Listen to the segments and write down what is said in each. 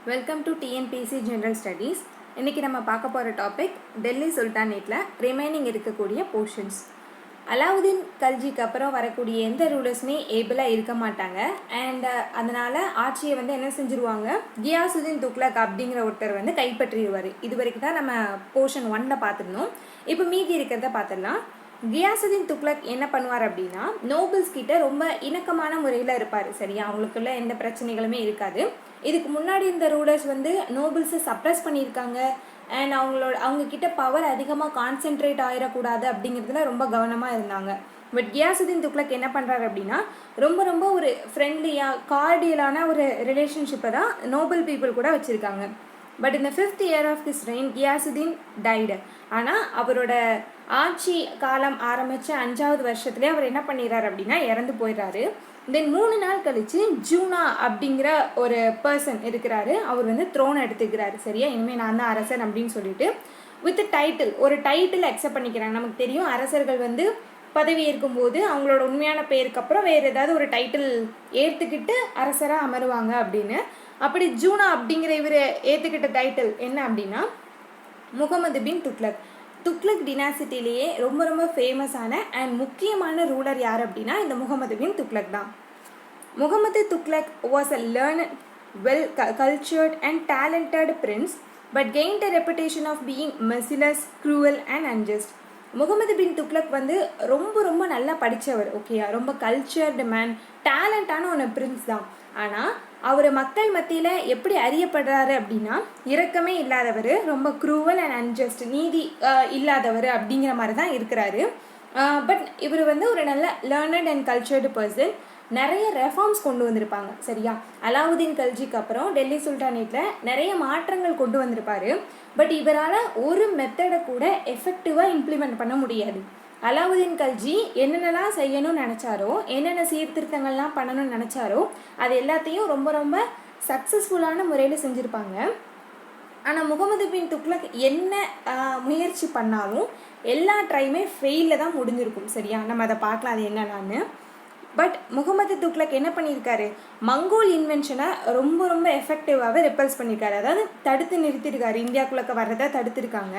Welcome to TNPSC general studies. இன்றைக்கி நம்ம பார்க்க போகிற டாபிக் டெல்லி சுல்தானேட்டில் ரிமைனிங் இருக்கக்கூடிய போர்ஷன்ஸ். அலாவுதீன் கல்ஜிக்கு அப்புறம் வரக்கூடிய எந்த ரூலர்ஸுமே ஏபிளாக இருக்க மாட்டாங்க. அண்ட் அதனால் ஆட்சியை என்ன செஞ்சுருவாங்க, கியாசுதீன் துக்ளக் அப்படிங்கிற ஒருத்தர் கைப்பற்றிடுவார். இது வரைக்கும் தான் நம்ம போர்ஷன் 1ல் பார்த்துருந்தோம். இப்போ மீதி இருக்கிறத பார்த்துடலாம். கியாசுதீன் துக்ளக் என்ன பண்ணுவார் அப்படின்னா, நோபல்ஸ் கிட்ட ரொம்ப இணக்கமான முறையில் இருப்பார். சரியா, அவங்களுக்குள்ள எந்த பிரச்சனைகளுமே இருக்காது. இதுக்கு முன்னாடி இந்த ரூலர்ஸ் நோபல்ஸை சப்ரஸ் பண்ணியிருக்காங்க. அண்ட் அவங்க கிட்ட பவர் அதிகமாக கான்சென்ட்ரேட் ஆகிடக்கூடாது அப்படிங்கிறதுல ரொம்ப கவனமாக இருந்தாங்க. பட் கியாசுதீன் துக்ளக் என்ன பண்ணுறாரு அப்படின்னா, ரொம்ப ரொம்ப ஒரு ஃப்ரெண்ட்லியாக கார்டியலான ஒரு ரிலேஷன்ஷிப்பை தான் நோபல் பீப்புள் கூட வச்சுருக்காங்க. பட் இந்த 5th year of his reign Ghiyasuddin died. ஆனால் அவரோட ஆட்சி காலம் ஆரம்பித்த 5வது வருஷத்துலேயே அவர் என்ன பண்ணிடுறாரு அப்படின்னா இறந்து போயிடுறாரு. தென் 3 நாள் கழித்து ஜூனா அப்படிங்கிற ஒரு பர்சன் இருக்கிறாரு. அவர் த்ரோனை எடுத்துக்கிறாரு. சரியா, இனிமேல் நான் தான் அரசன் அப்படின்னு சொல்லிட்டு வித் டைட்டில், ஒரு டைட்டில் அக்செப்ட் பண்ணிக்கிறாங்க. நமக்கு தெரியும் அரசர்கள் பதவி ஏற்கும்போது அவங்களோட உண்மையான பேருக்கு அப்புறம் வேறு ஏதாவது ஒரு டைட்டில் ஏற்றுக்கிட்டு அரசராக அமருவாங்க அப்படின்னு. அப்படி ஜூனா அப்படிங்கிற இவர் ஏற்றுக்கிட்ட டைட்டில் என்ன அப்படின்னா முகமது பின் துக்ளக். துக்ளக் டினாசிட்டிலேயே ரொம்ப ரொம்ப ஃபேமஸான அண்ட் முக்கியமான ரூலர் யார் அப்படின்னா இந்த முகமது பின் துக்ளக் தான். Muhammad Tughlaq was a learned, well cultured and talented prince but gained a reputation of being merciless, cruel and unjust. Muhammad bin Tughlaq ரொம்ப ரொம்ப நல்லா படித்தவர். ஓகேயா, ரொம்ப கல்ச்சர்டு மேன், டேலண்டான ஒரு பிரின்ஸ் தான். ஆனால் அவர் மக்கள் மத்தியில் எப்படி அறியப்படுறாரு அப்படின்னா இரக்கமே இல்லாதவர், ரொம்ப க்ரூவல் அண்ட் அன்ஜஸ்ட், நீதி இல்லாதவர் அப்படிங்கிற மாதிரி தான் இருக்கிறாரு. பட் இவர் ஒரு நல்ல லேர்னட் அண்ட் கல்ச்சர்டு பர்சன். நிறைய ரெஃபார்ம்ஸ் கொண்டு வந்திருப்பாங்க. சரியா, அலாவுதீன் கல்ஜிக்கு அப்புறம் டெல்லி சுல்தானேட்டில் நிறைய மாற்றங்கள் கொண்டு வந்திருப்பார். பட் இவரால் ஒரு மெத்தடை கூட எஃபெக்டிவாக இம்ப்ளிமெண்ட் பண்ண முடியாது. அலாவுதீன் கல்ஜி என்னென்னலாம் செய்யணும்னு நினச்சாரோ, என்னென்ன சீர்திருத்தங்கள்லாம் பண்ணணும்னு நினச்சாரோ அது எல்லாத்தையும் ரொம்ப ரொம்ப சக்ஸஸ்ஃபுல்லான முறையில் செஞ்சுருப்பாங்க. ஆனால் முகமது பின் துக்ளக் என்ன முயற்சி பண்ணாலும் எல்லா ட்ரையுமே ஃபெயிலில் தான் முடிஞ்சிருக்கும். சரியா, நம்ம அதை பார்க்கலாம் அது என்னென்னு. பட் முகமது துக்ளக் என்ன பண்ணியிருக்காரு, மங்கோல் இன்வென்ஷனை ரொம்ப ரொம்ப எஃபெக்டிவாகவே ரெப்பல்ஸ் பண்ணியிருக்காரு. அதாவது தடுத்து நிறுத்தியிருக்காரு, இந்தியாவுக்குள்ளே வர்றதை தடுத்திருக்காங்க.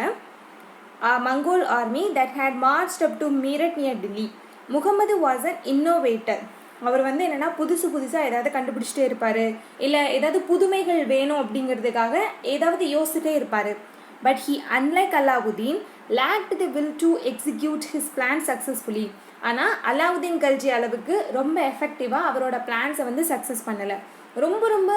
Mongol army that had marched up to Meerut near Delhi. Muhammad was an innovator. அவர் என்னென்னா புதுசாக ஏதாவது கண்டுபிடிச்சிட்டே இருப்பார், இல்லை ஏதாவது புதுமைகள் வேணும் அப்படிங்கிறதுக்காக ஏதாவது யோசிச்சுட்டே இருப்பார். But he unlike Alauddin lacked they will do execute his plan successfully. ஆனால் அலாவுதீன் கல்ஜி அளவுக்கு ரொம்ப எஃபெக்டிவாக அவரோட பிளான்ஸை சக்ஸஸ் பண்ணலை. ரொம்ப ரொம்ப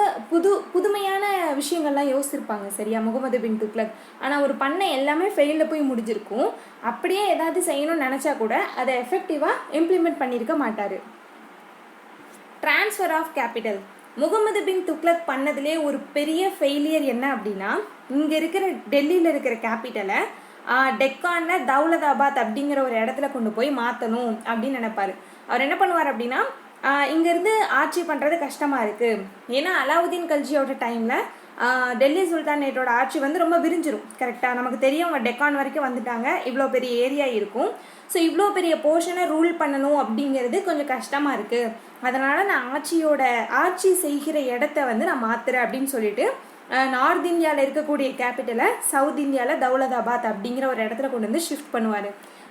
புதுமையான விஷயங்கள்லாம் யோசிச்சிருப்பாங்க. சரியா, முகமது பின் துக்ளக். ஆனால் அவர் பண்ண எல்லாமே ஃபெயிலில் போய் முடிஞ்சிருக்கும். அப்படியே ஏதாவது செய்யணும்னு நினச்சா கூட அதை எஃபெக்டிவாக இம்ப்ளிமெண்ட் பண்ணியிருக்க மாட்டார். Transfer of capital. Muhammad bin Tughlaq பண்ணதுலே ஒரு பெரிய ஃபெயிலியர் என்ன அப்படின்னா, இங்கே இருக்கிற டெல்லியில் இருக்கிற கேபிட்டலை டெக்கானில் தௌலதாபாத் அப்படிங்கிற ஒரு இடத்துல கொண்டு போய் மாற்றணும் அப்படின்னு நினைப்பார். அவர் என்ன பண்ணுவார் அப்படின்னா, இங்கேருந்து ஆட்சி பண்ணுறது கஷ்டமாக இருக்குது. ஏன்னா அலாவுதீன் கல்ஜியோட டைமில் டெல்லி சுல்தானேட்டோட ஆட்சி ரொம்ப விரிஞ்சிரும். கரெக்டாக நமக்கு தெரியும், அவங்க டெக்கான் வரைக்கும் வந்துட்டாங்க, இவ்வளோ பெரிய ஏரியா இருக்கும். ஸோ இவ்வளோ பெரிய போர்ஷனை ரூல் பண்ணணும் அப்படிங்கிறது கொஞ்சம் கஷ்டமாக இருக்குது. அதனால் நான் ஆட்சி செய்கிற இடத்த நான் மாற்றுறேன் அப்படின்னு சொல்லிட்டு நார்த் இந்தியாவில் இருக்கக்கூடிய கேபிட்டலை சவுத் இந்தியாவில் தௌலதாபாத் அப்படிங்கிற ஒரு இடத்துல கொண்டு ஷிஃப்ட் பண்ணுவார்.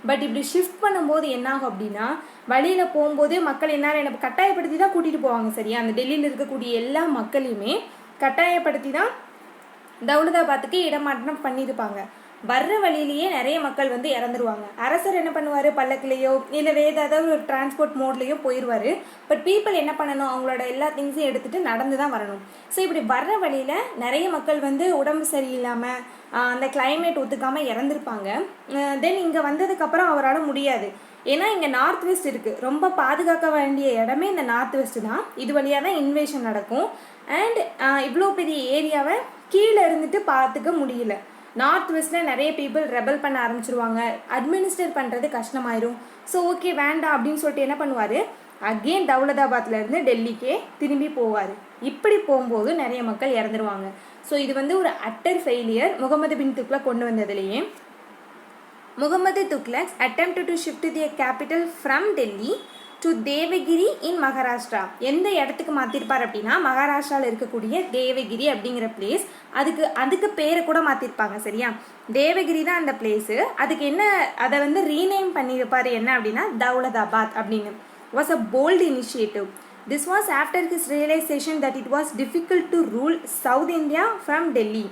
பட் இப்படி ஷிஃப்ட் பண்ணும்போது என்னாகும் அப்படின்னா, வழியில் போகும்போது மக்கள் என்ன கட்டாயப்படுத்தி தான் கூட்டிகிட்டு போவாங்க. சரியா, அந்த டெல்லியில் இருக்கக்கூடிய எல்லா மக்களையுமே கட்டாயப்படுத்தி தான் தௌலதாபாத்துக்கு இடமாற்றம் பண்ணியிருப்பாங்க. வர்ற வழியிலேயே நிறைய மக்கள் இறந்துருவாங்க. அரசர் என்ன பண்ணுவார், பல்லக்கிலேயோ இல்லை வேறு ஏதாவது ஒரு டிரான்ஸ்போர்ட் மோட்லேயோ போயிடுவார். பட் பீப்புள் என்ன பண்ணணும், அவங்களோட எல்லா திங்ஸையும் எடுத்துகிட்டு நடந்து தான் வரணும். ஸோ இப்படி வர்ற வழியில் நிறைய மக்கள் உடம்பு சரியில்லாமல் அந்த கிளைமேட் ஒத்துக்காமல் இறந்துருப்பாங்க. தென் இங்கே வந்ததுக்கப்புறம் அவரால் முடியாது. ஏன்னா இங்கே நார்த் வெஸ்ட் இருக்குது, ரொம்ப பாதுகாக்க வேண்டிய இடமே இந்த நார்த் வெஸ்ட்டு தான். இது வழியாக தான் இன்வேஷன் நடக்கும். அண்ட் இவ்வளோ பெரிய ஏரியாவை கீழே இருந்துட்டு பார்த்துக்க முடியல. நார்த் வெஸ்ட்டில் நிறைய பீப்புள் ரெபல் பண்ண ஆரம்பிச்சிருவாங்க, அட்மினிஸ்டர் பண்ணுறது கஷ்டமாயிரும். ஸோ ஓகே வேண்டாம் அப்படின்னு சொல்லிட்டு என்ன பண்ணுவார், அகெயின் தௌலதாபாத்லேருந்து டெல்லிக்கே திரும்பி போவார். இப்படி போகும்போது நிறைய மக்கள் இறந்துருவாங்க. ஸோ இது ஒரு அட்டர் ஃபெயிலியர் முகமது பின் துக்ளக் கொண்டு வந்ததுலேயே. Muhammad Tughlaq attempted to shift their capital from Delhi to Devagiri in Maharashtra. எந்த இடத்துக்கு மாற்றிருப்பார் அப்படின்னா மகாராஷ்டிராவில் இருக்கக்கூடிய தேவகிரி அப்படிங்கிற பிளேஸ். அதுக்கு பேரை கூட மாற்றிருப்பாங்க. சரியா, தேவகிரி தான் அந்த பிளேஸு. அதுக்கு என்ன, அதை வந்து ரீநேம் பண்ணியிருப்பார் என்ன அப்படின்னா தௌலதாபாத் அப்படின்னு. Was a bolt initiative. This was after his realization that it was difficult to rule South India from Delhi.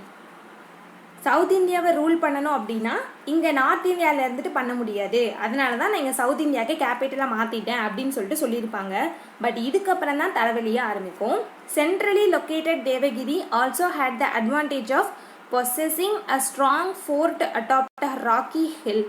South இந்தியாவை ரூல் பண்ணணும் அப்படின்னா இங்கே நார்த் இந்தியாவில் இருந்துட்டு பண்ண முடியாது, அதனால தான் நான் இங்கே சவுத் இந்தியாவுக்கு கேபிட்டலாக மாற்றிட்டேன் அப்படின்னு சொல்லிட்டு சொல்லியிருப்பாங்க. பட் இதுக்கப்புறம் தான் தலைவலியே ஆரம்பிக்கும். Centrally located Devagiri also had the advantage of possessing a strong fort atop a rocky hill.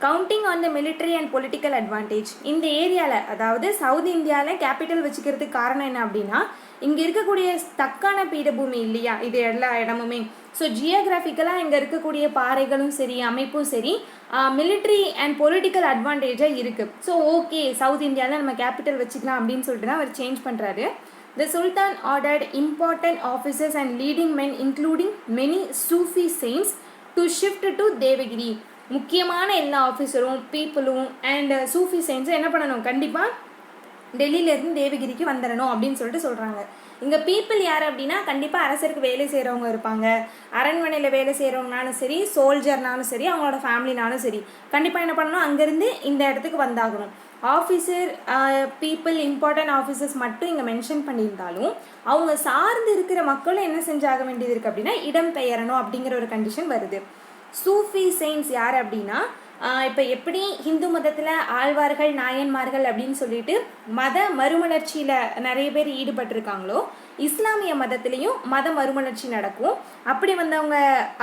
Counting on the military and political advantage. இந்த ஏரியாவில், அதாவது சவுத் இந்தியாவில் கேபிட்டல் வச்சுக்கிறதுக்கு காரணம் என்ன அப்படின்னா இங்கே இருக்கக்கூடிய தக்கான பீடபூமி இல்லையா, இது எல்லா இடமுமே. ஸோ ஜியோகிராஃபிக்கலாக இங்கே இருக்கக்கூடிய பாறைகளும் சரி அமைப்பும் சரி மிலிட்ரி அண்ட் பொலிட்டிக்கல் அட்வான்டேஜாக இருக்குது. ஸோ ஓகே, சவுத் இந்தியாவில் நம்ம கேபிட்டல் வச்சுக்கலாம் அப்படின்னு சொல்லிட்டு தான் அவர் சேஞ்ச் பண்ணுறாரு. The Sultan ordered important officers and leading men including many Sufi saints to shift to Devagiri. முக்கியமான எல்லா ஆஃபீஸரும் பீப்புளும் அண்ட் சூஃபி சயின்ஸும் என்ன பண்ணணும், கண்டிப்பாக டெல்லியிலேருந்து தேவகிரிக்கு வந்துடணும் அப்படின்னு சொல்லிட்டு சொல்கிறாங்க. இங்கே பீப்புள் யார் அப்படின்னா கண்டிப்பாக அரசருக்கு வேலை செய்கிறவங்க இருப்பாங்க, அரண்மனையில் வேலை செய்கிறவங்கனாலும் சரி, சோல்ஜர்னாலும் சரி, அவங்களோட ஃபேமிலினாலும் சரி, கண்டிப்பாக என்ன பண்ணணும், அங்கேருந்து இந்த இடத்துக்கு வந்தாகணும். ஆஃபீஸர் பீப்புள் இம்பார்ட்டன்ட் ஆஃபீஸர்ஸ் மட்டும் இங்கே மென்ஷன் பண்ணியிருந்தாலும் அவங்க சார்ந்து இருக்கிற மக்களும் என்ன செஞ்சாக வேண்டியது இருக்குது அப்படின்னா இடம் பெயரணும் அப்படிங்கிற ஒரு கண்டிஷன் வருது. சூஃபி செயின்ஸ் யார் அப்படின்னா இப்போ எப்படி ஹிந்து மதத்தில் ஆழ்வார்கள் நாயன்மார்கள் அப்படின்னு சொல்லிட்டு மத மறுமலர்ச்சியில் நிறைய பேர் ஈடுபட்டிருக்காங்களோ, இஸ்லாமிய மதத்துலேயும் மத மறுமலர்ச்சி நடக்கும். அப்படி வந்தவங்க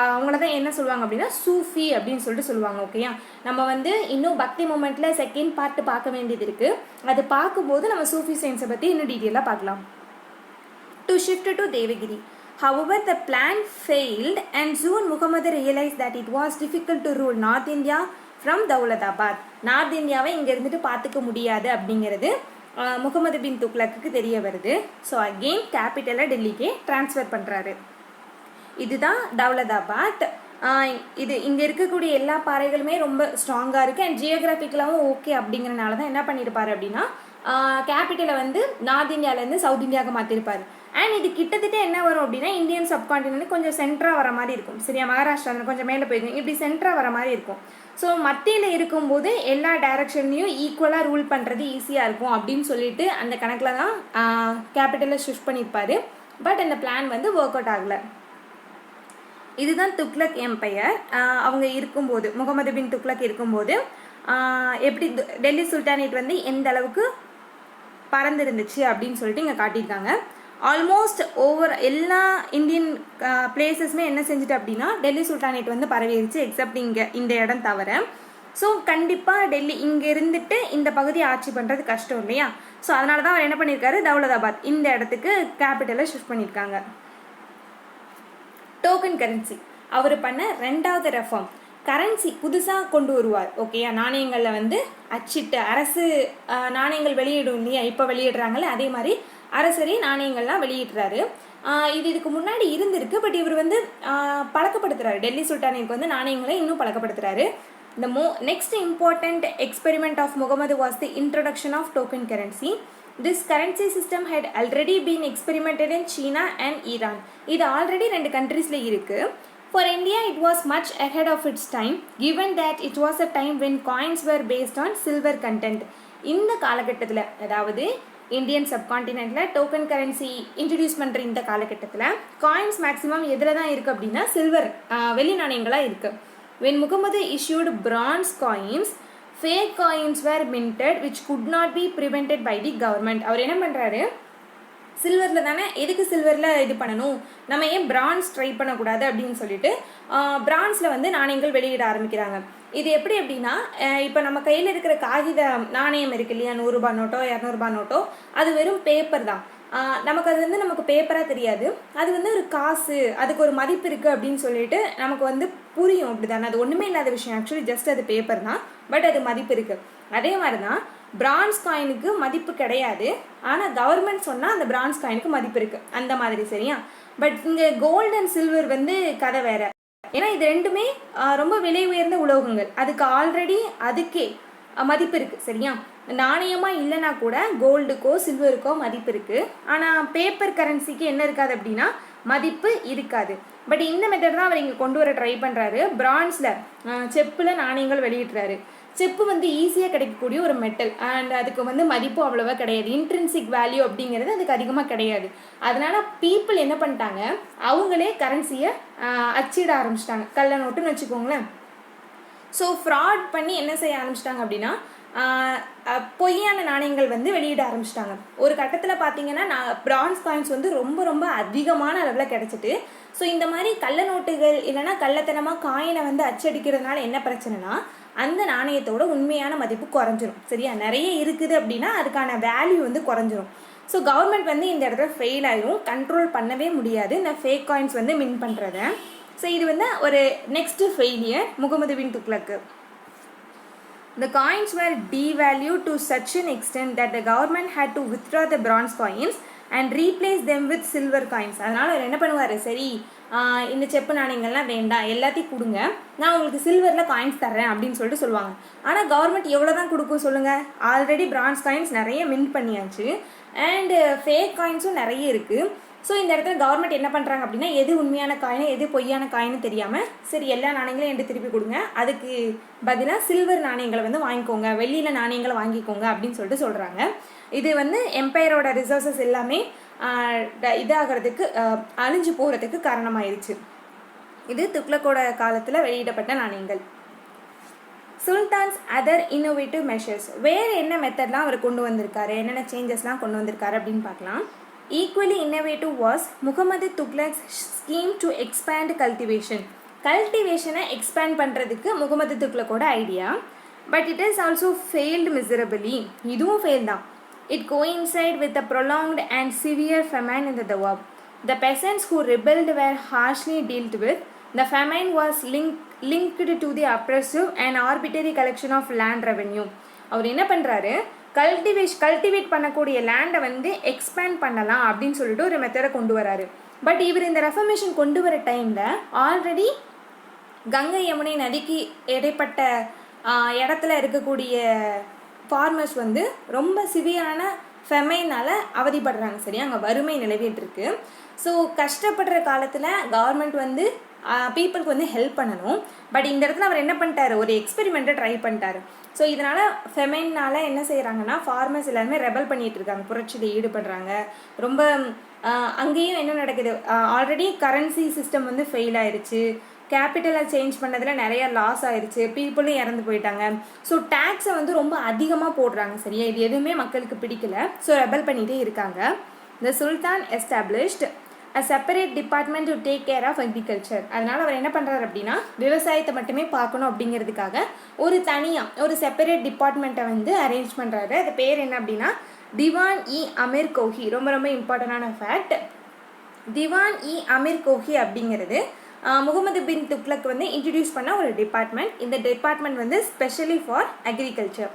அவங்கள தான் என்ன சொல்லுவாங்க அப்படின்னா சூஃபி அப்படின்னு சொல்லிட்டு சொல்லுவாங்க. ஓகேயா, நம்ம வந்து இன்னும் பக்தி மூமெண்ட்டில் செகண்ட் பார்ட்டு பார்க்க வேண்டியது இருக்குது. அது பார்க்கும்போது நம்ம சூஃபி செயின்ஸை பற்றி இன்னும் டீட்டெயிலாக பார்க்கலாம். To shift to Devagiri. However, the plan failed and soon Muhammad realized that it was difficult to rule North India from Dawlatabad. North இந்தியாவை இங்கே இருந்துட்டு பார்த்துக்க முடியாது அப்படிங்கிறது முகமது பின் துக்ளக்கு தெரிய வருது. ஸோ அகெயின் கேபிட்டலை டெல்லிக்கே ட்ரான்ஸ்ஃபர் பண்ணுறாரு. இதுதான் தௌலதாபாத். இது இங்கே இருக்கக்கூடிய எல்லா பாறைகளுமே ரொம்ப ஸ்ட்ராங்காக இருக்குது அண்ட் ஜியோகிராஃபிக்கலாகவும் ஓகே அப்படிங்கிறனால தான் என்ன பண்ணியிருப்பார் அப்படின்னா கேபிட்டலை வந்து நார்த் இந்தியாவிலேருந்து சவுத் இந்தியாவுக்கு மாற்றிருப்பார். அண்ட் இது கிட்டத்தட்ட என்ன வரும் அப்படின்னா இந்தியன் சப்கான்டினென்ட் கொஞ்சம் சென்டராக வர மாதிரி இருக்கும். சரியா, மகாராஷ்டிரா கொஞ்சம் மேலே போயிருக்கும், இப்படி சென்டராக வர மாதிரி இருக்கும். ஸோ மத்தியில் இருக்கும்போது எல்லா டைரக்ஷன்லையும் ஈக்குவலாக ரூல் பண்ணுறது ஈஸியாக இருக்கும் அப்படின்னு சொல்லிட்டு அந்த கணக்கில் தான் கேபிட்டலை ஷிஃப்ட் பண்ணியிருப்பார். பட் அந்த பிளான் வந்து ஒர்க் அவுட் ஆகலை. இதுதான் துக்ளக் எம்பையர். அவங்க இருக்கும்போது, முகமது பின் துக்ளக் இருக்கும்போது எப்படி டெல்லி சுல்தானேட் வந்து எந்த அளவுக்கு பறந்துருந்துச்சு அப்படின்னு சொல்லிட்டு இங்கே காட்டியிருக்காங்க. ஆல்மோஸ்ட் ஓவர் எல்லா இந்தியன் பிளேசஸ்மே என்ன செஞ்சுட்டு அப்படின்னா டெல்லி சுல்தானேட் வந்து பரவிடுச்சு, எக்ஸப்ட் இங்கே இந்த இடம் தவிர. ஸோ கண்டிப்பாக டெல்லி இங்கே இருந்துட்டு இந்த பகுதியை ஆட்சி பண்ணுறது கஷ்டம் இல்லையா. ஸோ அதனால தான் அவர் என்ன பண்ணியிருக்காரு, தௌலதாபாத் இந்த இடத்துக்கு கேபிட்டலை ஷிஃப்ட் பண்ணியிருக்காங்க. டோக்கன் கரன்சி அவர் பண்ண ரெண்டாவது ரெஃபார்ம். கரன்சி புதுசாக கொண்டு வருவார். ஓகேயா, நாணயங்களில் வந்து அச்சிட்டு அரசு நாணயங்கள் வெளியிடும் இல்லையா, இப்போ வெளியிடுறாங்களே அதே மாதிரி அரசரே நாணயங்கள்லாம் வெளியிடுறாரு. இதுக்கு முன்னாடி இருந்திருக்கு, பட் இவர் வந்து பழக்கப்படுத்துகிறாரு. டெல்லி சுல்தானேட்டுக்கு வந்து நாணயங்களை இன்னும் பழக்கப்படுத்துகிறாரு. The next important experiment of Muhammad was the introduction of token currency. This currency system had already been experimented in China and Iran. இது ஆல்ரெடி 2 கண்ட்ரீஸில் இருக்குது. For India, it was much ahead of its time, given that it was a time when coins were based on silver content. இந்த காலகட்டத்தில், அதாவது Indian சப்கான்டினென்ட்டில் token currency introduce பண்ணுற இந்த காலகட்டத்தில் coins maximum எதில் தான் இருக்குது அப்படின்னா சில்வர் வெள்ளி நாணயங்களாக இருக்குது. When Muhammad issued bronze coins, fake coins were minted which could not be prevented by the government. அவர் என்ன பண்ணுறாரு, சில்வரில் தானே, எதுக்கு சில்வரில் இது பண்ணணும், நம்ம ஏன் பிரான்ஸ் ட்ரை பண்ணக்கூடாது அப்படின்னு சொல்லிட்டு பிரான்ஸில் வந்து நாணயங்கள் வெளியிட ஆரம்பிக்கிறாங்க. இது எப்படி அப்படின்னா இப்போ நம்ம கையில் இருக்கிற காகித நாணயம் இருக்கு இல்லையா, 100 ரூபாய் நோட்டோ 200 ரூபாய் நோட்டோ, அது வெறும் பேப்பர் தான். நமக்கு அது வந்து நமக்கு பேப்பராக தெரியாது, அது வந்து ஒரு காசு, அதுக்கு ஒரு மதிப்பு இருக்குது அப்படின்னு சொல்லிட்டு நமக்கு வந்து புரியும். அப்படி தானே, அது ஒன்றுமே இல்லாத விஷயம். ஆக்சுவலி ஜஸ்ட் அது பேப்பர் தான், பட் அது மதிப்பு இருக்குது. அதே மாதிரி தான் பிரான்ஸ் காயினுக்கு மதிப்பு கிடையாது, ஆனால் கவர்மெண்ட் சொன்னால் அந்த பிரான்ஸ் காயினுக்கு மதிப்பு இருக்குது, அந்த மாதிரி. சரியா, பட் இங்கே கோல்டு அண்ட் சில்வர் வந்து கதை வேறு. ஏன்னா இது ரெண்டுமே ரொம்ப விலை உயர்ந்த உலோகங்கள், அதுக்கு ஆல்ரெடி அதுக்கே மதிப்பு இருக்குது. சரியா, நாணயமாக இல்லைனா கூட கோல்டுக்கோ சில்வருக்கோ மதிப்பு இருக்குது. ஆனால் பேப்பர் கரன்சிக்கு என்ன இருக்காது அப்படின்னா மதிப்பு இருக்காது. பட் இந்த மெத்தட் தான் அவர் இங்கே கொண்டு வர ட்ரை பண்ணுறாரு. பிரான்ஸில் செப்பில் நாணயங்கள் வெளியிடுறாரு. செப்பு வந்து ஈஸியாக கிடைக்கக்கூடிய ஒரு மெட்டல் அண்ட் அதுக்கு வந்து மதிப்பு அவ்வளோவா கிடையாது. இன்ட்ரின்சிக் வேல்யூ அப்படிங்கிறது அதுக்கு அதிகமாக கிடையாது. அதனால் பீப்புள் என்ன பண்ணிட்டாங்க, அவங்களே கரன்சியை அச்சிட ஆரம்பிச்சிட்டாங்க. கள்ள நோட்டுன்னு வச்சுக்கோங்களேன். ஸோ ஃப்ராட் பண்ணி என்ன செய்ய ஆரம்பிச்சிட்டாங்க அப்படின்னா பொய்யான நாணயங்கள் வந்து வெளியிட ஆரம்பிச்சிட்டாங்க. ஒரு கட்டத்தில் பார்த்தீங்கன்னா பிரான்ஸ் காயின்ஸ் வந்து ரொம்ப ரொம்ப அதிகமான அளவில் கிடச்சிட்டு, ஸோ இந்த மாதிரி கள்ள நோட்டுகள் இல்லைனா கள்ளத்தனமாக காயினை வந்து அச்சடிக்கிறதுனால என்ன பிரச்சனைனா அந்த நாணயத்தோட உண்மையான மதிப்பு குறைஞ்சிரும். சரியா, நிறைய இருக்குது அப்படின்னா அதுக்கான வேல்யூ வந்து குறைஞ்சிரும். ஸோ கவர்மெண்ட் வந்து இந்த இடத்துல ஃபெயில் ஆயிரும், கண்ட்ரோல் பண்ணவே முடியாது இந்த ஃபேக் காயின்ஸ் வந்து மின் பண்ணுறத. ஸோ இது வந்து ஒரு நெக்ஸ்ட் ஃபெயிலியர் முகமது பின் துக்ளக்கு. The coins were devalued to such an extent that the government had to withdraw the bronze coins and replace them with silver coins. அதனால் அவர் என்ன பண்ணுவார், சரி இந்த செப்பு நாணயங்கள்லாம் வேண்டாம், எல்லாத்தையும் கொடுங்க, நான் உங்களுக்கு சில்வரில் காயின்ஸ் தர்றேன் அப்படின்னு சொல்லிட்டு சொல்லுவாங்க. ஆனால் கவர்மெண்ட் எவ்வளோ தான் கொடுக்கும் சொல்லுங்கள், ஆல்ரெடி பிரான்ஸ் காயின்ஸ் நிறைய மின்ட் பண்ணியாச்சு அண்டு ஃபேக் காயின்ஸும் நிறைய இருக்குது. ஸோ இந்த இடத்துல கவர்மெண்ட் என்ன பண்ணுறாங்க அப்படின்னா எது உண்மையான காயின் எது பொய்யான காயின்னு தெரியாமல் சரி எல்லா நாணயங்களையும் என்கிட்ட திருப்பி கொடுங்க, அதுக்கு பதிலாக சில்வர் நாணயங்களை வந்து வாங்கிக்கோங்க, வெள்ளியில் நாணயங்களை வாங்கிக்கோங்க அப்படின்னு சொல்லிட்டு சொல்கிறாங்க. இது வந்து எம்பையரோட ரிசோர்ஸஸ் எல்லாமே இதாகிறதுக்கு அழிஞ்சு போகிறதுக்கு காரணமாயிருச்சு. இது துக்ளக்கோட காலத்தில் வெளியிடப்பட்ட நாணயங்கள். சுல்தான்ஸ் அதர் இன்னோவேட்டிவ் மெஷர்ஸ், வேறு என்ன மெத்தட்லாம் அவர் கொண்டு வந்திருக்காரு, என்னென்ன சேஞ்சஸ்லாம் கொண்டு வந்திருக்காரு அப்படின்னு பார்க்கலாம். Equally innovative was Muhammad Tughlaq's scheme to expand cultivation. கல்டிவேஷனை எக்ஸ்பேண்ட் பண்ணுறதுக்கு முகமது துக்ளக்கோட idea. But it is also failed miserably. இதுவும் ஃபெயில் தான். It coincided with a prolonged and severe famine in the Doab. The peasants who rebelled were harshly dealt with. The famine was linked to the oppressive and arbitrary collection of land revenue. அவர் என்ன பண்ணுறாரு, cultivate பண்ணக்கூடிய லேண்டை வந்து expand பண்ணலாம் அப்படின்னு சொல்லிட்டு ஒரு மெத்தடை கொண்டு வராரு. பட் இவர் இந்த ரெஃபர்மேஷன் கொண்டு வர டைமில் ஆல்ரெடி கங்கை யமுனை நதிக்கு இடைப்பட்ட இடத்துல இருக்கக்கூடிய ஃபார்மர்ஸ் வந்து ரொம்ப சிவியரான ஃபெமைனால் அவதிப்படுறாங்க. சரியா, அங்கே வறுமை நிலவிட்டுருக்கு. ஸோ கஷ்டப்படுற காலத்தில் கவர்மெண்ட் வந்து பீப்புளுக்கு வந்து ஹெல்ப் பண்ணணும். பட் இந்த இடத்துல அவர் என்ன பண்ணிட்டாரு, ஒரு எக்ஸ்பெரிமெண்ட்டை ட்ரை பண்ணிட்டாரு. ஸோ இதனால் ஃபெமைனால் என்ன செய்கிறாங்கன்னா ஃபார்மர்ஸ் எல்லாருமே ரெபல் பண்ணிகிட்டு இருக்காங்க, புரட்சியில் ஈடுபடுறாங்க. ரொம்ப அங்கேயும் என்ன நடக்குது, ஆல்ரெடி கரன்சி சிஸ்டம் வந்து ஃபெயில் ஆயிடுச்சு, கேபிட்டலை சேஞ்ச் பண்ணதில் நிறைய லாஸ் ஆயிடுச்சு, பீப்புளும் இறந்து போயிட்டாங்க. ஸோ டேக்ஸை வந்து ரொம்ப அதிகமாக போடுறாங்க. சரியா, இது எதுவுமே மக்களுக்கு பிடிக்கல. ஸோ ரெபல் பண்ணிகிட்டே இருக்காங்க. The Sultan established a separate department to take care of agriculture. அதனால் அவர் என்ன பண்ணுறாரு அப்படின்னா விவசாயத்தை மட்டுமே பார்க்கணும் அப்படிங்கிறதுக்காக ஒரு செப்பரேட் டிபார்ட்மெண்ட்டை வந்து அரேஞ்ச் பண்ணுறாரு. அது பேர் என்ன அப்படின்னா திவான் இ அமீர் கோஹி. ரொம்ப ரொம்ப இம்பார்ட்டண்டான ஃபேக்ட். திவான் இ அமீர் கோஹி அப்படிங்கிறது முகமது பின் துக்ளக் வந்து இன்ட்ரடியூஸ் பண்ண ஒரு டிபார்ட்மெண்ட். இந்த டிபார்ட்மெண்ட் வந்து specially for agriculture.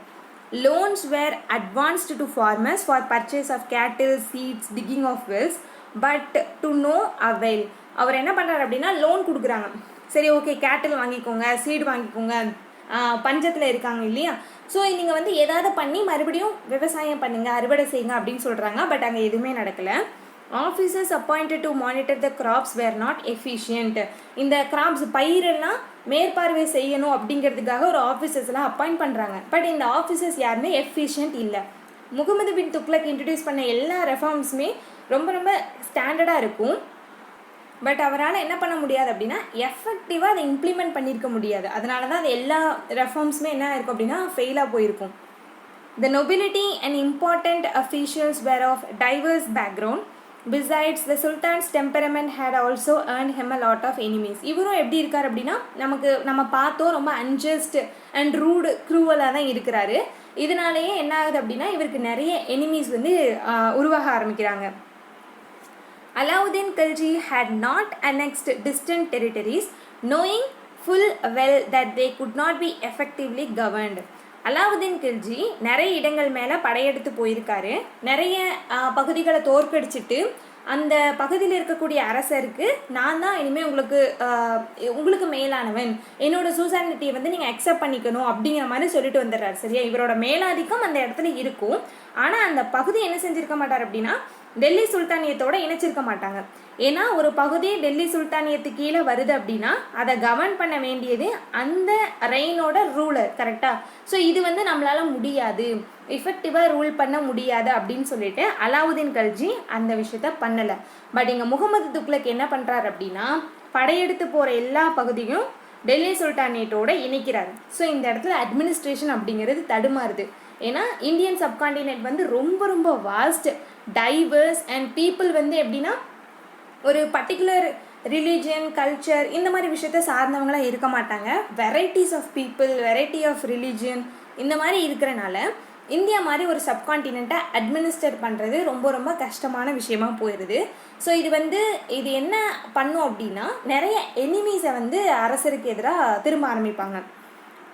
Loans were advanced to farmers for purchase of cattle, seeds, digging of wells, but to no avail. அவர் என்ன பண்ணுறாரு அப்படின்னா லோன் கொடுக்குறாங்க. சரி, ஓகே, கேட்டில் வாங்கிக்கோங்க, சீடு வாங்கிக்கோங்க, பஞ்சத்தில் இருக்காங்க இல்லையா, ஸோ நீங்கள் வந்து ஏதாவது பண்ணி மறுபடியும் விவசாயம் பண்ணுங்கள், அறுவடை செய்யுங்க அப்படின்னு சொல்கிறாங்க. பட் அங்கே எதுவுமே நடக்கலை. Officers appointed to monitor the graphs where not efficient. இந்த கிராப்ஸ் பயிரெல்லாம் மேற்பார்வை செய்யணும் அப்படிங்கிறதுக்காக ஒரு ஆஃபீஸர்ஸ்லாம் அப்பாயிண்ட் பண்ணுறாங்க. பட் இந்த ஆஃபீஸர்ஸ் யாருமே எஃபிஷியன்ட் இல்லை. முகமது பின் துக்ளக் இன்ட்ரடியூஸ் பண்ண எல்லா ரெஃபார்ம்ஸுமே ரொம்ப ரொம்ப ஸ்டாண்டர்டாக இருக்கும். பட் அவரால் என்ன பண்ண முடியாது அப்படின்னா எஃபெக்டிவாக அதை இம்ப்ளிமெண்ட் பண்ணியிருக்க முடியாது. அதனால தான் அது எல்லா ரெஃபார்ம்ஸுமே என்ன இருக்கும் அப்படின்னா ஃபெயிலாக போயிருக்கும். The nobility and important officials were of diverse background. Besides, the Sultan's temperament had also earned him a lot of enemies. இவரும் எப்படி இருக்கார் அப்படின்னா நம்ம பார்த்தோம் ரொம்ப அன்ஜஸ்ட் அண்ட் ரூடு க்ரூவலாக தான் இருக்கிறாரு. இதனாலேயே என்ன ஆகுது அப்படின்னா இவருக்கு நிறைய எனிமீஸ் வந்து உருவாக ஆரம்பிக்கிறாங்க. Alauddin Khilji had not annexed distant territories, knowing full well that they could not be effectively governed. Alauddin Khilji நிறைய இடங்கள் மேலே படையெடுத்து போயிருக்காரு, நிறைய பகுதிகளை தோற்கடிச்சிட்டு அந்த பகுதியில் இருக்கக்கூடிய அரசருக்கு நான் தான் இனிமேல் உங்களுக்கு மேலானவன், என்னோட சூசானிட்டியை வந்து நீங்கள் அக்செப்ட் பண்ணிக்கணும் அப்படிங்கிற மாதிரி சொல்லிட்டு வந்துடுறாரு. சரியா, இவரோட மேலாதிக்கம் அந்த இடத்துல இருக்கும். ஆனால் அந்த பகுதி என்ன செஞ்சிருக்க மாட்டார் அப்படின்னா டெல்லி சுல்தானியத்தோட இணைச்சிருக்க மாட்டாங்க. ஏன்னா ஒரு பகுதி டெல்லி சுல்தானியத்து கீழே வருது அப்படின்னா அதை கவர்ன் பண்ண வேண்டியது அந்த ரெயினோட ரூலர். கரெக்டா? ஸோ இது வந்து நம்மளால முடியாது, எஃபெக்டிவாக ரூல் பண்ண முடியாது அப்படின்னு சொல்லிட்டு அலாவுதீன் கல்ஜி அந்த விஷயத்த பண்ணலை. பட் இங்கே முகமது துக்ளக் என்ன பண்ணுறாரு அப்படின்னா படையெடுத்து போகிற எல்லா பகுதியும் டெல்லி சுல்தானேட்டோட இணைக்கிறாரு. ஸோ இந்த இடத்துல அட்மினிஸ்ட்ரேஷன் அப்படிங்கிறது தடுமாறுது. ஏன்னா இந்தியன் சப்கான்டினென்ட் வந்து ரொம்ப ரொம்ப வாஸ்ட், டைவர்ஸ் அண்ட் பீப்புள் வந்து எப்படின்னா ஒரு பர்டிகுலர் ரிலீஜியன், கல்ச்சர் இந்த மாதிரி விஷயத்த சார்ந்தவங்களாம் இருக்க மாட்டாங்க. Varieties of people, variety of religion இந்த மாதிரி இருக்கிறனால இந்தியா மாதிரி ஒரு சப்கான்டினெண்ட்டை அட்மினிஸ்டர் பண்ணுறது ரொம்ப ரொம்ப கஷ்டமான விஷயமா போயிடுது. ஸோ இது என்ன பண்ணும் அப்படின்னா நிறைய எனிமீஸை வந்து அரசருக்கு எதிராக திரும்ப ஆரம்பிப்பாங்க.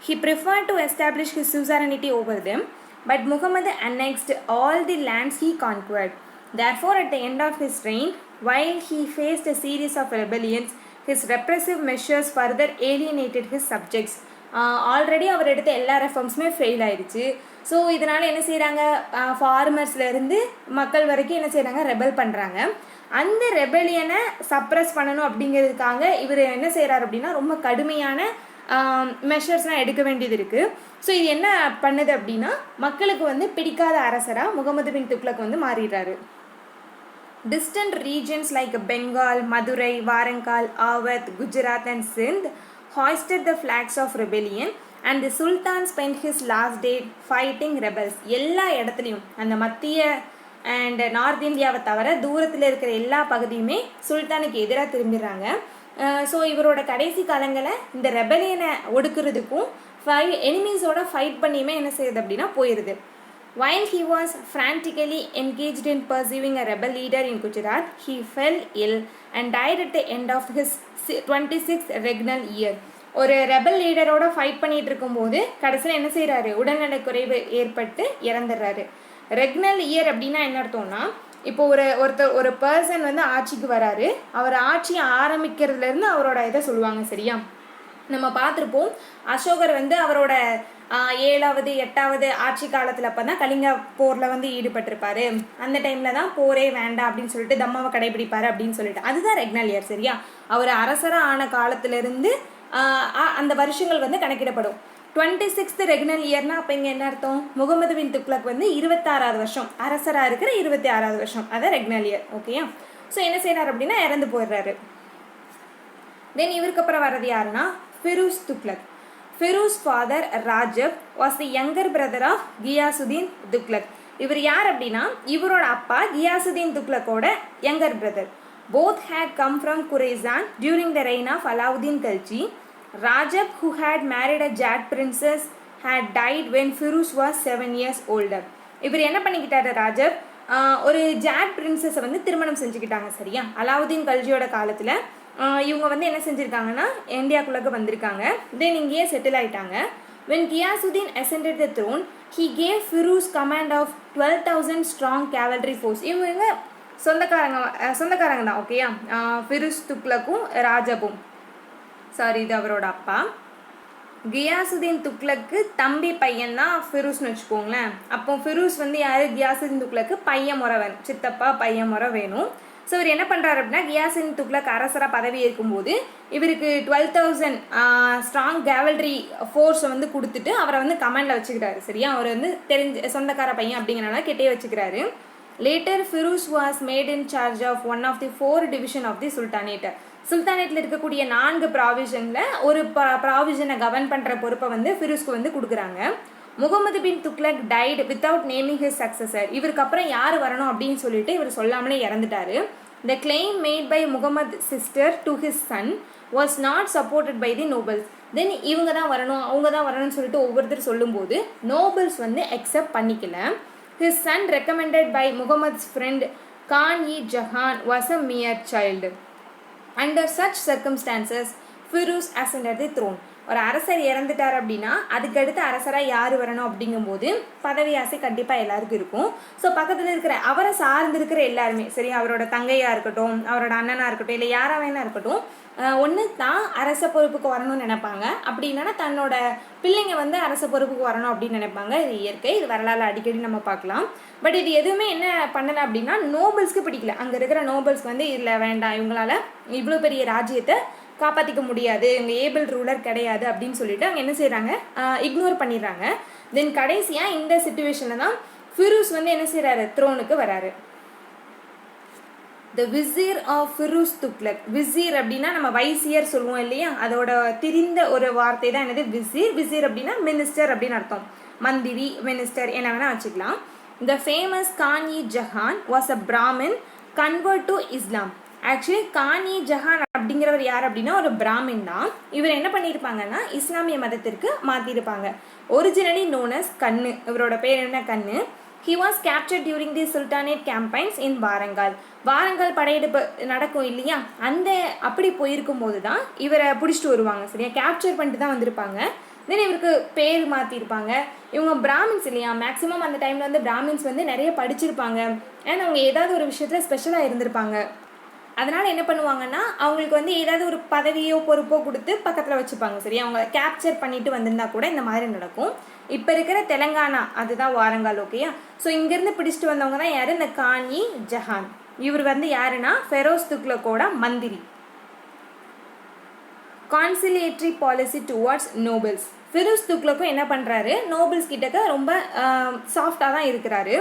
He preferred to establish his suzerainty over them, but Muhammad annexed all the lands he conquered. Therefore, at the end of his reign, while he faced a series of rebellions, his repressive measures further alienated his subjects. Already அவர் எடுத்த எல்லா ரெஃபார்ம்ஸுமே fail ஆயிடுச்சு. So இதனால் என்ன செய்கிறாங்க, ஃபார்மர்ஸ்லேருந்து மக்கள் வரைக்கும் என்ன செய்கிறாங்க, ரெபல் பண்ணுறாங்க. அந்த ரெபெலியனை சப்ரஸ் பண்ணணும் அப்படிங்கிறதுக்காக இவர் என்ன செய்கிறார் அப்படின்னா ரொம்ப கடுமையான மெஷர்ஸ்லாம் எடுக்க வேண்டியது இருக்குது. ஸோ இது என்ன பண்ணுது அப்படின்னா மக்களுக்கு வந்து பிடிக்காத அரசராக முகமது பின் துக்ளக் வந்து மாறிடுறாரு. Distant regions like Bengal, Madurai, Warangal, Awadh, Gujarat and Sindh hoisted the flags of rebellion and the Sultan spent his last day fighting rebels. எல்லா இடத்துலையும் அந்த மத்திய அண்ட் நார்த் இந்தியாவை தவிர தூரத்தில் இருக்கிற எல்லா பகுதியுமே சுல்தானுக்கு எதிராக திரும்பிடுறாங்க. ஸோ இவரோட கடைசி காலங்களை இந்த ரெபலியனை ஒடுக்கிறதுக்கும் எனிமீஸோட ஃபைட் பண்ணியுமே என்ன செய்யுது அப்படின்னா போயிடுது. While he was frantically engaged in pursuing a rebel leader in Gujarat, he fell ill and died at the end of his 26th regnal year. ஒரு ரெபல் லீடரோட ஃபைட் பண்ணிட்டு இருக்கும்போது கடைசியில் என்ன செய்கிறாரு, உடல்நலக்குறைவு ஏற்பட்டு இறந்துடுறாரு. ரெக்னல் இயர் அப்படின்னா என்ன அர்த்தம்னா, இப்போ ஒரு பர்சன் வந்து ஆட்சிக்கு வராரு, அவர் ஆட்சி ஆரம்பிக்கிறதுலேருந்து அவரோட இதை சொல்லுவாங்க. சரியா, நம்ம பார்த்துருப்போம் அசோகர் வந்து அவரோட 7வது 8வது ஆட்சி காலத்தில் அப்போ தான் கலிங்க போரில் வந்து ஈடுபட்டிருப்பாரு. அந்த டைமில் தான் போரே வேண்டாம் அப்படின்னு சொல்லிட்டு தம்மாவை கடைபிடிப்பார் அப்படின்னு சொல்லிட்டு அதுதான் ரெக்னல் இயர். சரியா, அவர் அரசராக ஆன காலத்திலிருந்து அந்த வருஷங்கள் வந்து கணக்கிடப்படும். 26th ரெக்னல் இயர்னா அப்போ இங்கே என்ன அர்த்தம், முகமது பின் துக்ளக் வந்து 26வது வருஷம் அரசராக இருக்கிற 26வது வருஷம், அதான் ரெக்னல் இயர். ஓகேயா, ஸோ என்ன செய்கிறார் அப்படின்னா இறந்து போயிடுறாரு. தென் இவருக்கு அப்புறம் வர்றது யாருன்னா Firoz Tughlaq. Firoz father Rajab was the younger brother of Ghiyasuddin Tughlaq. இவர் யார் அப்படின்னா இவரோட அப்பா கியாசுதீன் துக்ளக்கோட younger brother. Both had come from Khurasan during the reign of Alauddin Khalji. Rajab, who had married a Jat princess, had died when Firuz was 7 years older. இவர் என்ன பண்ணிக்கிட்டாரு, ராஜப் ஒரு ஜாட் பிரின்சஸை வந்து திருமணம் செஞ்சுக்கிட்டாங்க. சரியா, அலாவுதீன் கல்ஜியோட காலத்தில் இவங்க வந்து என்ன செஞ்சுருக்காங்கன்னா இந்தியாக்குள்ளே வந்திருக்காங்க. தென் இங்கேயே செட்டில் ஆகிட்டாங்க. When Ghiyasuddin ascended the throne, he gave Firuz command of 12,000 strong cavalry force. இவங்க சொந்தக்காரங்க தான். ஓகேயா, ஃபிரோஸ் துக்ளக்கும் ராஜபும், சாரி இது அவரோட அப்பா. கியாசுதீன் துக்ளக்கு தம்பி பையன் தான் ஃபிரோஸ்னு வச்சுக்கோங்களேன். அப்போ ஃபிரோஸ் வந்து யார், கியாசுதீன் துக்ளக்கு பையன் முறை வேணும், சித்தப்பா பையன் முறை வேணும். ஸோ இவர் என்ன பண்ணுறாரு அப்படின்னா கியாசுதீன் துக்ளக் அரசராக பதவி ஏற்கும்போது இவருக்கு 12,000 ஸ்ட்ராங் கேவல்ரி ஃபோர்ஸை வந்து கொடுத்துட்டு அவரை வந்து கமாண்டில் வச்சுக்கிறாரு. சரியா, அவர் வந்து சொந்தக்கார பையன் அப்படிங்கிறனால கிட்டே வச்சுக்கிறாரு. Later Firoz was made in charge of one of the 4 division of the sultanate. சுல்தானேட்டில் இருக்கக்கூடிய 4 ப்ராவிஷனில் ஒரு ப்ராவிஷனை கவர்ன் பண்ணுற பொறுப்பை வந்து ஃபிரோஸ்க்கு வந்து கொடுக்குறாங்க. Muhammad bin Tughlaq died without naming his successor. இவருக்கு அப்புறம் யார் வரணும் அப்படின்னு சொல்லிட்டு இவர் சொல்லாமலே இறந்துட்டாரு. The claim made by Muhammad sister to his son was not supported by the nobles. Then இவங்க தான் வரணும் அவங்க தான் வரணும்னு சொல்லிட்டு ஒவ்வொருத்தர் சொல்லும்போது நோபல்ஸ் வந்து அக்செப்ட் பண்ணிக்கல. ஹிஸ் சன் ரெக்கமெண்டட் பை முகமது's friend Khan-e-Jahan was a mere child. Under such circumstances, Firuz ascended the throne. ஒரு அரசர் இறந்துட்டார் அப்படின்னா அதுக்கடுத்து அரசராக யார் வரணும் அப்படிங்கும்போது பதவி ஆசை கண்டிப்பாக எல்லாருக்கும் இருக்கும். ஸோ பக்கத்தில் இருக்கிற அவரை சார்ந்திருக்கிற எல்லாருமே சரி, அவரோட தங்கையாக இருக்கட்டும், அவரோட அண்ணனாக இருக்கட்டும், இல்லை யாராக வேணா இருக்கட்டும், ஒன்று தான் அரச பொறுப்புக்கு வரணும்னு நினைப்பாங்க. அப்படி இல்லைன்னா தன்னோட பிள்ளைங்க வந்து அரச பொறுப்புக்கு வரணும் அப்படின்னு நினைப்பாங்க. இது இயற்கை, இது வரலாறு அடிக்கடி நம்ம பார்க்கலாம். பட் இது எதுவுமே என்ன பண்ணலை அப்படின்னா நோபல்ஸ்க்கு பிடிக்கல. அங்கே இருக்கிற நோபல்ஸ்க்கு வந்து இல்லை வேண்டாம், இவங்களால இவ்வளோ பெரிய ராஜ்யத்தை காப்பாற்றிக்க முடியாது, இவங்க ஏபிள் ரூலர் கிடையாது அப்படின்னு சொல்லிட்டு அவங்க என்ன செய்கிறாங்க, இக்னோர் பண்ணிடுறாங்க. தென் கடைசியாக இந்த சிச்சுவேஷனில் தான் ஃபிரூஸ் வந்து என்ன செய்கிறாரு, த்ரோனுக்கு வராரு. த விசீர் ஆஃப் ஃபிரூஸ் துக்லக். விசீர் அப்படின்னா நம்ம வைசியர் சொல்லுவோம் இல்லையா, அதோட திரிந்த ஒரு வார்த்தை தான் என்னது விசீர். விசீர் அப்படின்னா மினிஸ்டர் அப்படின்னு அர்த்தம், மந்திரி, மினிஸ்டர் என்ன வேணா வச்சுக்கலாம். The famous Khan-e Jahan was a Brahmin convert to Islam. Actually Khan-e Jahan அப்படிங்கிறவர் யார் அப்படின்னா ஒரு பிராமின் தான். இவர் என்ன பண்ணியிருப்பாங்கன்னா இஸ்லாமிய மதத்திற்கு மாற்றிருப்பாங்க. ஒரிஜினலி நோன் அஸ் கண்ணு, இவரோட பேர் என்ன கண்ணு. He was captured during the Sultanate campaigns in வாரங்கால். வாரங்கால் படையெடுப்பு நடக்கும் இல்லையா, அந்த அப்படி போயிருக்கும் போது தான் இவரை பிடிச்சிட்டு வருவாங்க. சரியா, கேப்சர் பண்ணிட்டு தான் வந்திருப்பாங்க. தென் இவருக்கு பேர் மாற்றிருப்பாங்க. இவங்க பிராமின்ஸ் இல்லையா, மேக்ஸிமம் அந்த டைமில் வந்து பிராமின்ஸ் வந்து நிறைய படிச்சிருப்பாங்க. அண்ட் அவங்க ஏதாவது ஒரு விஷயத்தில் ஸ்பெஷலாக இருந்திருப்பாங்க. அதனால் என்ன பண்ணுவாங்கன்னா அவங்களுக்கு வந்து ஏதாவது ஒரு பதவியோ பொறுப்போ கொடுத்து பக்கத்தில் வச்சுப்பாங்க. சரி, அவங்க கேப்சர் பண்ணிட்டு வந்திருந்தா கூட இந்த மாதிரி நடக்கும். இப்போ இருக்கிற தெலங்கானா அதுதான் வாரங்கால். ஓகேயா, ஸோ இங்கேருந்து பிடிச்சிட்டு வந்தவங்க தான் யார், இந்த கான்-இ ஜஹான். இவர் வந்து யாருன்னா ஃபெரோஸ் துக்லக்கோட மந்திரி. கான்சிலேட்டரி பாலிசி டுவார்ட்ஸ் நோபல்ஸ். ஃபெரோஸ் துக்லக்கும் என்ன பண்ணுறாரு, நோபல்ஸ் கிட்டக்க ரொம்ப சாஃப்டாக தான் இருக்கிறாரு.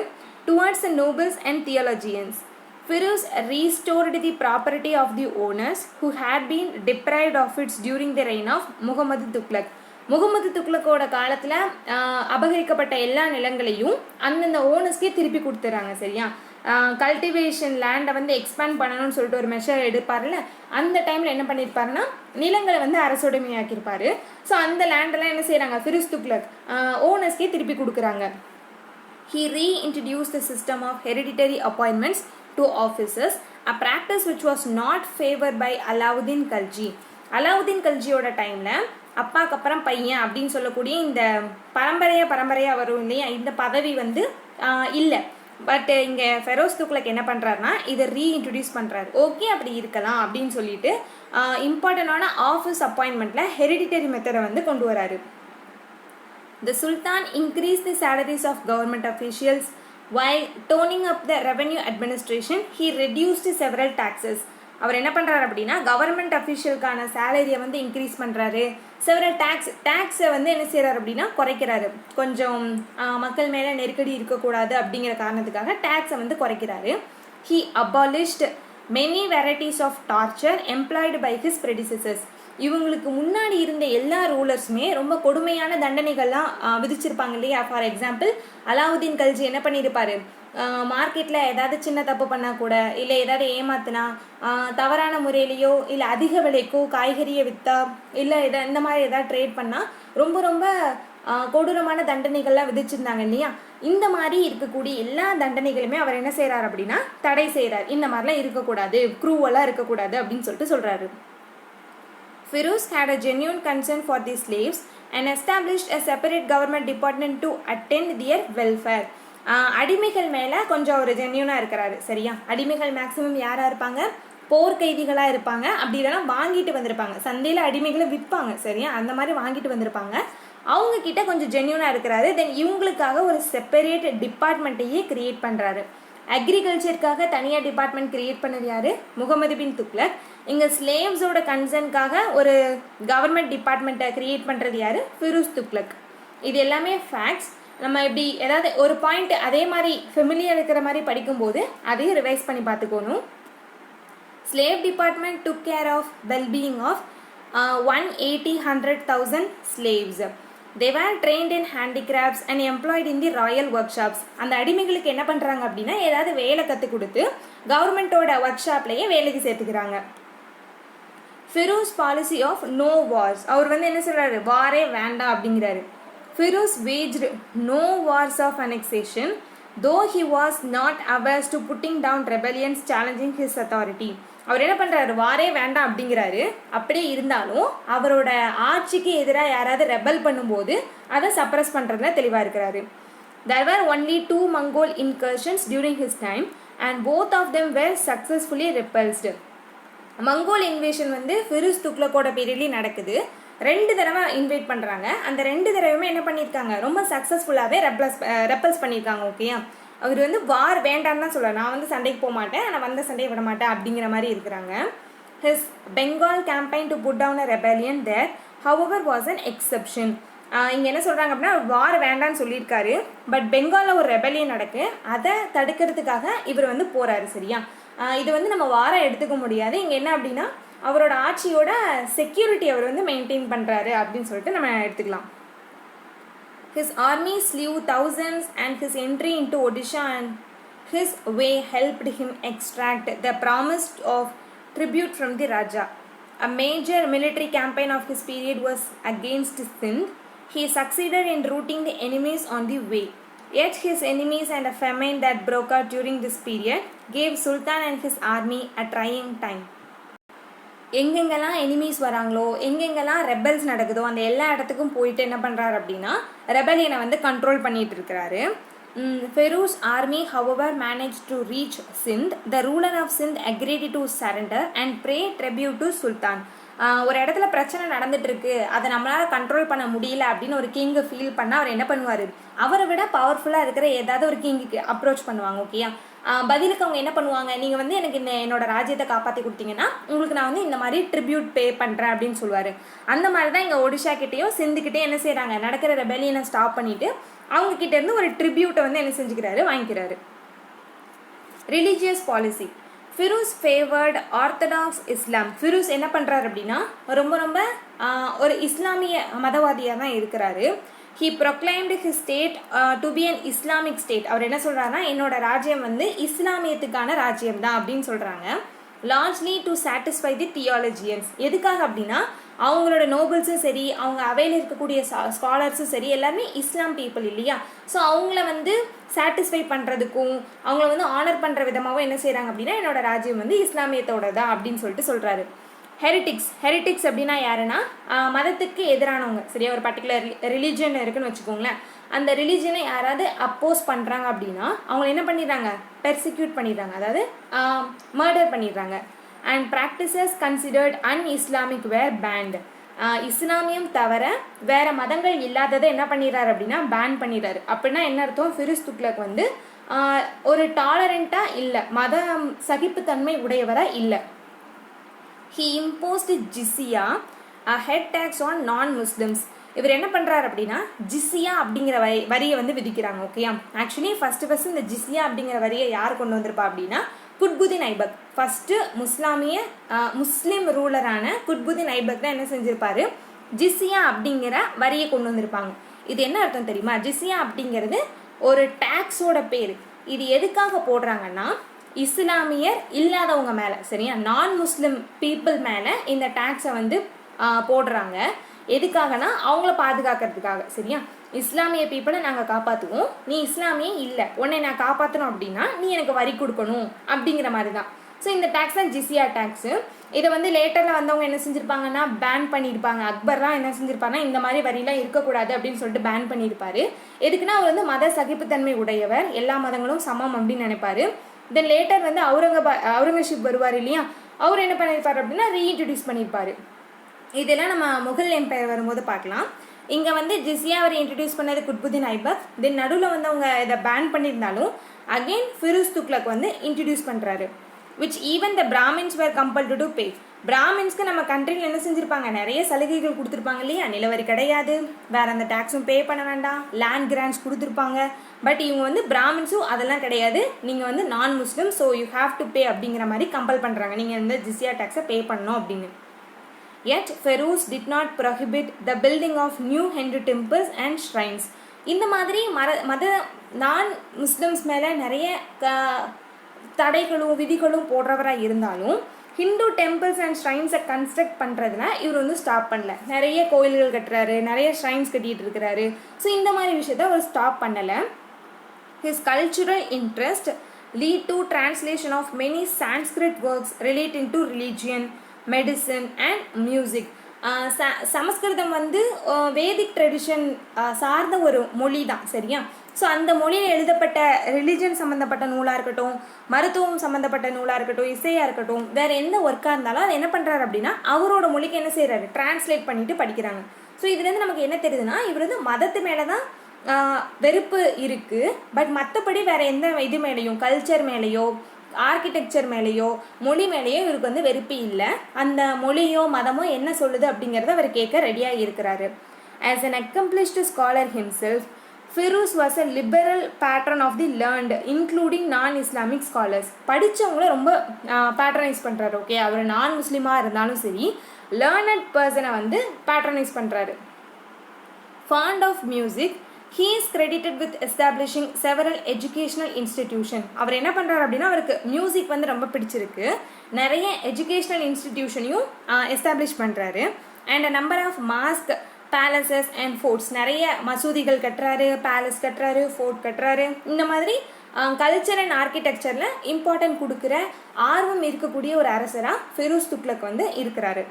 Towards the nobles and theologians. Firuz restored the property of the owners who had been deprived of it during the reign of Muhammad Tughlaq. முகமது துக்லக்கோட காலத்தில் அபகரிக்கப்பட்ட எல்லா நிலங்களையும் அந்தந்த ஓனர்ஸ்க்கே திருப்பி கொடுத்துறாங்க. சரியா, கல்டிவேஷன் லேண்டை வந்து எக்ஸ்பேண்ட் பண்ணணும்னு சொல்லிட்டு ஒரு மெஷர் எடுப்பார்ல, அந்த டைமில் என்ன பண்ணியிருப்பாருன்னா நிலங்களை வந்து அரசுடைமையாக்கியிருப்பாரு. ஸோ அந்த லேண்டெல்லாம் என்ன செய்கிறாங்க, ஃபிரோஸ் துக்லக் ஓனர்ஸ்க்கே திருப்பி கொடுக்குறாங்க. He reintroduced the system of hereditary appointments to offices, a practice which was not favored by Alauddin Khalji. Alauddin கல்ஜியோட டைமில் அப்பாக்கு அப்புறம் பையன் அப்படின்னு சொல்லக்கூடிய இந்த பரம்பரையாக வரும் இல்லையா, இந்த பதவி வந்து இல்லை. பட் இங்கே ஃபெரோஸ் துக்லக் என்ன பண்ணுறாருனா இதை ரீஇன்ட்ரடியூஸ் பண்ணுறாரு. ஓகே, அப்படி இருக்கலாம் அப்படின்னு சொல்லிட்டு இம்பார்ட்டண்டான ஆஃபீஸ் அப்பாயின்மெண்ட்டில் ஹெரிடிட்டரி மெத்தடை வந்து கொண்டு வராரு. The Sultan increased the salaries of government officials while toning up the revenue administration. He reduced several taxes. அவர் என்ன பண்ணுறாரு அப்படின்னா கவர்மெண்ட் அஃபிஷியலுக்கான சேலரியை வந்து இன்க்ரீஸ் பண்ணுறாரு. செவரல் டேக்ஸை வந்து என்ன செய்கிறாரு அப்படின்னா குறைக்கிறாரு. கொஞ்சம் மக்கள் மேலே நெருக்கடி இருக்கக்கூடாது அப்படிங்கிற காரணத்துக்காக டேக்ஸை வந்து குறைக்கிறாரு. He abolished many varieties of torture employed by his predecessors. இவங்களுக்கு முன்னாடி இருந்த எல்லா ரூலர்ஸுமே ரொம்ப கொடுமையான தண்டனைகள்லாம் விதிச்சிருப்பாங்க இல்லையா. ஃபார் எக்ஸாம்பிள் அலாவுதீன் கல்ஜி என்ன பண்ணியிருப்பார், மார்க்கெட்டில் ஏதாவது சின்ன தப்பு பண்ணால் கூட, இல்லை ஏதாவது ஏமாத்தினா, தவறான முறையிலையோ இல்லை அதிக விலைக்கோ காய்கறியை விற்றா, இல்லை இந்த மாதிரி ஏதாவது ட்ரேட் பண்ணால் ரொம்ப ரொம்ப கொடூரமான தண்டனைகள்லாம் விதிச்சிருந்தாங்க இல்லையா. இந்த மாதிரி இருக்கக்கூடிய எல்லா தண்டனைகளுமே அவர் என்ன செய்கிறார் அப்படின்னா தடை செய்கிறார். இந்த மாதிரிலாம் இருக்கக்கூடாது, க்ரூவெல்லாம் இருக்கக்கூடாது அப்படின்னு சொல்லிட்டு சொல்கிறாரு. Firuz had a genuine concern for the slaves and established a separate government department to attend their welfare. அடிமைகள் மேலே கொஞ்சம் ஒரு ஜென்யூனாக இருக்கிறாரு. சரியா, அடிமைகள் மேக்ஸிமம் யாராக இருப்பாங்க, போர் கைதிகளாக இருப்பாங்க. அப்படி இல்லைனா வாங்கிட்டு வந்திருப்பாங்க, சந்தையில் அடிமைகளை விற்பாங்க. சரியா, அந்த மாதிரி வாங்கிட்டு வந்திருப்பாங்க. அவங்க கிட்ட கொஞ்சம் ஜென்யூனாக இருக்கிறாரு. தென் இவங்களுக்காக ஒரு செப்பரேட் டிபார்ட்மெண்ட்டையே கிரியேட் பண்ணுறாரு. அக்ரிகல்ச்சருக்காக தனியாக டிபார்ட்மெண்ட் கிரியேட் பண்ணது யார், முகமது பின் துக்லக். இங்கே ஸ்லேவ்ஸோட கன்சர்னுக்காக ஒரு கவர்மெண்ட் டிபார்ட்மெண்ட்டை கிரியேட் பண்ணுறது யார், ஃபிரோஸ் துக்லக். இது எல்லாமே ஃபேக்ட்ஸ். நம்ம இப்படி ஏதாவது ஒரு பாயிண்ட் அதே மாதிரி ஃபெமிலியாக இருக்கிற மாதிரி படிக்கும்போது அதையும் ரிவைஸ் பண்ணி பார்த்துக்கணும். Slave department took care of wellbeing of 180,000 slaves. They were trained in handicrafts and employed in the royal workshops. அந்த அடிமைகளுக்கு என்ன பண்ணுறாங்க அப்படின்னா ஏதாவது வேலை கற்றுக் கொடுத்து கவர்மெண்ட்டோட ஒர்க் ஷாப்லேயே வேலைக்கு சேர்த்துக்கிறாங்க. Firoz policy of no wars. அவர் வந்து என்ன சொல்கிறாரு, வாரே வேண்டாம் அப்படிங்கிறாரு. Firoz waged no wars of annexation though he was not averse to putting down rebellions challenging his authority. அவர் என்ன பண்ணுறாரு, வாரே வேண்டாம் அப்படிங்கிறாரு. அப்படியே இருந்தாலும் அவரோட ஆட்சிக்கு எதிராக யாராவது ரெபல் பண்ணும்போது அதை சப்ரஸ் பண்ணுறதுல தெளிவாக இருக்கிறாரு. There were only 2 Mongol incursions during his time and both of them were successfully repulsed. Mongol invasion வந்து ஃபிரோஸ் துக்ளக்கோட பீரியட்லேயும் நடக்குது. 2 தடவை இன்வைட் பண்ணுறாங்க. அந்த 2 தடவையுமே என்ன பண்ணியிருக்காங்க, ரொம்ப சக்ஸஸ்ஃபுல்லாகவே ரெப்பல்ஸ் பண்ணியிருக்காங்க. ஓகேயா, அவர் வந்து வார் வேண்டான்னு தான் சொல்கிறார். நான் வந்து சண்டைக்கு போக மாட்டேன், நான் வந்த சண்டையை விட மாட்டேன் அப்படிங்கிற மாதிரி இருக்கிறாங்க. His Bengal campaign to put down a rebellion there however was an exception. இங்கே என்ன சொல்கிறாங்க அப்படின்னா, வார் வேண்டான்னு சொல்லியிருக்காரு, பட் பெங்காலில் ஒரு ரெபெலியன் நடக்கு, அதை தடுக்கிறதுக்காக இவர் வந்து போகிறாரு. சரியா, இது வந்து நம்ம வாரம் எடுத்துக்க முடியாது. இங்கே என்ன அப்படின்னா, அவரோட ஆட்சியோட செக்யூரிட்டி அவர் வந்து மெயின்டைன் பண்ணுறாரு அப்படின்னு சொல்லிட்டு நம்ம எடுத்துக்கலாம். His army slew thousands and his entry into Odisha and his way helped him extract the promise of tribute from the Raja. A major military campaign of his period was against Sindh. He succeeded in routing the enemies on the way. Yet his enemies and a famine that broke out during this period gave Sultan and his army a trying time. எங்கெங்கெல்லாம் enemies வராங்களோ, எங்கெங்கெல்லாம் rebels நடக்குதோ, அந்த எல்லா இடத்துக்கும் போயிட்டு என்ன பண்ணுறாரு அப்படின்னா ரெபலியனை வந்து கண்ட்ரோல் பண்ணிட்டு இருக்கிறாரு. Firoz army however manage to reach Sindh. The ruler of Sindh agreed to surrender and pay tribute to sultan. ஒரு இடத்துல பிரச்சனை நடந்துட்டு இருக்கு, அதை நம்மளால கண்ட்ரோல் பண்ண முடியல அப்படின்னு ஒரு கிங்கு ஃபீல் பண்ணால் அவர் என்ன பண்ணுவார், அவரை விட பவர்ஃபுல்லாக இருக்கிற ஏதாவது ஒரு கிங்குக்கு அப்ரோச் பண்ணுவாங்க. ஓகேயா, பதிலுக்கு அவங்க என்ன பண்ணுவாங்க, நீங்கள் வந்து எனக்கு என்னோட ராஜ்யத்தை காப்பாற்றி கொடுத்தீங்கன்னா உங்களுக்கு நான் வந்து இந்த மாதிரி ட்ரிபியூட் பே பண்ணுறேன் அப்படின்னு சொல்லுவார். அந்த மாதிரி தான் இங்கே ஒடிஷா கிட்டேயும் சிந்துக்கிட்டே என்ன செய்கிறாங்க, நடக்கிற ரெபெலியனை ஸ்டாப் பண்ணிவிட்டு அவங்க கிட்டேருந்து ஒரு ட்ரிபியூட்டை வந்து என்ன செஞ்சுக்கிறாரு, வாங்கிக்கிறாரு. Religious policy. Firoz favoured orthodox Islam. Firoz என்ன பண்ணுறாரு அப்படின்னா ரொம்ப ஒரு இஸ்லாமிய மதவாதியாக தான் இருக்கிறாரு. He proclaimed his state to be an Islamic state. அவர் என்ன சொல்கிறாருன்னா, என்னோட ராஜ்யம் வந்து இஸ்லாமியத்துக்கான ராஜ்யம் தான் அப்படின்னு சொல்கிறாங்க. Largely to satisfy the theologians. எதுக்காக அப்படின்னா, அவங்களோட நோபல்ஸும் சரி, அவங்க அவையில் இருக்கக்கூடிய ஸ்காலர்ஸும் சரி, எல்லாருமே இஸ்லாம் பீப்புள் இல்லையா. ஸோ அவங்கள வந்து சாட்டிஸ்ஃபை பண்ணுறதுக்கும் அவங்கள வந்து ஆனர் பண்ணுற விதமாகவும் என்ன செய்கிறாங்க அப்படின்னா, என்னோட ராஜ்யம் வந்து இஸ்லாமியத்தோட தான் அப்படின்னு சொல்லிட்டு சொல்கிறாரு. ஹெரிட்டிக்ஸ் அப்படின்னா யாருன்னா, மதத்துக்கு எதிரானவங்க. சரியா, ஒரு பர்டிகுலர் ரிலீஜன் இருக்குன்னு வச்சுக்கோங்களேன், அந்த ரிலீஜனை யாராவது அப்போஸ் பண்ணுறாங்க அப்படின்னா அவங்கள என்ன பண்ணிடுறாங்க, பெர்சிக்யூட் பண்ணிடுறாங்க, அதாவது மர்டர் பண்ணிடுறாங்க. And practices considered un-Islamic were banned. இஸ்லாமியம் தவிர வேற மதங்கள் இல்லாததை என்ன பண்ணிடுறாரு அப்படின்னா பேன் பண்ணிடுறாரு. அப்படின்னா என்ன அர்த்தம், ஃபிரோஸ் துக்ளக் வந்து ஒரு டாலரண்ட்டாக இல்லை, மத சகிப்புத்தன்மை உடையவராக இல்லை. He imposed jizya, a head tax on non-Muslims. இவர் என்ன பண்ணுறாரு அப்படின்னா ஜிஸ்யா அப்படிங்கிற வரியை வந்து விதிக்கிறாங்க. ஓகேயா, ஆக்சுவலி ஃபஸ்ட்டு இந்த ஜிஸ்யா அப்படிங்கிற வரியை யார் கொண்டு வந்திருப்பா அப்படின்னா குட்புதீன் ஐபக். ஃபஸ்ட்டு முஸ்லீம் ரூலரான குட்புதீன் ஐபக் தான் என்ன செஞ்சிருப்பாரு, ஜிஸ்யா அப்படிங்கிற வரியை கொண்டு வந்திருப்பாங்க. இது என்ன அர்த்தம் தெரியுமா, ஜிஸ்யா அப்படிங்கிறது ஒரு டேக்ஸோட பேர். இது எதுக்காக போடுறாங்கன்னா, இஸ்லாமியர் இல்லாதவங்க மேலே, சரியா, நான் முஸ்லிம் பீப்புள் மேலே இந்த டேக்ஸை வந்து போடுறாங்க. எதுக்காகனா அவங்கள பாதுகாக்கிறதுக்காக. சரியா, இஸ்லாமிய பீப்புளை நாங்கள் காப்பாற்றுவோம், நீ இஸ்லாமிய இல்லை, உன்னை நான் காப்பாற்றணும் அப்படின்னா நீ எனக்கு வரி கொடுக்கணும் அப்படிங்கிற மாதிரி தான். ஸோ இந்த டேக்ஸ் தான் ஜிஸ்யா டேக்ஸு. இதை வந்து லேட்டரில் வந்தவங்க என்ன செஞ்சுருப்பாங்கன்னா பேன் பண்ணியிருப்பாங்க. அக்பர்லாம் என்ன செஞ்சுருப்பாங்கன்னா இந்த மாதிரி வரிலாம் இருக்கக்கூடாது அப்படின்னு சொல்லிட்டு பேன் பண்ணியிருப்பாரு. எதுக்குன்னா அவர் வந்து மத சகிப்புத்தன்மை உடையவர், எல்லா மதங்களும் சமம் அப்படின்னு நினைப்பாரு. தென் லேட்டர் வந்து அவுரங்கசீப் வருவார் இல்லையா, அவர் என்ன பண்ணியிருப்பார் அப்படின்னா ரீஇன்ட்ரடியூஸ் பண்ணியிருப்பார். இதெல்லாம் நம்ம முகல் எம்பையர் வரும்போது பார்க்கலாம். இங்கே வந்து ஜிஸ்யா அவர் இன்ட்ரடியூஸ் பண்ணது குட்புதீன் ஐபக். தென் நடுவில் வந்து அவங்க இதை பேன் பண்ணியிருந்தாலும் அகெயின் ஃபிரோஸ் துக்ளக் வந்து இன்ட்ரடியூஸ் பண்ணுறாரு. Which even the Brahmins were compelled to pay. பிராமின்ஸ்க்கு நம்ம கண்ட்ரியில் என்ன செஞ்சுருப்பாங்க, நிறைய சலுகைகள் கொடுத்துருப்பாங்க இல்லையா, நிலவரி கிடையாது, வேற அந்த டேக்ஸும் பே பண்ண வேண்டாம், லேண்ட் கிராண்ட்ஸ் கொடுத்துருப்பாங்க. பட் இவங்க வந்து பிராமின்ஸும் அதெல்லாம் கிடையாது, நீங்கள் வந்து நான் Muslim, so you have to pay அப்படிங்கிற மாதிரி கம்பல் பண்ணுறாங்க, நீங்கள் இந்த ஜிஸ்யா டேக்ஸை பே பண்ணணும் அப்படின்னு. Yet Feroz did not prohibit the building of new Hindu temples and shrines. இந்த மாதிரி மத நான் முஸ்லிம்ஸ் மேலே நிறைய தடைகளும் விதிகளும் போடுறவராக இருந்தாலும் ஹிந்து டெம்பிள்ஸ் அண்ட் ஷ்ரைன்ஸை கன்ஸ்ட்ரக்ட் பண்ணுறதுனா இவர் வந்து ஸ்டாப் பண்ணல. நிறைய கோயில்கள் கட்டுறாரு, நிறைய ஷ்ரைன்ஸ் கட்டிகிட்டு இருக்கிறாரு. ஸோ இந்த மாதிரி விஷயத்த அவர் ஸ்டாப் பண்ணலை. His cultural interest lead to translation of many Sanskrit works relating to religion, medicine and music. சமஸ்கிருதம் வந்து வேதிக் ட்ரெடிஷன் சார்ந்த ஒரு மொழி தான், சரியா? ஸோ அந்த மொழியில் எழுதப்பட்ட ரிலிஜன் சம்மந்தப்பட்ட நூலாக இருக்கட்டும், மருத்துவம் சம்மந்தப்பட்ட நூலாக இருக்கட்டும், இசையாக இருக்கட்டும், வேறு எந்த ஒர்க்காக இருந்தாலும் அதை என்ன பண்ணுறாரு அப்படின்னா அவரோட மொழிக்கு என்ன செய்கிறாரு, டிரான்ஸ்லேட் பண்ணிட்டு படிக்கிறாங்க. ஸோ இதுலேருந்து நமக்கு என்ன தெரியுதுன்னா இவர் வந்து மதத்து மேலே தான் வெறுப்பு இருக்குது, பட் மற்றபடி வேறு எந்த இது மேலேயும், கல்ச்சர் மேலேயோ ஆர்கிடெக்சர் மேலேயோ மொழி மேலேயோ இவருக்கு வந்து வெறுப்பு இல்லை. அந்த மொழியோ மதமோ என்ன சொல்லுது அப்படிங்கிறத அவர் கேட்க ரெடியாக இருக்கிறாரு. As an accomplished scholar himself, Firoz was a liberal patron of the learned including non Islamic scholars. படித்தவங்கள ரொம்ப பேட்ரனைஸ் பண்ணுறாரு. ஓகே, அவர் நான் முஸ்லீமாக இருந்தாலும் சரி, லேர்னட் பர்சனை வந்து பேட்ரனைஸ் பண்ணுறாரு. Fond of music, he is credited with establishing several educational institutions. அவர் என்ன பண்ணுறாரு அப்படின்னா அவருக்கு மியூசிக் வந்து ரொம்ப பிடிச்சிருக்கு, நிறைய எஜுகேஷ்னல் இன்ஸ்டிடியூஷனையும் எஸ்டாப்ளிஷ் பண்ணுறாரு. And a number of mosque, palaces and forts, நிறைய மசூதிகள் கட்டுறாரு, பேலஸ் கட்டுறாரு, ஃபோர்ட் கட்டுறாரு. இந்த மாதிரி கல்ச்சர் அண்ட் ஆர்கிடெக்சரில் இம்பார்ட்டன்ட் கொடுக்குற ஆர்வம் இருக்கக்கூடிய ஒரு அரசராக ஃபெரோஸ் துக்ளக் வந்து இருக்கிறாரு.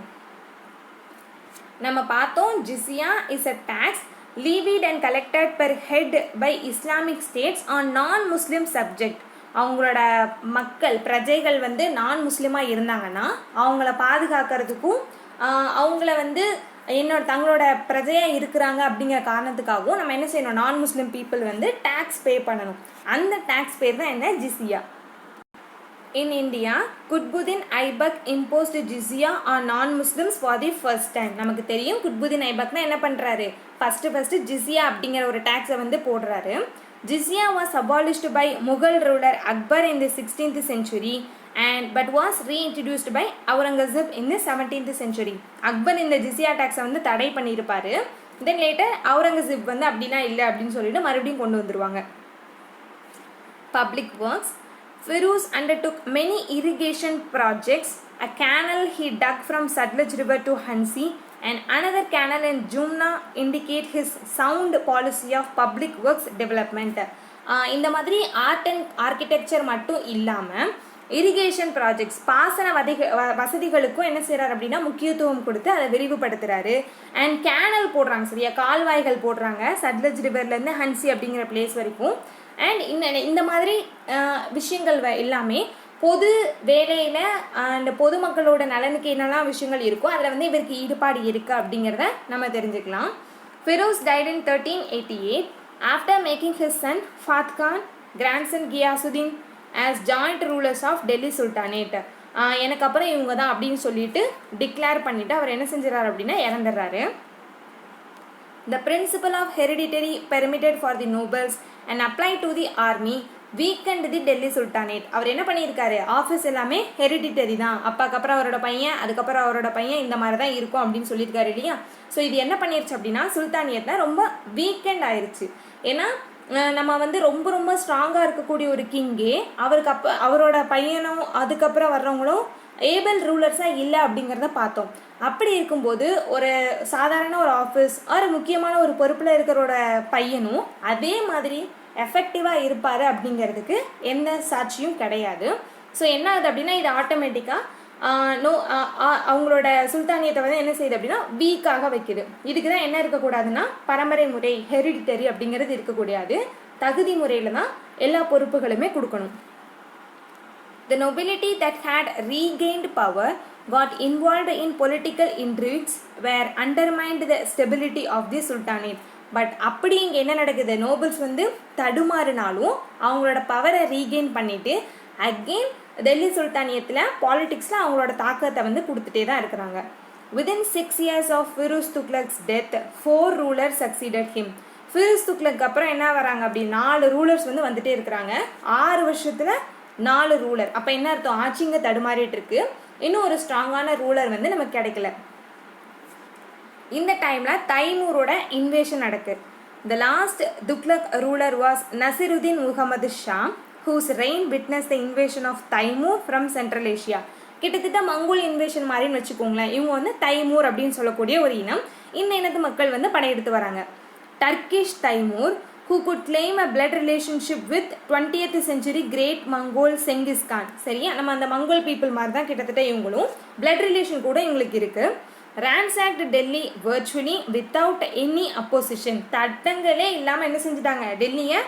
நம்ம பார்த்தோம், jizya is a tax levied and collected per head by Islamic states on non-Muslim subject. அவங்களோட மக்கள் பிரஜைகள் வந்து நான் முஸ்லீமாக இருந்தாங்கன்னா அவங்கள பாதுகாக்கிறதுக்கும் அவங்கள வந்து தங்களோட பிரஜையாக இருக்கிறாங்க அப்படிங்கிற காரணத்துக்காகவும் நம்ம என்ன செய்யணும், நான் முஸ்லீம் பீப்புள் வந்து டேக்ஸ் பே பண்ணணும். அந்த டேக்ஸ் பேர் தான் என்ன, ஜிசியா. In India, Qutbuddin Aibak imposed jizya on non-Muslims for the first time. நமக்கு தெரியும் குத்புதீன் ஐபக்னா என்ன பண்ணுறாரு, ஃபஸ்ட்டு ஜிசியா அப்படிங்கிற ஒரு டேக்ஸை வந்து போடுறாரு. ஜிசியா was abolished by Mughal ruler Akbar in the 16th century but was reintroduced by Aurangzeb in the 17th century. Akbar இந்த ஜிசியா டேக்ஸை வந்து தடை பண்ணியிருப்பார். தென் லேட்டர் அவுரங்கசீப் வந்து அப்படின்னா இல்லை அப்படின்னு சொல்லிட்டு மறுபடியும் கொண்டு வந்துடுவாங்க. Public works, Firuz undertook many irrigation projects. A canal he dug from Sutlej River to Hansi and another canal in Jumna indicate his sound policy of public works development. இந்த மாதிரி ஆர்ட் அண்ட் ஆர்கிடெக்சர் மட்டும் இல்லாமல் irrigation projects, பாசன வசதிகளுக்கும் என்ன செய்கிறார் அப்படின்னா முக்கியத்துவம் கொடுத்து அதை விரிவுபடுத்துகிறாரு. அண்ட் கேனல் போடுறாங்க, சரியா, கால்வாய்கள் போடுறாங்க சட்லஜ் ரிவர்லேருந்து ஹன்சி அப்படிங்கிற பிளேஸ் வரைக்கும். அண்ட் இந்த மாதிரி விஷயங்கள் எல்லாமே பொது வேலையில் அந்த பொதுமக்களோட நலனுக்கு என்னெல்லாம் விஷயங்கள் இருக்கோ அதில் வந்து இவருக்கு ஈடுபாடு இருக்குது அப்படிங்கிறத நம்ம தெரிஞ்சுக்கலாம். Feroz died in 1388 after making his son Fath Khan, grandson Ghiyasuddin as joint rulers of Delhi Sultanate. எனக்கு அப்புறம் இவங்க தான் அப்படின்னு சொல்லிட்டு டிக்ளேர் பண்ணிவிட்டு அவர் என்ன செஞ்சிடறாரு அப்படின்னா இறந்துடுறாரு. The principle of hereditary permitted for the nobles and applied to the army weakened the Delhi Sultanate. அவர் என்ன பண்ணியிருக்காரு, ஆஃபீஸ் எல்லாமே ஹெரிடிட்டரி தான், அப்பாக்கு அப்புறம் அவரோட பையன், அதுக்கப்புறம் அவரோட பையன், இந்த மாதிரி தான் இருக்கும் அப்படின்னு சொல்லியிருக்காரு இல்லையா. ஸோ இது என்ன பண்ணிருச்சு அப்படின்னா சுல்தானியத்தை ரொம்ப வீக்கெண்ட் ஆயிடுச்சு. ஏன்னா நம்ம வந்து ரொம்ப ரொம்ப ஸ்ட்ராங்காக இருக்கக்கூடிய ஒரு கிங்கே அவருக்கு அவரோட பையனும் அதுக்கப்புறம் வர்றவங்களும் ஏபிள் ரூலர்ஸாக இல்லை அப்படிங்கிறத பார்த்தோம். அப்படி இருக்கும்போது ஒரு சாதாரண ஒரு ஆஃபீஸ் ஒரு முக்கியமான ஒரு பொறுப்பில் இருக்கிறோட பையனும் அதே மாதிரி எஃபெக்டிவாக இருப்பார் அப்படிங்கிறதுக்கு எந்த சாட்சியும் கிடையாது. ஸோ என்ன ஆகுது அப்படின்னா இது ஆட்டோமேட்டிக்காக அவங்களோட சுல்தானியத்தை வந்து என்ன செய்யுது அப்படின்னா வீக்காக வைக்குது. இதுக்கு தான் என்ன இருக்கக்கூடாதுன்னா பரம்பரை முறை ஹெரிடிட்டரி அப்படிங்கிறது இருக்கக்கூடாது, தகுதி முறையில் தான் எல்லா பொறுப்புகளுமே கொடுக்கணும். The nobility that had regained power got involved in political intrigues where undermined the stability of the sultanate. But அப்படி இங்கே என்ன நடக்குது, நோபல்ஸ் வந்து தடுமாறினாலும் அவங்களோட பவரை ரீகெயின் பண்ணிவிட்டு அகெயின் டெல்லி சுல்தானியத்தில் பாலிட்டிக்ஸில் அவங்களோட தாக்கத்தை வந்து கொடுத்துட்டே தான் இருக்கிறாங்க. Within 6 years of Firuz Tughlaq's death 4 rulers succeeded him. Firoz Tughlaq அப்புறம் என்ன வராங்க அப்படி 4 ரூலர்ஸ் வந்து வந்துட்டே இருக்கிறாங்க. 6 வருஷத்தில் 4 ரூலர். அப்போ என்ன அர்த்தம், ஆட்சிங்க தடுமாறிட்டு இருக்கு, இன்னும் ஒரு ஸ்ட்ராங்கான ரூலர் வந்து நமக்கு கிடைக்கல. இந்த டைமில் தைமூரோட இன்வேஷன் நடக்கு. The last Tughlaq ruler was Nasiruddin Muhammad Shah whose reign witnessed the invasion of Taimur from Central Asia. கிட்டத்தட்ட மங்கோல் இன்வேஷன் மாதிரின்னு வச்சுக்கோங்களேன். இவங்க வந்து தைமூர் அப்படின்னு சொல்லக்கூடிய ஒரு இனம். இந்த இனத்து மக்கள் வந்து படையெடுத்து வராங்க. Turkish Timur who could claim a blood relationship with 20th century great Mongol Genghis Khan. சரியா, நம்ம அந்த மங்கோல் பீப்புள் மாதிரி தான் கிட்டத்தட்ட இவங்களும் பிளட் ரிலேஷன் கூட இவங்களுக்கு இருக்கு. ransacked Delhi virtually without any opposition. தட்டங்களே இல்லாமல் என்ன செஞ்சுட்டாங்க, டெல்லியை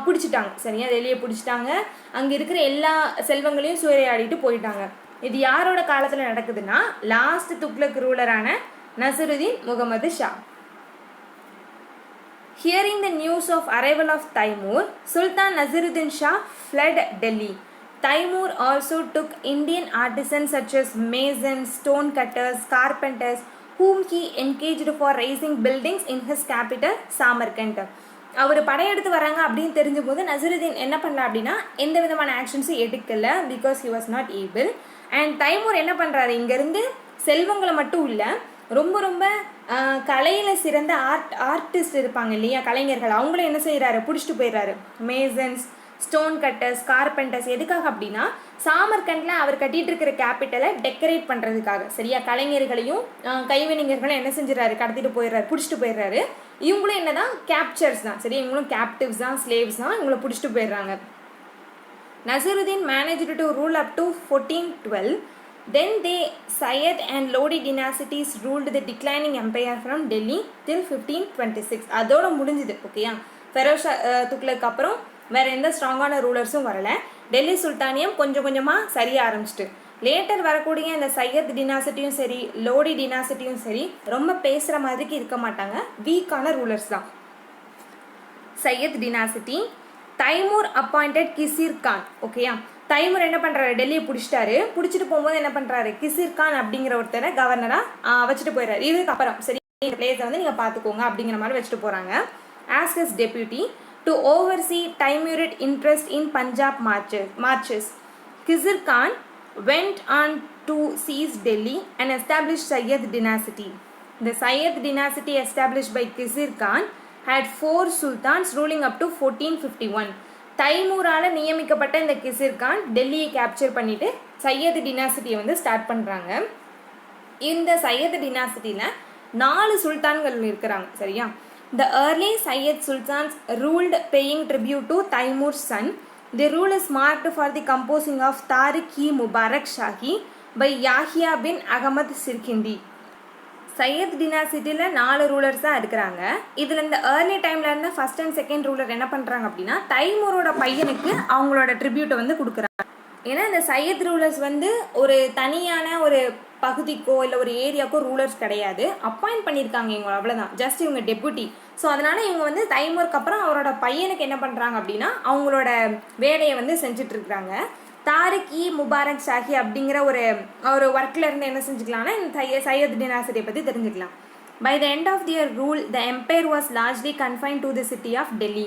பிடிச்சிட்டாங்க. சரியா, டெல்லியை பிடிச்சிட்டாங்க. அங்கே இருக்கிற எல்லா செல்வங்களையும் சூறையாடிட்டு போயிட்டாங்க. இது யாரோட காலத்தில் நடக்குதுன்னா லாஸ்ட் துக்ளக் ரூலரான Nasiruddin Muhammad Shah. Hearing the news of arrival of Taimur, Sultan Naseeruddin Shah fled Delhi. Taimur also took Indian artisans such as masons, stone cutters, carpenters, whom he engaged for raising buildings in his capital Samarkand. அவர் படையெடுத்து வராங்க அப்படின்னு தெரிஞ்ச போது நசருதீன் என்ன பண்ணல அப்படின்னா எந்த விதமான ஆக்ஷன்ஸும் எடுக்கல, because he was not able. And Timur என்ன பண்ணுறாரு, இங்கேருந்து செல்வங்களை மட்டும் இல்லை, ரொம்ப ரொம்ப கலையில் சிறந்த ஆர்டிஸ்ட் இருப்பாங்க இல்லையா, கலைஞர்கள், அவங்கள என்ன செய்கிறாரு, பிடிச்சிட்டு போயிடுறாரு. Masons, stone cutters, carpenters. எதுக்காக அப்படின்னா சாமர்கண்டில் அவர் கட்டிகிட்டு இருக்கிற கேபிட்டலை டெக்கரேட் பண்ணுறதுக்காக. சரியா, கலைஞர்களையும் கைவினைஞர்களும் என்ன செஞ்சிடறாரு, கடத்திட்டு போயிடுறாரு, பிடிச்சிட்டு போயிடுறாரு. இவங்களும் என்ன தான், கேப்சர்ஸ் தான். சரி, இவங்களும் கேப்டிவ்ஸ் தான், ஸ்லேவ்ஸ் தான், இவங்களை பிடிச்சிட்டு போயிடுறாங்க. Nasruddin managed to rule up to 1412. Then the Sayyid and Lodi dynasties ruled the declining empire from Delhi till 1526. அதோட முடிஞ்சுது. ஓகேயா, ஃபெரோஷா துக்ளக் அப்புறம் வேற எந்த ஸ்ட்ராங்கான ரூலர்ஸும் வரல. டெல்லி சுல்தானியம் கொஞ்சம் கொஞ்சமாக சரிய ஆரம்பிச்சிட்டு, லேட்டர் வரக்கூடிய இந்த சையத் டினாசிட்டியும் சரி, லோடி டினாசிட்டியும் சரி, ரொம்ப பேசுகிற மாதிரிக்கு இருக்க மாட்டாங்க, வீக்கான ரூலர்ஸ் தான். Syed dynasty, Timur appointed கிசிர் Khan. ஓகேயா, தைமூர் என்ன பண்ணுறாரு, டெல்லியை பிடிச்சிட்டாரு. பிடிச்சிட்டு போகும்போது என்ன பண்ணுறாரு, கிசிர் கான் அப்படிங்கிற ஒருத்தரை கவர்னராக வச்சுட்டு போயிடுறாரு. இதுக்கப்புறம் சரி, இந்த பிளேஸை வந்து நீங்கள் பார்த்துக்கோங்க அப்படிங்கிற மாதிரி வச்சுட்டு போகிறாங்க. As his deputy to oversee Timurid interest in Punjab marches. Khizr Khan went on to seize Delhi and establish Sayyid dynasty. The Sayyid dynasty established by Kisir Khan had 4 sultans ruling up to 1451. தைமூரால் நியமிக்கப்பட்ட இந்த கிசிர் கான் டெல்லியை கேப்சர் பண்ணிட்டு சையத் டினாசிட்டியை வந்து start பண்ணுறாங்க. இந்த சையத் டினாசிட்டியில் 4 சுல்தான்கள் இருக்கிறாங்க. சரியா, the early Sayyid sultans ruled paying tribute to Taimur's son. The rule is marked for the composing of Tariq-e-Mubarak Shahi by Yahya bin Ahmad Sirkindi. Sayyid டினாசிட்டியில் 4 ரூலர்ஸ் தான் இருக்கிறாங்க. இதில் இந்த ஏர்லி டைமில் இருந்த ஃபர்ஸ்ட் அண்ட் செகண்ட் ரூலர் என்ன பண்ணுறாங்க அப்படின்னா தைமூரோட பையனுக்கு அவங்களோட ட்ரிபியூட்டை வந்து கொடுக்குறாங்க. ஏன்னா இந்த சையத் ரூலர்ஸ் வந்து ஒரு தனியான ஒரு பகுதிக்கோ இல்லை ஒரு ஏரியாக்கோ ரூலர்ஸ் கிடையாது, அப்பாயிண்ட் பண்ணியிருக்காங்க இவங்க, அவ்வளோதான், ஜஸ்ட் இவங்க டெப்யூட்டி. ஸோ அதனால் இவங்க வந்து தைமூருக்கு அப்புறம் அவரோட பையனுக்கு என்ன பண்ணுறாங்க அப்படின்னா அவங்களோட வேலையை வந்து செஞ்சிட்ருக்குறாங்க. தாரிக்-இ-முபாரக் ஷாஹி அப்படிங்கிற ஒரு ஒர்க்கில் இருந்து என்ன செஞ்சுக்கலாம்னா இந்த சையத் டினாசிட்டியை பற்றி தெரிஞ்சுக்கலாம். By the end of their rule the empire was largely confine to the city of Delhi.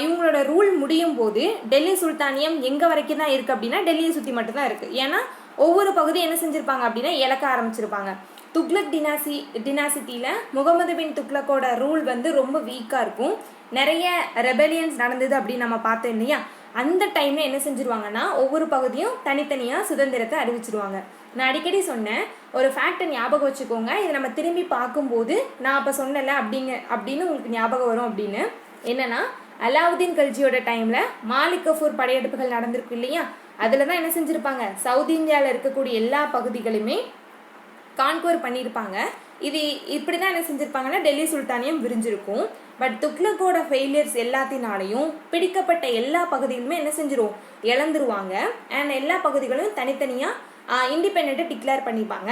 இவங்களோட ரூல் முடியும் போது டெல்லி சுல்தானியம் எங்கே வரைக்கும் தான் இருக்குது அப்படின்னா டெல்லியை சுற்றி மட்டும்தான் இருக்குது. ஏன்னா ஒவ்வொரு பகுதியும் என்ன செஞ்சுருப்பாங்க அப்படின்னா இழக்க ஆரம்பிச்சிருப்பாங்க. துக்ளக் டினாசிட்டியில் முகமது பின் துக்ளக்கோட ரூல் வந்து ரொம்ப வீக்காக இருக்கும், நிறைய ரெபெலியன்ஸ் நடந்தது அப்படின்னு நம்ம பார்த்தோம் இல்லையா. அந்த டைமில் என்ன செஞ்சுருவாங்கன்னா ஒவ்வொரு பகுதியும் தனித்தனியாக சுதந்திரத்தை அறிவிச்சிருவாங்க. நான் அடிக்கடி சொன்னேன், ஒரு ஃபேக்டை ஞாபகம் வச்சுக்கோங்க, இதை நம்ம திரும்பி பார்க்கும்போது நான் அப்போ சொன்னல அப்படின்னு உங்களுக்கு ஞாபகம் வரும். அப்படின்னு என்னன்னா, அலாவுதீன் கல்ஜியோட டைமில் மாலிக் கஃபூர் படையெடுப்புகள் நடந்திருக்கு இல்லையா, அதில் தான் என்ன செஞ்சுருப்பாங்க, சவுத் இந்தியாவில் இருக்கக்கூடிய எல்லா பகுதிகளுமே கான்குவர் பண்ணியிருப்பாங்க. இது இப்படி தான் என்ன செஞ்சுருப்பாங்கன்னா டெல்லி சுல்தானியம் விரிஞ்சிருக்கும். பட் துக்ளக்கோட ஃபெயிலியர்ஸ் எல்லாத்தினாலையும் பிடிக்கப்பட்ட எல்லா பகுதிகளுமே என்ன செஞ்சிரும், இழந்துருவாங்க. அண்ட் எல்லா பகுதிகளும் தனித்தனியாக இண்டிபெண்ட்டை டிக்ளேர் பண்ணிப்பாங்க.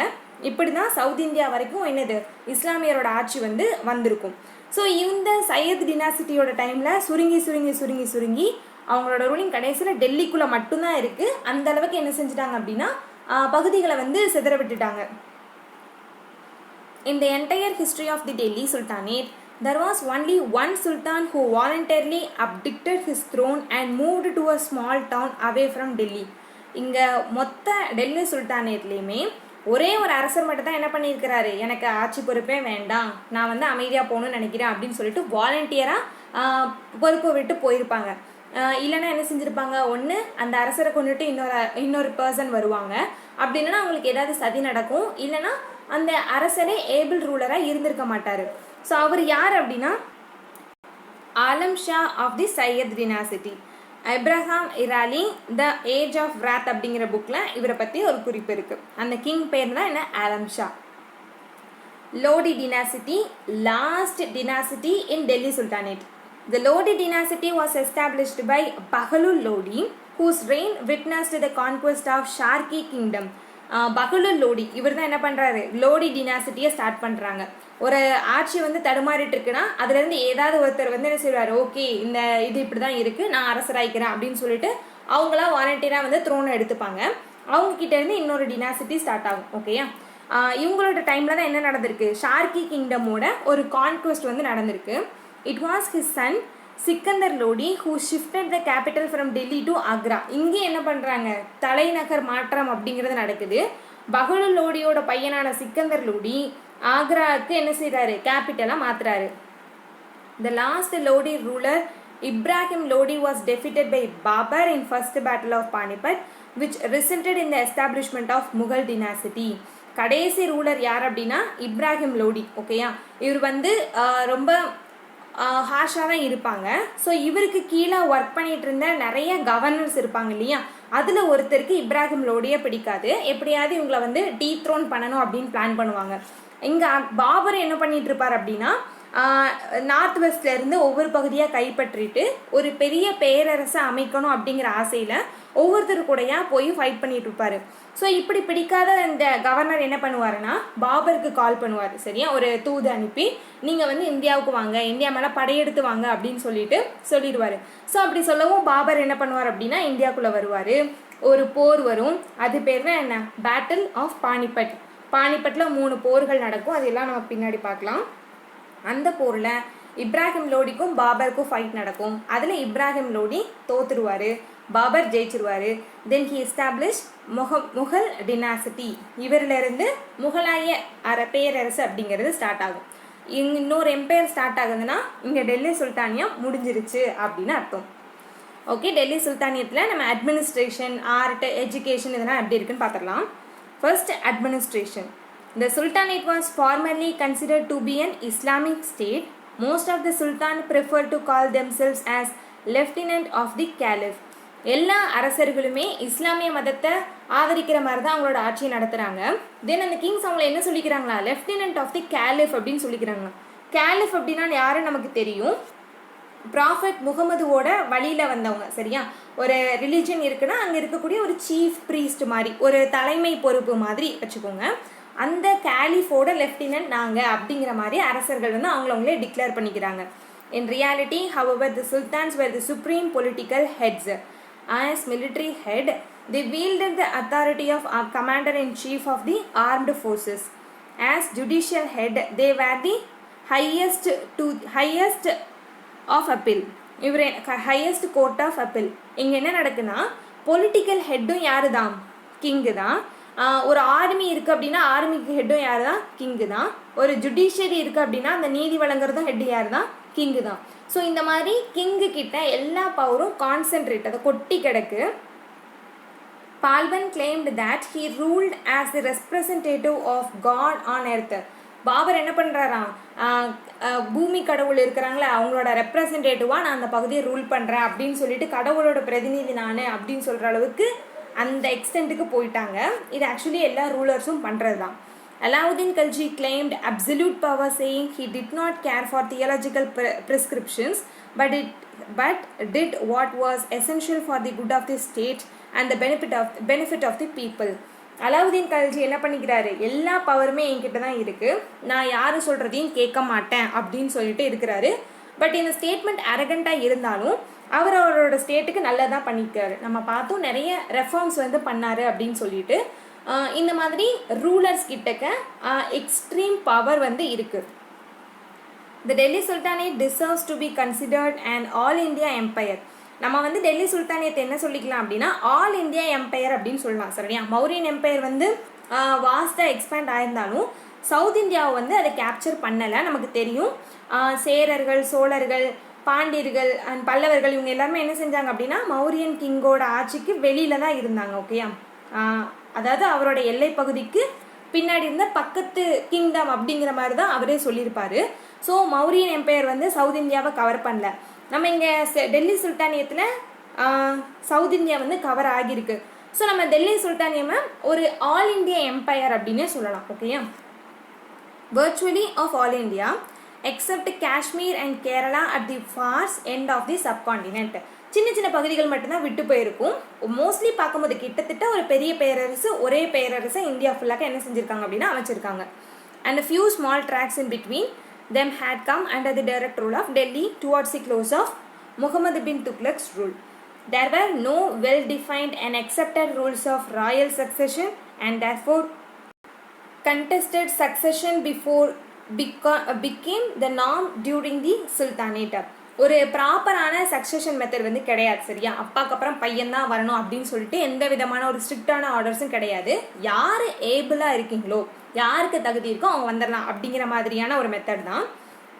இப்படி தான் சவுத் இந்தியா வரைக்கும் என்னது இஸ்லாமியரோட ஆட்சி வந்து வந்திருக்கும். ஸோ இந்த சையத் டினாசிட்டியோட டைமில் சுருங்கி சுருங்கி சுருங்கி சுருங்கி அவங்களோட ரூலிங் கடைசியில் டெல்லிக்குள்ளே மட்டும்தான் இருக்குது. அந்த அளவுக்கு என்ன செஞ்சுட்டாங்க அப்படின்னா பகுதிகளை வந்து சிதற விட்டுட்டாங்க. In the entire history of the Delhi Sultanate, there was only one sultan who voluntarily abdicated his throne and moved to a small town away from Delhi. இங்கே மொத்த டெல்லி சுல்தானேட்லேயுமே ஒரே ஒரு அரசர் மட்டும் தான் என்ன பண்ணியிருக்கிறாரு, எனக்கு ஆட்சி பொறுப்பே வேண்டாம், நான் வந்து அமைதியாக போகணும்னு நினைக்கிறேன் அப்படின்னு சொல்லிட்டு வாலண்டியராக பொறுப்பை விட்டு போயிருப்பாங்க. இல்லைன்னா என்ன செஞ்சுருப்பாங்க, ஒன்று அந்த அரசரை கொண்டுட்டு இன்னொரு பர்சன் வருவாங்க, அப்படின்னா அவங்களுக்கு ஏதாவது சதி நடக்கும், இல்லைன்னா அந்த அரசரே ஏபிள் ரூலராக இருந்திருக்க மாட்டார். ஸோ அவர் யார் அப்படின்னா Alam Shah of the Sayyid dynasty. Abraham Eraly the age of wrath அப்படிங்கிற புக்கில் இவரை பற்றி ஒரு குறிப்பு இருக்குது. அந்த கிங் பேர் தான் என்ன? Alam Shah. Lodi dynasty, last dynasty in Delhi sultanate. The Lodi dynasty was established by Bahlul Lodi, whose reign witnessed the conquest of Sharki kingdom. Bahlul Lodi இவர் தான் என்ன பண்ணுறாரு? லோடி டினாசிட்டியை ஸ்டார்ட் பண்ணுறாங்க. ஒரு ஆட்சி வந்து தடுமாறிட்டு இருக்குன்னா அதுலேருந்து ஏதாவது ஒருத்தர் வந்து என்ன செய்வார்? ஓகே, இந்த இது இப்படி தான் இருக்குது, நான் அரசராயிக்கிறேன் அப்படின்னு சொல்லிட்டு அவங்களா வாலண்டியராக வந்து த்ரோனை எடுத்துப்பாங்க. அவங்கக்கிட்ட இருந்து இன்னொரு டினாசிட்டி ஸ்டார்ட் ஆகும். ஓகேயா? இவங்களோட டைமில் தான் என்ன நடந்திருக்கு? ஷார்கி கிங்டமோட ஒரு கான்குவெஸ்ட் வந்து நடந்திருக்கு. It was his son Sikandar Lodi who shifted the capital from Delhi to Agra. இங்கே என்ன பண்ணுறாங்க? தலைநகர் மாற்றம் அப்படிங்கிறது நடக்குது. பஹலுல் லோடியோட பையனான சிக்கந்தர் லோடி ஆக்ராவுக்கு என்ன செய்கிறாரு? கேபிட்டலாக மாற்றுறாரு. The last Lodi ruler Ibrahim Lodi was defeated by Babur in first battle of Panipat, which resulted in the establishment of Mughal dynasty. கடைசி ரூலர் யார் அப்படின்னா இப்ராஹிம் லோடி. ஓகேயா? இவர் வந்து ரொம்ப ஹாஷாக தான் இருப்பாங்க. ஸோ இவருக்கு கீழே ஒர்க் பண்ணிகிட்டு இருந்த நிறைய கவர்னர்ஸ் இருப்பாங்க இல்லையா, அதில் ஒருத்தருக்கு இப்ராஹிம் லோடியே பிடிக்காது. எப்படியாவது இவங்களை வந்து டீத்ரோன் பண்ணணும் அப்படின்னு பிளான் பண்ணுவாங்க. இங்கே பாபர் என்ன பண்ணிட்டு இருப்பார் அப்படின்னா நார்த் வெஸ்ட்லேருந்து ஒவ்வொரு பகுதியாக கைப்பற்றிட்டு ஒரு பெரிய பேரரசை அமைக்கணும் அப்படிங்கிற ஆசையில் ஒவ்வொருத்தரு கூடயா போய் ஃபைட் பண்ணிட்டு இருப்பாரு. ஸோ இப்படி பிடிக்காத இந்த கவர்னர் என்ன பண்ணுவாருன்னா பாபருக்கு கால் பண்ணுவார். சரியா? ஒரு தூது அனுப்பி நீங்கள் வந்து இந்தியாவுக்கு வாங்க, இந்தியா மேலே படையெடுத்து வாங்க அப்படின்னு சொல்லிடுவார். ஸோ அப்படி சொல்லவும் பாபர் என்ன பண்ணுவார் அப்படின்னா இந்தியாவுக்குள்ளே வருவார். ஒரு போர் வரும். அது பேர் தான் என்ன? Battle of Panipat. பானிபட்டில் 3 போர்கள் நடக்கும். அதெல்லாம் நம்ம பின்னாடி பார்க்கலாம். அந்த போரில் இப்ராஹிம் லோடிக்கும் பாபருக்கும் ஃபைட் நடக்கும். அதில் இப்ராஹிம் லோடி தோத்துருவார், பாபர் ஜெயிச்சிருவார். Then he establish Mughal dynasty. இவரிலிருந்து முகலாய பேரரசு அப்படிங்கிறது ஸ்டார்ட் ஆகும். இன்னொரு எம்பையர் ஸ்டார்ட் ஆகுதுன்னா இங்கே டெல்லி சுல்தானியம் முடிஞ்சிருச்சு அப்படின்னு அர்த்தம். ஓகே, டெல்லி சுல்தானியத்தில் நம்ம அட்மினிஸ்ட்ரேஷன், ஆர்ட், எஜுகேஷன் இதெல்லாம் எப்படி இருக்குன்னு பார்த்துடலாம். First, administration. The Sultanate was formerly considered to be an Islamic state. Most of the Sultan preferred to call themselves as Lieutenant of the Caliph. எல்லா அரசர்களுமே இஸ்லாமிய மதத்தை ஆதரிக்கிற மாதிரி தான் அவங்களோட ஆட்சியை நடத்துகிறாங்க. தென் அந்த கிங்ஸ் அவங்கள என்ன சொல்லிக்கிறாங்களா? லெஃப்டினன்ட் ஆஃப் தி கேலிஃப் அப்படின்னு சொல்லிக்கிறாங்க. கேலிஃப் அப்படின்னா யாருன்னு நமக்கு தெரியும். ப்ராஃபட் முகமதுவோட வழியில் வந்தவங்க. சரியா? ஒரு ரிலீஜன் இருக்குன்னா அங்கே இருக்கக்கூடிய ஒரு சீஃப் ப்ரீஸ்ட் மாதிரி, ஒரு தலைமை பொறுப்பு மாதிரி வச்சுக்கோங்க. அந்த கேலிஃபோட லெஃப்டினன்ட் நாங்கள் அப்படிங்கிற மாதிரி அரசர்கள் வந்து அவங்களே டிக்ளேர் பண்ணிக்கிறாங்க. In reality, however, the sultans were the supreme political heads. As military head, they wielded the authority of commander-in-chief of the armed forces. As judicial head, they were the highest of appeal. இவர் highest court of appeal. இங்கே என்ன நடக்குன்னா political ஹெட்டும் யாரு தான்? King தான். ஒரு army இருக்குது அப்படின்னா ஆர்மிக்கு ஹெட்டும் யார் தான்? கிங்கு தான். ஒரு ஜுடிஷியரி இருக்குது அப்படின்னா அந்த நீதி வழங்குறதும் ஹெட்டு யார் தான்? கிங்கு தான். ஸோ இந்த மாதிரி கிங்கு கிட்ட எல்லா பவரும் கான்சென்ட்ரேட், அதை கொட்டி கிடக்கு. பால்பன் claimed that he ruled as the representative of God on earth. Babur என்ன பண்ணுறாராம்? பூமி கடவுள் இருக்கிறாங்களே அவங்களோட ரெப்ரசன்டேட்டிவாக நான் அந்த பகுதியை ரூல் பண்ணுறேன் அப்படின்னு சொல்லிட்டு கடவுளோட பிரதிநிதி நான் அப்படின்னு சொல்கிற அளவுக்கு அந்த எக்ஸ்டென்ட்டுக்கு போயிட்டாங்க. இது ஆக்சுவலி எல்லா ரூலர்ஸும் பண்ணுறது தான். Alauddin Khalji claimed absolute power, saying he did not care for theological prescriptions but did what was essential for the good of the state and the benefit of the people. Alauddin Khilji என்ன பண்ணிக்கிறாரு? எல்லா பவருமே என்கிட்ட தான் இருக்குது, நான் யார் சொல்கிறதையும் கேட்க மாட்டேன் அப்படின்னு சொல்லிட்டு இருக்கிறாரு. பட் இந்த ஸ்டேட்மெண்ட் அரகண்ட்டாக இருந்தாலும் அவரோட ஸ்டேட்டுக்கு நல்லதாக பண்ணிக்கிறாரு. நம்ம பார்த்தோம் நிறைய ரெஃபார்ம்ஸ் வந்து பண்ணார் அப்படின்னு சொல்லிட்டு. இந்த மாதிரி ரூலர்ஸ் கிட்டக்க எக்ஸ்ட்ரீம் பவர் வந்து இருக்குது. The Delhi Sultanate deserves to be considered an all India empire. நம்ம வந்து டெல்லி சுல்தானியத்தை என்ன சொல்லிக்கலாம் அப்படின்னா ஆல் இந்தியா எம்பையர் அப்படின்னு சொல்லலாம். சரியா? மௌரியன் எம்பையர் வந்து வாஸ்டாக எக்ஸ்பேண்ட் ஆயிருந்தாலும் சவுத் இந்தியாவை வந்து அதை கேப்சர் பண்ணலை. நமக்கு தெரியும் சேரர்கள், சோழர்கள், பாண்டியர்கள் அண்ட் பல்லவர்கள் இவங்க எல்லாருமே என்ன செஞ்சாங்க அப்படின்னா மௌரியன் கிங்கோட ஆட்சிக்கு வெளியில தான் இருந்தாங்க. ஓகேயா? அதாவது அவரோட எல்லை பகுதிக்கு பின்னாடி இருந்த பக்கத்து கிங்டம் அப்படிங்கிற மாதிரி தான் அவரே சொல்லியிருப்பாரு. ஸோ மௌரியன் எம்பையர் வந்து சவுத் இந்தியாவை கவர் பண்ணல. நம்ம இங்கே டெல்லி சுல்தானியத்தில் சவுத் இந்தியா வந்து கவர் ஆகியிருக்கு. ஸோ நம்ம டெல்லி சுல்தானியமை ஒரு ஆல் இண்டியா எம்பையர் அப்படின்னே சொல்லலாம். ஓகேயா, virtually of all India except Kashmir and Kerala at the far end of the subcontinent. சின்ன சின்ன பகுதிகள் மட்டும்தான் விட்டு போயிருக்கும். மோஸ்ட்லி பார்க்கும்போது கிட்டத்தட்ட ஒரு பெரிய பேரரசு, ஒரே பேரரசை இந்தியா ஃபுல்லாக என்ன செஞ்சுருக்காங்க அப்படின்னா அமைச்சிருக்காங்க. And a few small tracts in between them had come under the direct rule of Delhi towards the close of Muhammad bin Tughlaq's rule. There were no well-defined and accepted rules of royal succession, and therefore contested succession became the norm during the Sultanate. ஒரு ப்ராப்பரான succession method வந்து கிடையாது. சரியா, அப்பாக்கு அப்புறம் பையன்தான் வரணும் அப்படின்னு சொல்லிட்டு எந்த விதமான ஒரு ஸ்ட்ரிக்டான ஆர்டர்ஸும் கிடையாது. யார் ஏபிளாக இருக்கீங்களோ, யாருக்கு தகுதி இருக்கோ அவங்க வந்துடலாம் அப்படிங்கிற மாதிரியான ஒரு மெத்தட் தான்.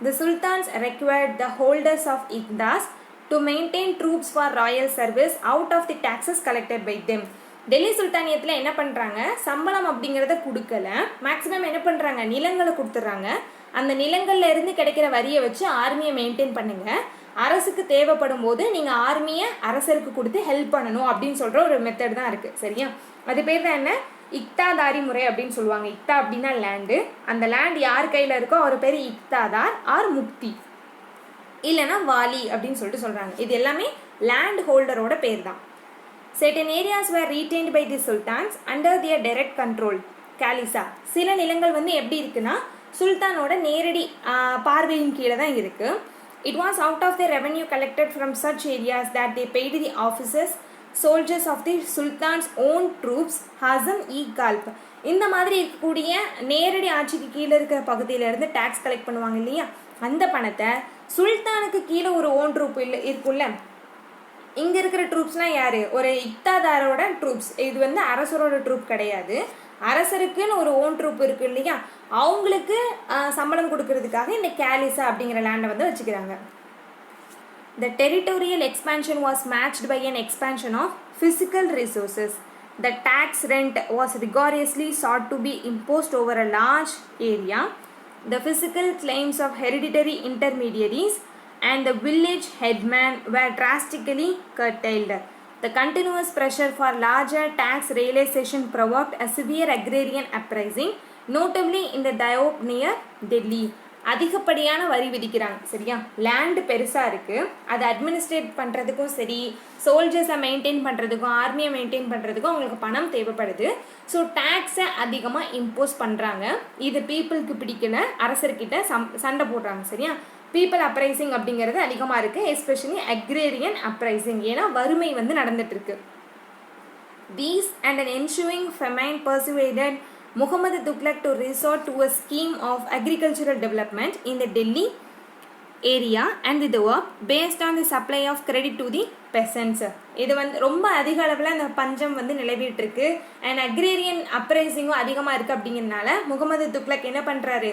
The sultans required the holders of iqdas to maintain troops for royal service out of the taxes collected by them. Delhi சுல்தானியத்தில் என்ன பண்ணுறாங்க, சம்பளம் அப்படிங்கிறத கொடுக்கல, மேக்ஸிமம் என்ன பண்ணுறாங்க, நிலங்களை கொடுத்துட்றாங்க. அந்த நிலங்கள்ல இருந்து கிடைக்கிற வரியை வச்சு ஆர்மியை மெயின்டைன் பண்ணுங்க, அரசுக்கு தேவைப்படும் போது நீங்கள் ஆர்மியை அரசருக்கு கொடுத்து ஹெல்ப் பண்ணணும் அப்படின்னு சொல்கிற ஒரு மெத்தட் தான் இருக்குது. சரியா, அது பேர் தான் என்ன, இக்தாதாரி முறை அப்படின்னு சொல்லுவாங்க. இக்தா அப்படின்னா லேண்டு, அந்த லேண்ட் யார் கையில் இருக்கோ அவர் பேர் இக்தாதார் ஆர் முக்தி, இல்லைன்னா வாலி அப்படின்னு சொல்லிட்டு சொல்கிறாங்க. இது எல்லாமே லேண்ட் ஹோல்டரோட பேர் தான். Certain areas were retained by the sultans under their direct control. Kalisa. சில நிலங்கள் வந்து எப்படி இருக்குன்னா சுல்தானோட நேரடி பார்வையின் கீழே தான் இருக்கு. It was out of the revenue collected from such areas that they paid the officers, soldiers of the sultan's own troops, hazm-e-galp. இந்த மாதிரி இருக்கக்கூடிய நேரடி ஆட்சிக்கு கீழே இருக்கிற பகுதியிலேருந்து டேக்ஸ் கலெக்ட் பண்ணுவாங்க இல்லையா, அந்த பணத்தை சுல்தானுக்கு கீழே ஒரு ஓன் ட்ரூப் இருக்குல்ல, இங்கே இருக்கிற ட்ரூப்ஸ்லாம் யார், ஒரு இக்தாதாரோட ட்ரூப்ஸ். இது வந்து அரசரோட ட்ரூப் கிடையாது, அரசருக்குன்னு ஒரு ஓன் ட்ரூப் இருக்குது இல்லையா, அவங்களுக்கு சம்பளம் கொடுக்கறதுக்காக இந்த கேலிசா அப்படிங்கிற லேண்டை வந்து வச்சுக்கிறாங்க. The territorial expansion was matched by an expansion of physical resources. The tax rent was rigorously sought to be imposed over a large area. The physical claims of hereditary intermediaries and the village headman were drastically curtailed. The continuous pressure for larger tax realization provoked a severe agrarian uprising, notably in the Doab near Delhi. அதிகப்படியான வரி விதிக்கிறாங்க. சரியா, land பெருசாக இருக்குது, அதை administrate பண்ணுறதுக்கும் சரி, சோல்ஜர்ஸை maintain பண்ணுறதுக்கும் ஆர்மியை maintain பண்ணுறதுக்கும் அவங்களுக்கு பணம் தேவைப்படுது. ஸோ டேக்ஸை அதிகமாக இம்போஸ் பண்ணுறாங்க. இது பீப்புளுக்கு பிடிக்கல, அரசர்கிட்ட சண்டை போடுறாங்க. சரியா, பீப்புள் அப்ரைசிங் அப்படிங்கிறது அதிகமாக இருக்குது, எஸ்பெஷலி அக்ரேரியன் அப்ரைசிங், ஏன்னா வறுமை வந்து நடந்துட்டுருக்கு. These and an ensuing famine persuaded Muhammad Tughlaq to resort to a scheme of agricultural development in the Delhi area and the Doab based on the supply of credit to the peasants. இது வந்து ரொம்ப அதிக அளவில் அந்த பஞ்சம் வந்து நிலவிட்டுருக்கு and agrarian அப்ரைசிங்கும் அதிகமாக இருக்குது. அப்படிங்கிறதுனால முகமது துக்ளக் என்ன பண்ணுறாரு,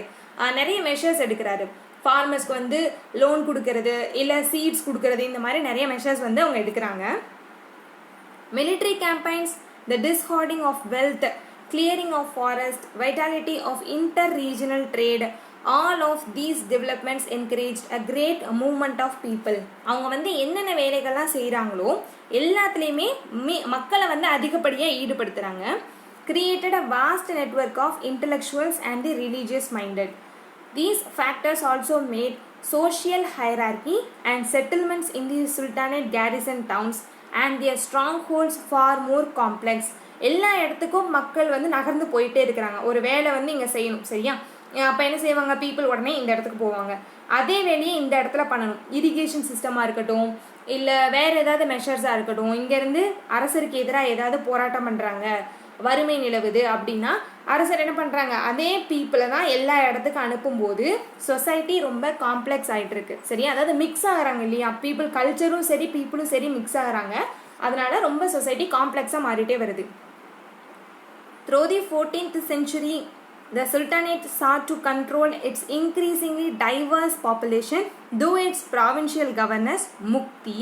நிறைய மெஷர்ஸ் எடுக்கிறாரு. ஃபார்மர்ஸ்க்கு வந்து லோன் கொடுக்கறது, இல்லை சீட்ஸ் கொடுக்கறது, இந்த மாதிரி நிறைய மெஷர்ஸ் வந்து அவங்க எடுக்கிறாங்க. Military campaigns, the dishoarding of wealth, clearing of forest, vitality of inter-regional trade, all of these developments encouraged a great movement of people. அவங்க வந்து என்னென்ன வேலைகள்லாம் செய்கிறாங்களோ எல்லாத்துலேயுமே மக்களை வந்து அதிகப்படியாக ஈடுபடுத்துகிறாங்க. created a vast network of intellectuals and the religious minded. These factors also made social hierarchy and settlements in the Sultanate garrison towns and their strongholds far more complex. எல்லா இடத்துக்கும் மக்கள் வந்து நகர்ந்து போயிட்டே இருக்கிறாங்க. ஒரு வேலை வந்து இங்கே செய்யணும். சரியா, அப்போ என்ன செய்வாங்க, பீப்புள் உடனே இந்த இடத்துக்கு போவாங்க. அதே வேலையை இந்த இடத்துல பண்ணணும். இரிகேஷன் சிஸ்டமாக இருக்கட்டும், இல்லை வேறு ஏதாவது மெஷர்ஸாக இருக்கட்டும், இங்கேருந்து அரசருக்கு எதிராக ஏதாவது போராட்டம் பண்ணுறாங்க, வறுமை நிலவுது அப்படின்னா அரசர் என்ன பண்ணுறாங்க, அதே பீப்புளை தான் எல்லா இடத்துக்கும் அனுப்பும்போது சொசைட்டி ரொம்ப காம்ப்ளெக்ஸ் ஆகிட்டு இருக்கு. சரி, அதாவது மிக்ஸ் ஆகிறாங்க இல்லையா, பீப்புள் கல்ச்சரும் சரி பீப்புளும் சரி மிக்ஸ் ஆகிறாங்க. அதனால ரொம்ப சொசைட்டி காம்ப்ளெக்ஸாக மாறிட்டே வருது. Through the 14th century, the Sultanate sought to control its increasingly diverse population through its provincial governors, Mukti,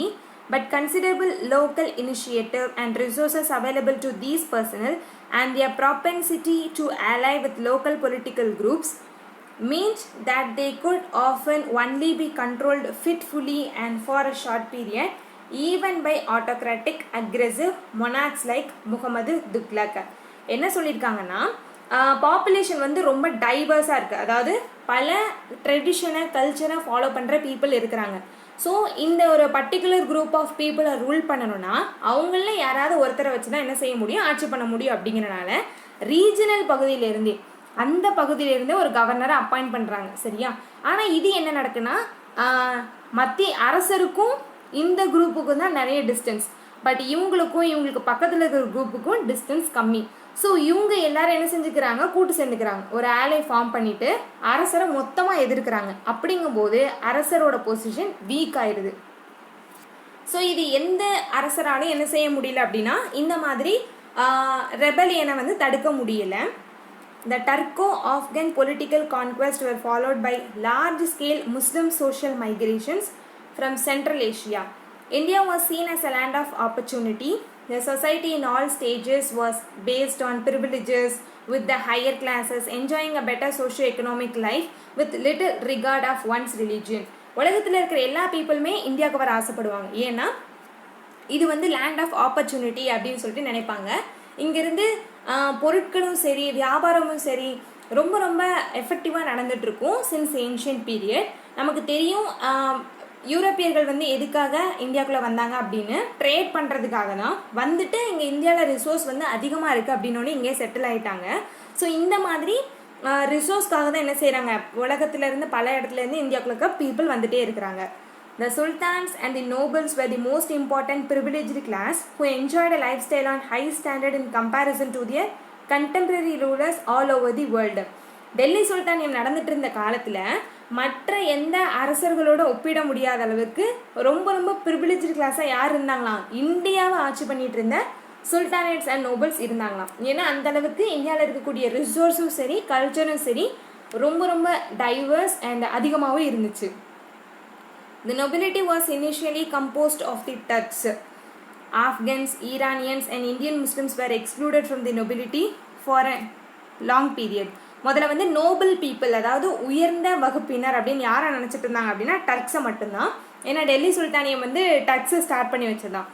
but considerable local initiative and resources available to these personnel and their propensity to ally with local political groups means that they could often only be controlled fitfully and for a short period, even by autocratic aggressive monarchs like Mohammed Tughlaq. என்ன சொல்லியிருக்காங்கன்னா, population வந்து ரொம்ப டைவர்ஸாக இருக்குது, அதாவது பல ட்ரெடிஷனை கல்ச்சரை follow பண்ணுற people இருக்கிறாங்க. ஸோ இந்த ஒரு பர்டிகுலர் குரூப் ஆஃப் பீப்புளை ரூல் பண்ணணும்னா அவங்கள யாராவது ஒருத்தரை வச்சு தான் என்ன செய்ய முடியும், ஆட்சி பண்ண முடியும். அப்படிங்கிறனால ரீஜனல் பகுதியிலேருந்தே அந்த பகுதியிலேருந்தே ஒரு கவர்னரை அப்பாயிண்ட் பண்ணுறாங்க. சரியா? ஆனால் இது என்ன நடக்குன்னா, மத்திய அரசருக்கும் இந்த குரூப்புக்கும் தான் நிறைய டிஸ்டன்ஸ், பட் இவங்களுக்கு பக்கத்தில் இருக்கிற குரூப்புக்கும் டிஸ்டன்ஸ் கம்மி. ஸோ இவங்க எல்லாரும் என்ன செஞ்சுக்கிறாங்க, கூட்டு சேர்ந்துக்கிறாங்க, ஒரு ஆலை ஃபார்ம் பண்ணிட்டு அரசரை மொத்தமாக எதிர்க்கிறாங்க. அப்படிங்கும்போது அரசரோட பொசிஷன் வீக் ஆயிடுது. ஸோ இது எந்த அரசராலும் என்ன செய்ய முடியல அப்படின்னா, இந்த மாதிரி ரெபலியனை வந்து தடுக்க முடியல. The Turco-Afghan political conquest were followed by large-scale Muslim social migrations from Central Asia. India was seen as a land of opportunity. The society in all stages was based on privileges, with the higher classes enjoying a better socio-economic life with little regard of one's religion. உலகத்தில் இருக்கிற எல்லா பீப்புளுமே இந்தியாவுக்கு வர ஆசைப்படுவாங்க. ஏன்னா இது வந்து land of opportunity அப்படின்னு சொல்லிட்டு நினைப்பாங்க. இங்கேருந்து பொருட்களும் சரி வியாபாரமும் சரி ரொம்ப ரொம்ப எஃபெக்டிவாக நடந்துகிட்ருக்கும் சின்ஸ் ஏன்ஷியன்ட் பீரியட். நமக்கு தெரியும் யூரோப்பியர்கள் வந்து எதுக்காக இந்தியாவுக்குள்ளே வந்தாங்க அப்படின்னு, ட்ரேட் பண்ணுறதுக்காக தான். வந்துட்டு இங்கே இந்தியாவில் ரிசோர்ஸ் வந்து அதிகமாக இருக்குது அப்படின்னோடனே இங்கே செட்டில் ஆகிட்டாங்க. ஸோ இந்த மாதிரி ரிசோர்ஸ்க்காக தான் என்ன செய்கிறாங்க, உலகத்துலேருந்து பல இடத்துலேருந்து இந்தியாவுக்குள்ள பீப்புள் வந்துகிட்டே இருக்கிறாங்க. The sultans and the nobles were the most important privileged class who enjoyed a lifestyle on high standard in comparison to their contemporary rulers all over the world. Delhi சுல்தானியம் நடந்துட்டு இருந்த காலத்தில் மற்ற எந்த அரசர்களோட ஒப்பிட முடியாத அளவுக்கு ரொம்ப ரொம்ப ப்ரிவிலேஜ்டு கிளாஸாக யார் இருந்தாங்களாம், இந்தியாவை ஆட்சி பண்ணிட்டு இருந்த சுல்தானேட்ஸ் அண்ட் நோபல்ஸ் இருந்தாங்களாம். ஏன்னா அந்த அளவுக்கு இந்தியாவில் இருக்கக்கூடிய ரிசோர்ஸும் சரி கல்ச்சரும் சரி ரொம்ப ரொம்ப டைவர்ஸ் அண்ட் அதிகமாகவும் இருந்துச்சு. The nobility was initially composed of the Turks. Afghans, Iranians and Indian Muslims were excluded from the nobility for a long period. முதல்ல வந்து நோபல் பீப்புள், அதாவது உயர்ந்த வகுப்பினர் அப்படின்னு யாரை நினச்சிட்டு இருந்தாங்க அப்படின்னா டர்க்ஸை மட்டும்தான். ஏன்னா டெல்லி சுல்தானியம் வந்து டர்க்ஸை ஸ்டார்ட் பண்ணி வச்சதான்.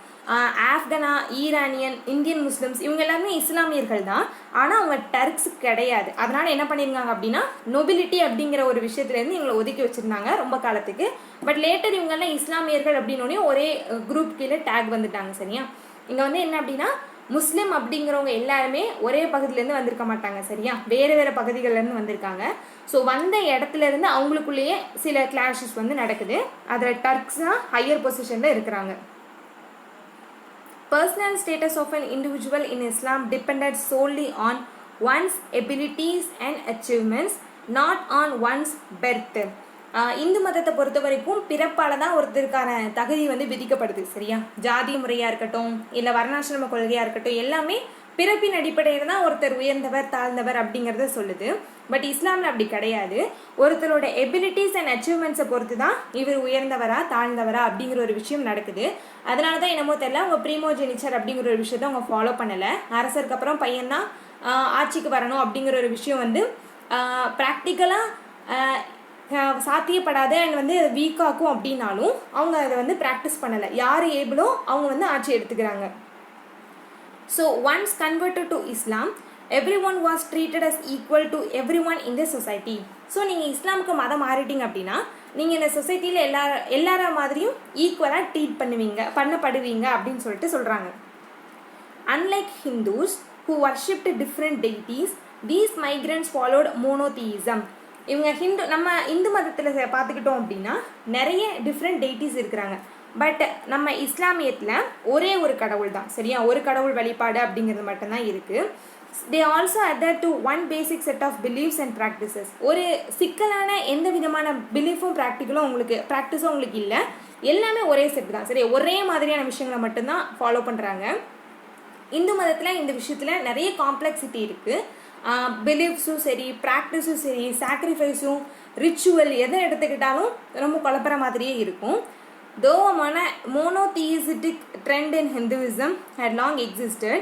ஆப்கனா, ஈரானியன், இந்தியன் முஸ்லிம்ஸ் இவங்க எல்லாருமே இஸ்லாமியர்கள் தான், ஆனால் அவங்க டர்க்ஸ் கிடையாது. அதனால் என்ன பண்ணியிருந்தாங்க அப்படின்னா நொபிலிட்டி அப்படிங்கிற ஒரு விஷயத்துலேருந்து இவங்களை ஒதுக்கி வச்சுருந்தாங்க ரொம்ப காலத்துக்கு. பட் லேட்டர் இவங்கெல்லாம் இஸ்லாமியர்கள் அப்படின்னோடனே ஒரே குரூப் கீழே டேக் வந்துட்டாங்க. சரியா? இங்கே வந்து என்ன அப்படின்னா முஸ்லீம் அப்படிங்கிறவங்க எல்லாருமே ஒரே பகுதியிலேருந்து வந்திருக்க மாட்டாங்க. சரியா? வேறு வேறு பகுதிகள்லேருந்து வந்திருக்காங்க. ஸோ வந்த இடத்துலேருந்து அவங்களுக்குள்ளேயே சில கிளாஷஸ் வந்து நடக்குது. அதில் டர்க்ஸ் தான் ஹையர் பொசிஷனில் இருக்கிறாங்க. Personal status of an individual in Islam depended solely on one's abilities and achievements, not on one's birth. Hindu மதத்தை பொறுத்த வரைக்கும் பிறப்பால் தான் ஒருத்தருக்கான தகுதி வந்து விதிக்கப்படுது. சரியா? ஜாதி முறையாக இருக்கட்டும் இல்லை வர்ணாசிரம கொள்கையாக இருக்கட்டும் எல்லாமே பிறப்பின் அடிப்படையில் தான் ஒருத்தர் உயர்ந்தவர் தாழ்ந்தவர் அப்படிங்கிறத சொல்லுது. பட் இஸ்லாமில் அப்படி கிடையாது. ஒருத்தரோட எபிலிட்டிஸ் அண்ட் அச்சீவ்மெண்ட்ஸை பொறுத்து தான் இவர் உயர்ந்தவரா தாழ்ந்தவரா அப்படிங்கிற ஒரு விஷயம் நடக்குது. அதனால தான் என்னமோ தெரியல அவங்க ப்ரீமோஜெனிச்சர் அப்படிங்கிற ஒரு விஷயத்த அவங்க ஃபாலோ பண்ணலை. அரசருக்கு அப்புறம் பையன்தான் ஆட்சிக்கு வரணும் அப்படிங்கிற ஒரு விஷயம் வந்து ப்ராக்டிக்கலாக சாத்தியப்படாத அண்ட் வந்து வீக்காக்கும் அப்படின்னாலும் அவங்க அதை வந்து ப்ராக்டிஸ் பண்ணலை. யார் ஏபிளோ அவங்க வந்து ஆட்சி எடுத்துக்கிறாங்க. So once converted to Islam everyone was treated as equal to everyone in the society. So நீங்கள் இஸ்லாமுக்கு மதம் மாறிட்டீங்க அப்படின்னா நீங்கள் இந்த சொசைட்டியில் எல்லார மாதிரியும் ஈக்குவலாக ட்ரீட் பண்ணப்படுவீங்க அப்படின்னு சொல்லிட்டு சொல்கிறாங்க. Unlike Hindus who worshipped different deities, these migrants followed monotheism. இவங்க நம்ம இந்து மதத்தில் பார்த்துக்கிட்டோம் அப்படின்னா நிறைய டிஃப்ரெண்ட் டெய்டிஸ் இருக்கிறாங்க. பட் நம்ம இஸ்லாமியத்தில் ஒரே ஒரு கடவுள் தான். சரியா? ஒரு கடவுள் வழிபாடு அப்படிங்கிறது மட்டும்தான் இருக்குது. they also adhere to one basic set of beliefs and practices. ஒரு சிக்கலான எந்த விதமான பிலீஃபும் ப்ராக்டிஸும் உங்களுக்கு இல்லை. எல்லாமே ஒரே செட் தான். சரி, ஒரே மாதிரியான விஷயங்களை மட்டும்தான் ஃபாலோ பண்ணுறாங்க. இந்து மதத்தில் இந்த விஷயத்தில் நிறைய காம்ப்ளெக்சிட்டி இருக்குது. பிலீஃப்ஸும் சரி ப்ராக்டிஸும் சரி சாக்ரிஃபைஸும் ரிச்சுவல் எதை எடுத்துக்கிட்டாலும் ரொம்ப குழப்பற மாதிரியே இருக்கும். Though a monotheistic trend in Hinduism had long existed,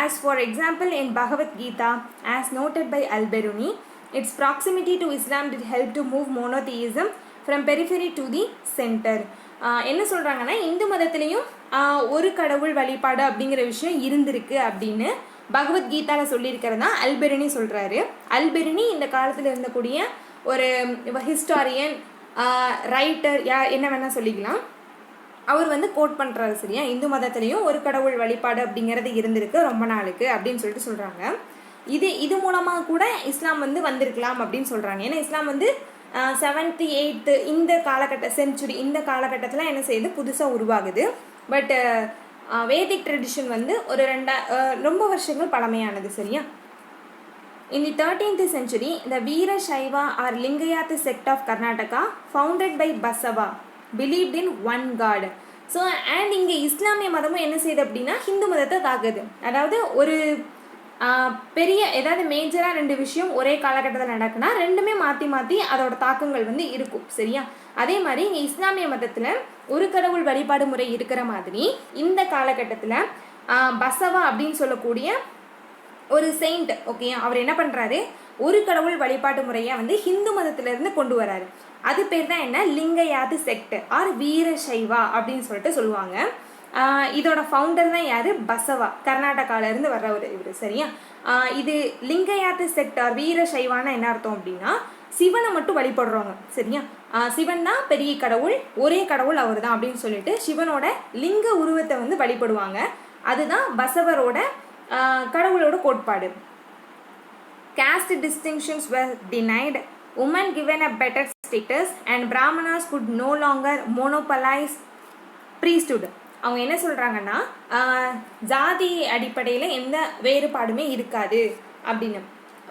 as for example in Bhagavad Gita, as noted by Al-Biruni, Its proximity to Islam did help to move monotheism from periphery to the center. என்ன சொல்கிறாங்கன்னா இந்து மதத்துலேயும் ஒரு கடவுள் வழிபாடு அப்படிங்கிற விஷயம் இருந்திருக்கு அப்படின்னு பகவத்கீதாவில் சொல்லியிருக்கிறது தான் அல்பெரினி சொல்கிறாரு. அல்பெரினி இந்த காலத்தில் இருந்தக்கூடிய ஒரு ஹிஸ்டாரியன், ரைட்டர், என்ன வேணால் சொல்லிக்கலாம். அவர் வந்து கோட் பண்ணுறாரு சரியா, இந்து மதத்துலேயும் ஒரு கடவுள் வழிபாடு அப்படிங்கிறது இருந்திருக்கு ரொம்ப நாளுக்கு அப்படின்னு சொல்கிறாங்க. இது மூலமாக கூட இஸ்லாம் வந்து வந்திருக்கலாம் அப்படின்னு சொல்கிறாங்க. ஏன்னா இஸ்லாம் வந்து 7th 8th இந்த செஞ்சுரி இந்த காலகட்டத்தில் என்ன செய்யுது, புதுசாக உருவாகுது. பட் வேதிக் ட்ரெடிஷன் வந்து ஒரு ரொம்ப வருஷங்கள் பழமையானது சரியா. In the 13th century, the Veerashaiva or Lingayatha sect of Karnataka, founded by Basava, believed in one God. So and இங்கே இஸ்லாமிய மதமும் என்ன செய்யுது அப்படின்னா ஹிந்து மதத்தை தாக்குது. அதாவது ஒரு பெரிய ஏதாவது மேஜராக 2 விஷயம் ஒரே காலகட்டத்தில் நடக்குன்னா ரெண்டுமே மாற்றி அதோட தாக்கங்கள் வந்து இருக்கும் சரியா. அதே மாதிரி இங்கே இஸ்லாமிய மதத்தில் ஒரு கடவுள் வழிபாடு முறை இருக்கிற மாதிரி இந்த காலகட்டத்தில் பசவா அப்படின்னு சொல்லக்கூடிய ஒரு செயிண்ட் ஓகே, அவர் என்ன பண்ணுறாரு, ஒரு கடவுள் வழிபாட்டு முறையை வந்து ஹிந்து மதத்திலேருந்து கொண்டு வராரு. அது பேர் தான் என்ன, லிங்கயாத்து செக்ட் ஆர் வீரசைவா அப்படின்னு சொல்லிட்டு சொல்லுவாங்க. இதோட ஃபவுண்டர் தான் யார், பசவா, கர்நாடகாவிலேருந்து வர்றவர் இவர் சரியா. இது லிங்கயாத்து செக்ட் ஆர் வீரசைவானா என்ன அர்த்தம் அப்படின்னா சிவனை மட்டும் வழிபடுறவங்க சரியா. சிவன் தான் பெரிய கடவுள், ஒரே கடவுள் அவர் தான் அப்படின்னு சொல்லிட்டு சிவனோட லிங்க உருவத்தை வந்து வழிபடுவாங்க. அதுதான் பசவரோட கடவுளோட கோட்பாடு. Caste distinctions were denied, women given a better status, and Brahmanas could no longer monopolize priesthood. அவங்க என்ன சொல்கிறாங்கன்னா ஜாதி அடிப்படையில் எந்த வேறுபாடுமே இருக்காது அப்படின்னு.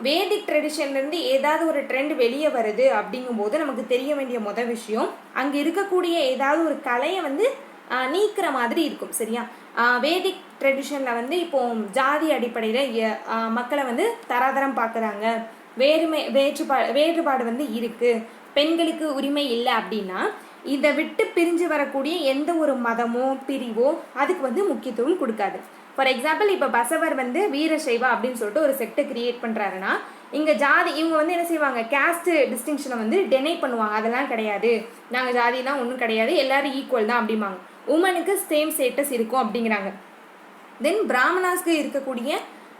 வேதிக் ட்ரெடிஷன்லேருந்து ஏதாவது ஒரு ட்ரெண்ட் வெளியே வருது அப்படிங்கும்போது நமக்கு தெரிய வேண்டிய முதல் விஷயம் அங்கே இருக்கக்கூடிய ஏதாவது ஒரு கலையை வந்து நீக்கிற மாதிரி இருக்கும் சரியா. வேதிக் ட்ரெடிஷனில் வந்து இப்போ ஜாதி அடிப்படையில் மக்களை வந்து தராதரம் பார்க்குறாங்க, வேறுபாடு வந்து இருக்குது, பெண்களுக்கு உரிமை இல்லை அப்படின்னா இதை விட்டு பிரிஞ்சு வரக்கூடிய எந்த ஒரு மதமோ பிரிவோ அதுக்கு வந்து முக்கியத்துவம் கொடுக்காது. ஃபார் எக்ஸாம்பிள் இப்போ பசவர் வந்து வீரசைவா அப்படின்னு சொல்லிட்டு ஒரு செக்டை கிரியேட் பண்ணுறாருன்னா இங்கே ஜாதி இவங்க வந்து என்ன செய்வாங்க, கேஸ்ட் டிஸ்டிங்ஷனை வந்து டெனை பண்ணுவாங்க. அதெல்லாம் கிடையாது, நாங்கள் ஜாதிலாம் ஒன்றும் கிடையாது, எல்லாரும் ஈக்குவல் தான் அப்படிம்பாங்க. உமனுக்கு சேம் ஸ்டேட்டஸ் இருக்கும் அப்படிங்கிறாங்க. தென் பிராமணாஸ்க்கு இருக்கக்கூடிய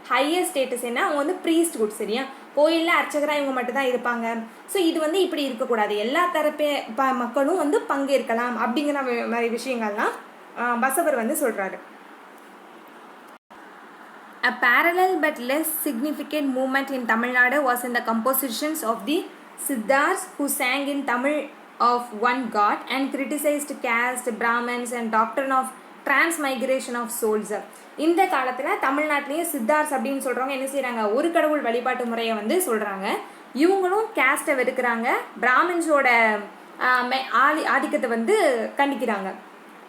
ஹையர் ஸ்டேட்டஸ் என்ன, அவங்க வந்து ப்ரீஸ்ட்ஹுட் சரியா, கோயிலில் அர்ச்சகராக இவங்க மட்டும் தான் இருப்பாங்க. ஸோ இது வந்து இப்படி இருக்கக்கூடாது, எல்லா தரப்பே மக்களும் வந்து பங்கேற்கலாம் அப்படிங்கிற மாதிரி விஷயங்கள்லாம் பசவர் வந்து சொல்கிறாரு. A parallel but less significant movement in Tamil Nadu was in the compositions of the Siddhars who sang in Tamil of one god and criticized caste, Brahmins and doctrine of transmigration of souls. இந்த காலத்தில் தமிழ்நாட்டிலேயே சித்தார்ஸ் அப்படின்னு சொல்கிறவங்க என்ன செய்கிறாங்க, ஒரு கடவுள் வழிபாட்டு முறையை வந்து சொல்கிறாங்க. இவங்களும் கேஸ்ட்டை வெறுக்கிறாங்க, பிராமின்ஸோட ஆதிக்கத்தை வந்து கண்டிக்கிறாங்க.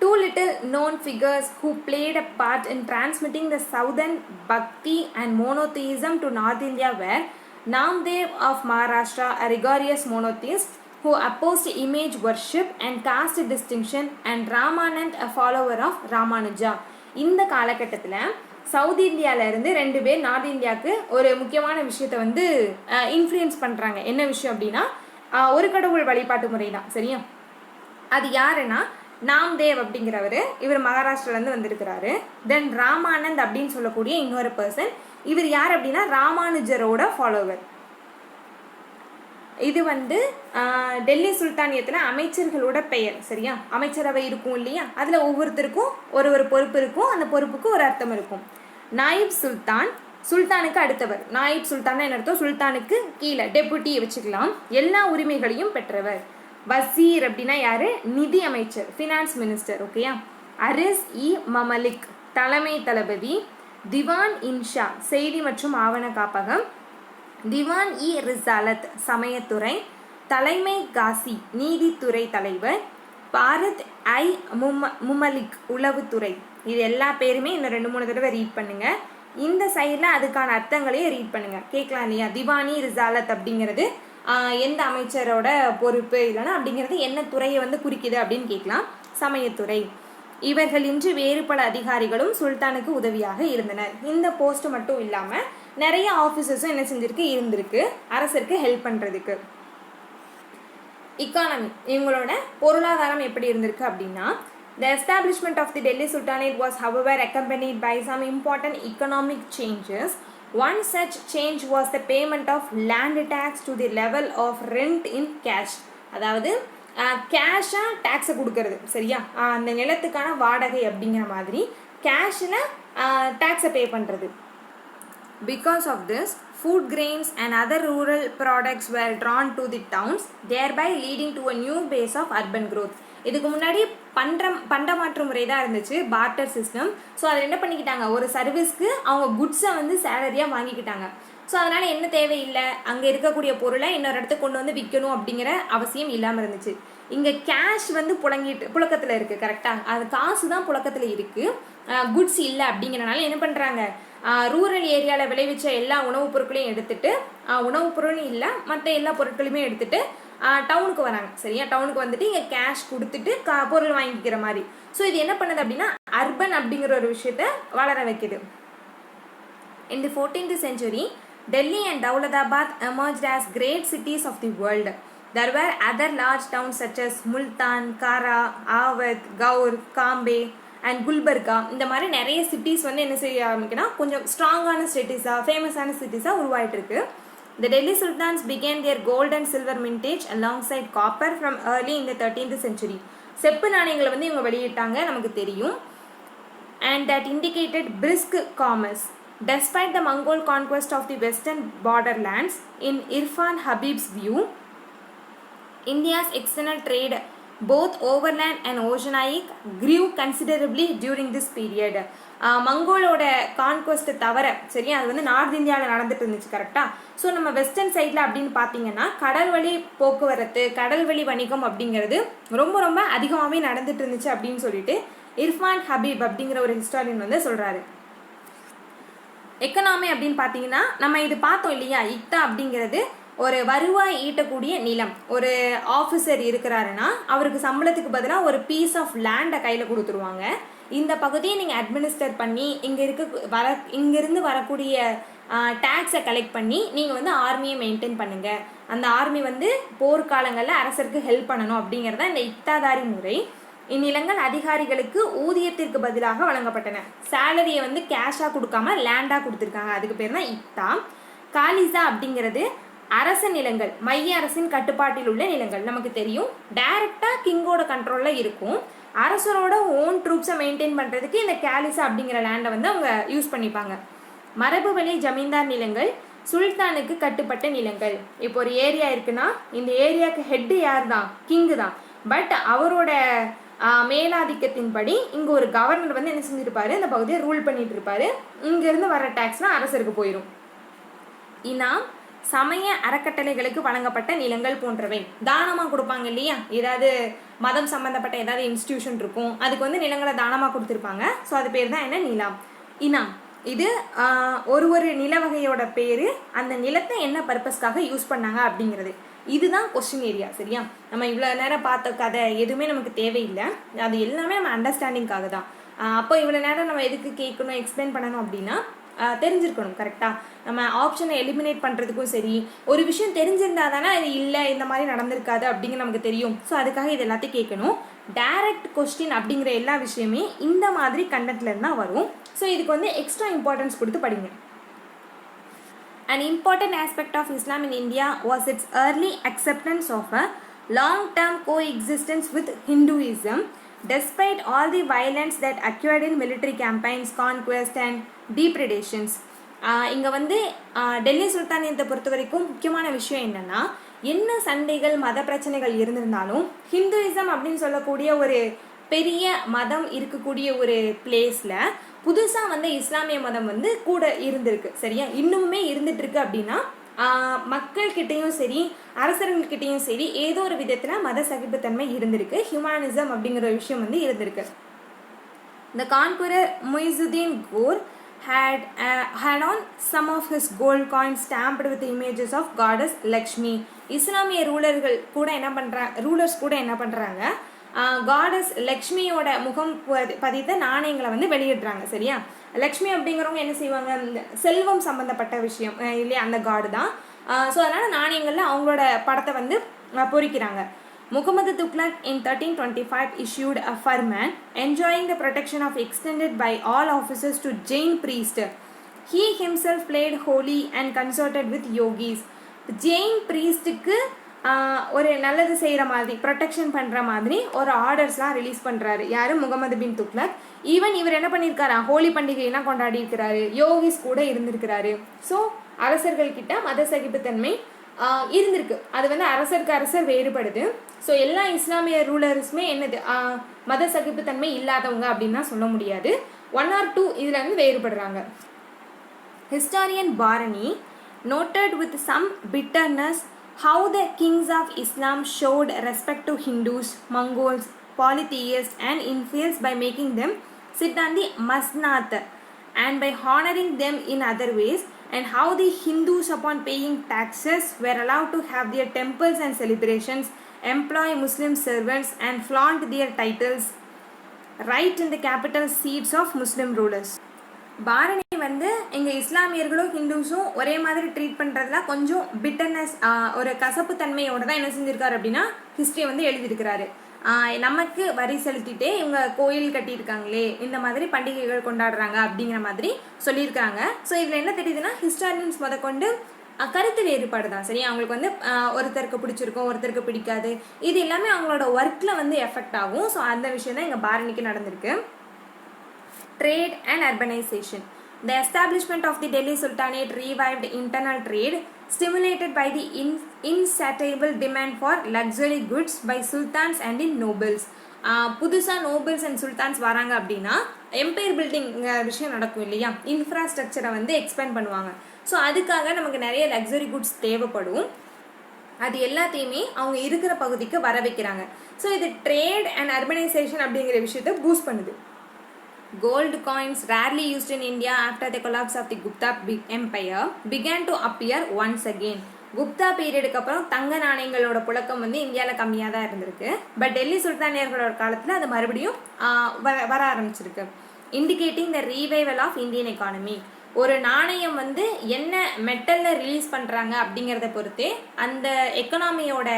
Two little known figures who played a part in transmitting the southern bhakti and monotheism to North India were Namdev of Maharashtra, a rigorous monotheist who opposed image worship and caste distinction, and Ramanand, a follower of Ramanuja. இந்த காலகட்டத்தில் south இந்தியாவிலேருந்து 2 பேர் north இந்தியாவுக்கு ஒரு முக்கியமான விஷயத்தை வந்து influence பண்ணுறாங்க. என்ன விஷயம் அப்படின்னா ஒரு கடவுள் வழிபாட்டு முறை தான் சரியா. அது யாருன்னா நாம்தேவ் அப்படிங்கிறவர், இவர் மகாராஷ்டிராலேருந்து வந்திருக்கிறாரு. தென் ராமானந்த் அப்படின்னு சொல்லக்கூடிய இன்னொரு பர்சன், இவர் யார் அப்படின்னா ராமானுஜரோட ஃபாலோவர். இது வந்து டெல்லி சுல்தானியத்தில் அமைச்சர்களோட பெயர் சரியா. அமைச்சரவை இருக்கும் இல்லையா, அதில் ஒவ்வொருத்தருக்கும் ஒரு பொறுப்பு இருக்கும், அந்த பொறுப்புக்கு ஒரு அர்த்தம் இருக்கும். நாயிப் சுல்தான், சுல்தானுக்கு அடுத்தவர். நாயிப் சுல்தான் என்ன அர்த்தம், சுல்தானுக்கு கீழே டெபுட்டி வச்சுக்கலாம். எல்லா உரிமைகளையும் பெற்றவர். வசீர் அப்படின்னா யாரு, நிதி அமைச்சர், ஃபினான்ஸ் மினிஸ்டர் ஓகேயா. அரிஸ் இ மமலிக், தலைமை தளபதி. திவான் இன்ஷா, செய்தி மற்றும் ஆவண காப்பகம். திவான் இ ரிசாலத், சமயத்துறை. தலைமை காசி, நீதித்துறை தலைவர். பாரத் ஐ முமலிக், உளவுத்துறை. இது எல்லா பேருமே இன்னும் 2-3 தடவை ரீட் பண்ணுங்க. இந்த சைடில் அதுக்கான அர்த்தங்களையும் ரீட் பண்ணுங்க, கேட்கலாம் இல்லையா. திவானி ரிசாலத் அப்படிங்கிறது எந்த அமைச்சரோட பொறுப்பு, இல்லைன்னா அப்படிங்கிறது என்ன துறையை வந்து குறிக்குது அப்படின்னு கேட்கலாம். சமயத்துறை. இவர்கள் இன்று வேறு பல அதிகாரிகளும் சுல்தானுக்கு உதவியாக இருந்தனர். இந்த போஸ்ட் மட்டும் இல்லாமல் நிறைய ஆஃபீஸர்ஸும் என்ன செஞ்சிருக்கு இருந்திருக்கு அரசருக்கு ஹெல்ப் பண்ணுறதுக்கு. இக்கானமி, இவங்களோட பொருளாதாரம் எப்படி இருந்திருக்கு அப்படின்னா, the establishment of the Delhi Sultanate was however accompanied by some important economic changes. One such change was the payment of land tax to the level of rent in cash. அதாவது கேஷாக டேக்ஸை கொடுக்கறது, சரியா, அந்த நிலத்துக்கான வாடகை அப்படிங்கிற மாதிரி கேஷில் டேக்ஸை பே பண்ணுறது. Because of this, food grains and other rural products were drawn to the towns, thereby leading to a new base of urban growth. இதுக்கு முன்னாடி பண்டமாற்று முறை தான் இருந்துச்சு, பார்ட்டர் சிஸ்டம். ஸோ அதை என்ன பண்ணிக்கிட்டாங்க, ஒரு சர்வீஸ்க்கு அவங்க குட்ஸை வந்து சேலரியாக வாங்கிக்கிட்டாங்க. ஸோ அதனால் என்ன தேவையில்லை, அங்கே இருக்கக்கூடிய பொருளை இன்னொரு இடத்துக்கு கொண்டு வந்து விற்கணும் அப்படிங்கிற அவசியம் இல்லாமல் இருந்துச்சு. இங்கே கேஷ் வந்து புழக்கத்தில் இருக்குது, கரெக்டாக, அது காசு தான் புழக்கத்தில் இருக்குது, குட்ஸ் இல்லை. அப்படிங்கிறனால என்ன பண்ணுறாங்க, ரூரல் ஏரியாவில் விளைவிச்ச எல்லா உணவுப் பொருட்களையும் எடுத்துகிட்டு, உணவுப் பொருளும் இல்லை மற்ற எல்லா பொருட்களையுமே எடுத்துகிட்டு டவுனுக்கு வராங்க, சரியா. டவுனுக்கு வந்துட்டு இங்கே கேஷ் கொடுத்துட்டு பொருள் வாங்கிக்கிற மாதிரி. ஸோ இது என்ன பண்ணுது அப்படின்னா அர்பன் அப்படிங்கிற ஒரு விஷயத்த வளர வைக்குது. In the 14th century, Delhi and Daulatabad emerged as great cities of the world. There were other large towns such as Multan, Kara, Awadh, Gaur, Kambe and Gulbarga. இந்த மாதிரி நிறைய சிட்டிஸ் வந்து என்ன செய்ய ஆரம்பிக்குன்னா கொஞ்சம் ஸ்ட்ராங்கான சிட்டிஸாக ஃபேமஸான சிட்டிஸாக உருவாயிட்டு இருக்கு. The Delhi Sultans began their gold and silver mintage alongside copper from early in the 13th century. செப்பு நாணயங்களை வந்து இவங்க வெளியிட்டாங்க, நமக்கு தெரியும். And that indicated brisk commerce. Despite the Mongol conquest of the western borderlands, in Irfan Habib's view, India's external trade, both overland and oceanic, grew considerably during this period. மங்கோலோட conquest தவிர, சரியா, அது வந்து நார்த் இந்தியாவில் நடந்துட்டு இருந்துச்சு, கரெக்டாக. So நம்ம வெஸ்டர்ன் சைடில் அப்படின்னு பார்த்தீங்கன்னா கடல் வழி போக்குவரத்து, கடல் வழி வணிகம் அப்படிங்கிறது ரொம்ப ரொம்ப அதிகமாகவே நடந்துட்டு இருந்துச்சு அப்படின்னு சொல்லிட்டு இர்ஃபான் ஹபீப் அப்படிங்கிற ஒரு ஹிஸ்டாரியன் வந்து சொல்கிறாரு. எக்கனாமி அப்படின்னு பார்த்தீங்கன்னா நம்ம இது பார்த்தோம் இல்லையா, இக்தா அப்படிங்கிறது ஒரு வருவாய் ஈட்டக்கூடிய நிலம். ஒரு ஆஃபீஸர் இருக்கிறாருன்னா அவருக்கு சம்பளத்துக்கு பதிலாக ஒரு பீஸ் ஆஃப் லேண்டை கையில் கொடுத்துருவாங்க. இந்த பகுதியை நீங்கள் அட்மினிஸ்டர் பண்ணி இங்கேருந்து வரக்கூடிய டேக்ஸை கலெக்ட் பண்ணி நீங்கள் வந்து ஆர்மியை மெயின்டைன் பண்ணுங்கள். அந்த ஆர்மி வந்து போர்க்காலங்களில் அரசருக்கு ஹெல்ப் பண்ணணும் அப்படிங்கிறத இந்த இக்தாதாரி முறை. இந்நிலங்கள் அதிகாரிகளுக்கு ஊதியத்திற்கு பதிலாக வழங்கப்பட்டன. சேலரியை வந்து கேஷாக கொடுக்காம லேண்டாக கொடுத்துருக்காங்க, அதுக்கு பேர் தான் இக்தா. காலிசா அப்படிங்கிறது அரச நிலங்கள், மைய அரசின் கட்டுப்பாட்டில் உள்ள நிலங்கள். நமக்கு தெரியும் டைரக்டாக கிங்கோட கண்ட்ரோலில் இருக்கும். அரசரோட ஓன் ட்ரூப்ஸை மெயின்டைன் பண்ணுறதுக்கு இந்த காலிசா அப்படிங்கிற லேண்டை வந்து அவங்க யூஸ் பண்ணிப்பாங்க. மரபு வழி ஜமீன்தார் நிலங்கள், சுல்தானுக்கு கட்டுப்பட்ட நிலங்கள். இப்போ ஒரு ஏரியா இருக்குன்னா இந்த ஏரியாவுக்கு ஹெட்டு யார் தான், கிங்கு தான். பட் அவரோட மேலாதிக்கத்தின்படி இங்கே ஒரு கவர்னர் வந்து என்ன செஞ்சிருப்பாரு, இந்த பகுதியை ரூல் பண்ணிட்டு இருப்பாரு. இங்கேருந்து வர டேக்ஸ்லாம் அரசருக்கு போயிடும். இனாம், சமய அறக்கட்டளைகளுக்கு வழங்கப்பட்ட நிலங்கள் போன்றவை. தானமாக கொடுப்பாங்க இல்லையா, ஏதாவது மதம் சம்மந்தப்பட்ட ஏதாவது இன்ஸ்டிடியூஷன் இருக்கும், அதுக்கு வந்து நிலங்களை தானமாக கொடுத்துருப்பாங்க. ஸோ அது பேர் தான் என்ன, நிலம். இனாம் இது ஒரு நில வகையோட பேர், அந்த நிலத்தை என்ன பர்பஸ்க்காக யூஸ் பண்ணாங்க அப்படிங்கிறது. இதுதான் கொஸ்டின் ஏரியா, சரியா. நம்ம இவ்வளோ நேரம் பார்த்த கதை எதுவுமே நமக்கு தேவையில்லை, அது எல்லாமே நம்ம அண்டர்ஸ்டாண்டிங்காக தான். அப்போ இவ்வளோ நேரம் நம்ம எதுக்கு கேட்கணும், எக்ஸ்பிளைன் பண்ணணும் அப்படின்னா தெரிஞ்சிருக்கணும், கரெக்டாக. நம்ம ஆப்ஷனை எலிமினேட் பண்ணுறதுக்கும் சரி, ஒரு விஷயம் தெரிஞ்சிருந்தா தானே இது இல்லை இந்த மாதிரி நடந்திருக்காது அப்படிங்கிற நமக்கு தெரியும். ஸோ அதுக்காக இது எல்லாத்தையும் கேட்கணும். டைரக்ட் கொஸ்டின் அப்படிங்கிற எல்லா விஷயமே இந்த மாதிரி கண்டென்ட்லேருந்து தான் வரும். ஸோ இதுக்கு வந்து எக்ஸ்ட்ரா இம்பார்ட்டன்ஸ் கொடுத்து படிங்க. An important aspect of Islam in India was its early acceptance of a long-term coexistence with Hinduism, despite all the violence that occurred in military campaigns, conquest and depredations. இங்கே வந்து டெல்லி சுல்தானியத்தை பொறுத்த வரைக்கும் முக்கியமான விஷயம் என்னென்னா, என்ன சண்டைகள் மத பிரச்சனைகள் இருந்திருந்தாலும் ஹிந்துயிசம் அப்படின்னு சொல்லக்கூடிய ஒரு பெரிய மதம் இருக்கக்கூடிய ஒரு பிளேஸில் புதுசாக வந்து இஸ்லாமிய மதம் வந்து கூட இருந்திருக்கு, சரியா. இன்னுமே இருந்துட்டு இருக்கு அப்படின்னா மக்கள்கிட்டையும் சரி அரசர்கள்கிட்டையும் சரி ஏதோ ஒரு விதத்தில் மத சகிப்புத்தன்மை இருந்திருக்கு, ஹியூமனிசம் அப்படிங்கிற ஒரு விஷயம் வந்து இருந்திருக்கு. The conqueror Muizuddin Ghaur had on some of his gold coins stamped with images of goddess Lakshmi. இஸ்லாமிய ரூலர்ஸ் கூட என்ன பண்ணுறாங்க, காடஸ் லக்ஷ்மியோட முகம் பதித்த நாணயங்களை வந்து வெளியிடுறாங்க, சரியா. லக்ஷ்மி அப்படிங்கிறவங்க என்ன செய்வாங்க, இந்த செல்வம் சம்மந்தப்பட்ட விஷயம் இல்லையா, அந்த காடு தான். ஸோ அதனால் நாணயங்களில் அவங்களோட படத்தை வந்து பொறிக்கிறாங்க. Muhammad Tughlaq in 1325 issued a firman enjoining the protection of extended by all officers to Jain priest. He himself played holy and consorted with yogis. Jain priestக்கு ஒரு நல்லது செய்கிற மாதிரி, ப்ரொடெக்ஷன் பண்ணுற மாதிரி ஒரு ஆர்டர்ஸ்லாம் ரிலீஸ் பண்ணுறாரு. யார்? முகமது பின் துக்ளக். ஈவன் இவர் என்ன பண்ணியிருக்காரா, ஹோலி பண்டிகைலாம் கொண்டாடி இருக்கிறாரு, யோகிஸ் கூட இருந்திருக்கிறாரு. ஸோ அரசர்கள்கிட்ட மத சகிப்புத்தன்மை இருந்திருக்கு. அது வந்து அரசருக்கு அரசர் வேறுபடுது. ஸோ எல்லா இஸ்லாமிய ரூலர்ஸுமே என்னது, மத சகிப்புத்தன்மை இல்லாதவங்க அப்படின்னா சொல்ல முடியாது. 1 or 2 இதில் வந்து வேறுபடுறாங்க. Historian Barani noted with some bitterness how the kings of Islam showed respect to Hindus, Mongols, polytheists and infidels by making them sit on the masnat and by honoring them in other ways, and how the Hindus upon paying taxes were allowed to have their temples and celebrations, employ Muslim servants and flaunt their titles right in the capital seats of Muslim rulers. Barani வந்து எங்கள் இஸ்லாமியர்களும் ஹிந்துஸும் ஒரே மாதிரி treat பண்ணுறதுல கொஞ்சம் bitterness, ஒரு கசப்பு தன்மையோடு தான் என்ன செஞ்சுருக்காரு அப்படின்னா ஹிஸ்ட்ரியை வந்து எழுதியிருக்கிறாரு. நமக்கு வரி செலுத்திட்டே இவங்க கோயில் கட்டியிருக்காங்களே, இந்த மாதிரி பண்டிகைகள் கொண்டாடுறாங்க அப்படிங்கிற மாதிரி சொல்லியிருக்காங்க. ஸோ இதில் என்ன தெரியுதுன்னா, ஹிஸ்டாரியன்ஸ் முதற்கொண்டு கருத்து வேறுபாடு தான். சரி, அவங்களுக்கு வந்து ஒருத்தருக்கு பிடிச்சிருக்கும், ஒருத்தருக்கு பிடிக்காது. இது எல்லாமே அவங்களோட ஒர்க்கில் வந்து எஃபெக்ட் ஆகும். ஸோ அந்த விஷயம் தான் எங்கள் பாரணிக்கு நடந்திருக்கு. Trade and urbanization. The establishment of the Delhi Sultanate revived internal trade, stimulated by the insatiable demand for luxury goods by sultans and the nobles. புதுசாக நோபல்ஸ் அண்ட் சுல்தான்ஸ் வராங்க அப்படின்னா எம்பையர் பில்டிங் விஷயம் நடக்கும் இல்லையா, இன்ஃப்ராஸ்ட்ரக்சரை வந்து எக்ஸ்பேண்ட் பண்ணுவாங்க. So அதுக்காக நமக்கு நிறைய லக்ஸரி குட்ஸ் தேவைப்படும். அது எல்லாத்தையுமே அவங்க இருக்கிற பகுதிக்கு வர வைக்கிறாங்க. ஸோ இது ட்ரேட் அண்ட் அர்பனைசேஷன் அப்படிங்கிற விஷயத்தை பூஸ்ட் பண்ணுது. Gold coins, rarely used in India after the collapse of the Gupta Empire, began to appear once again. Gupta பீரியடுக்கு அப்புறம் தங்க நாணயங்களோட புழக்கம் வந்து இந்தியாவில் கம்மியாக தான் இருந்திருக்கு. பட் டெல்லி சுல்தானியர்களோட காலத்தில் அது மறுபடியும் வர ஆரம்பிச்சிருக்கு. Indicating the revival of Indian economy. ஒரு நாணயம் வந்து என்ன மெட்டலில் ரிலீஸ் பண்ணுறாங்க அப்படிங்கிறத பொறுத்தே அந்த எக்கனாமியோட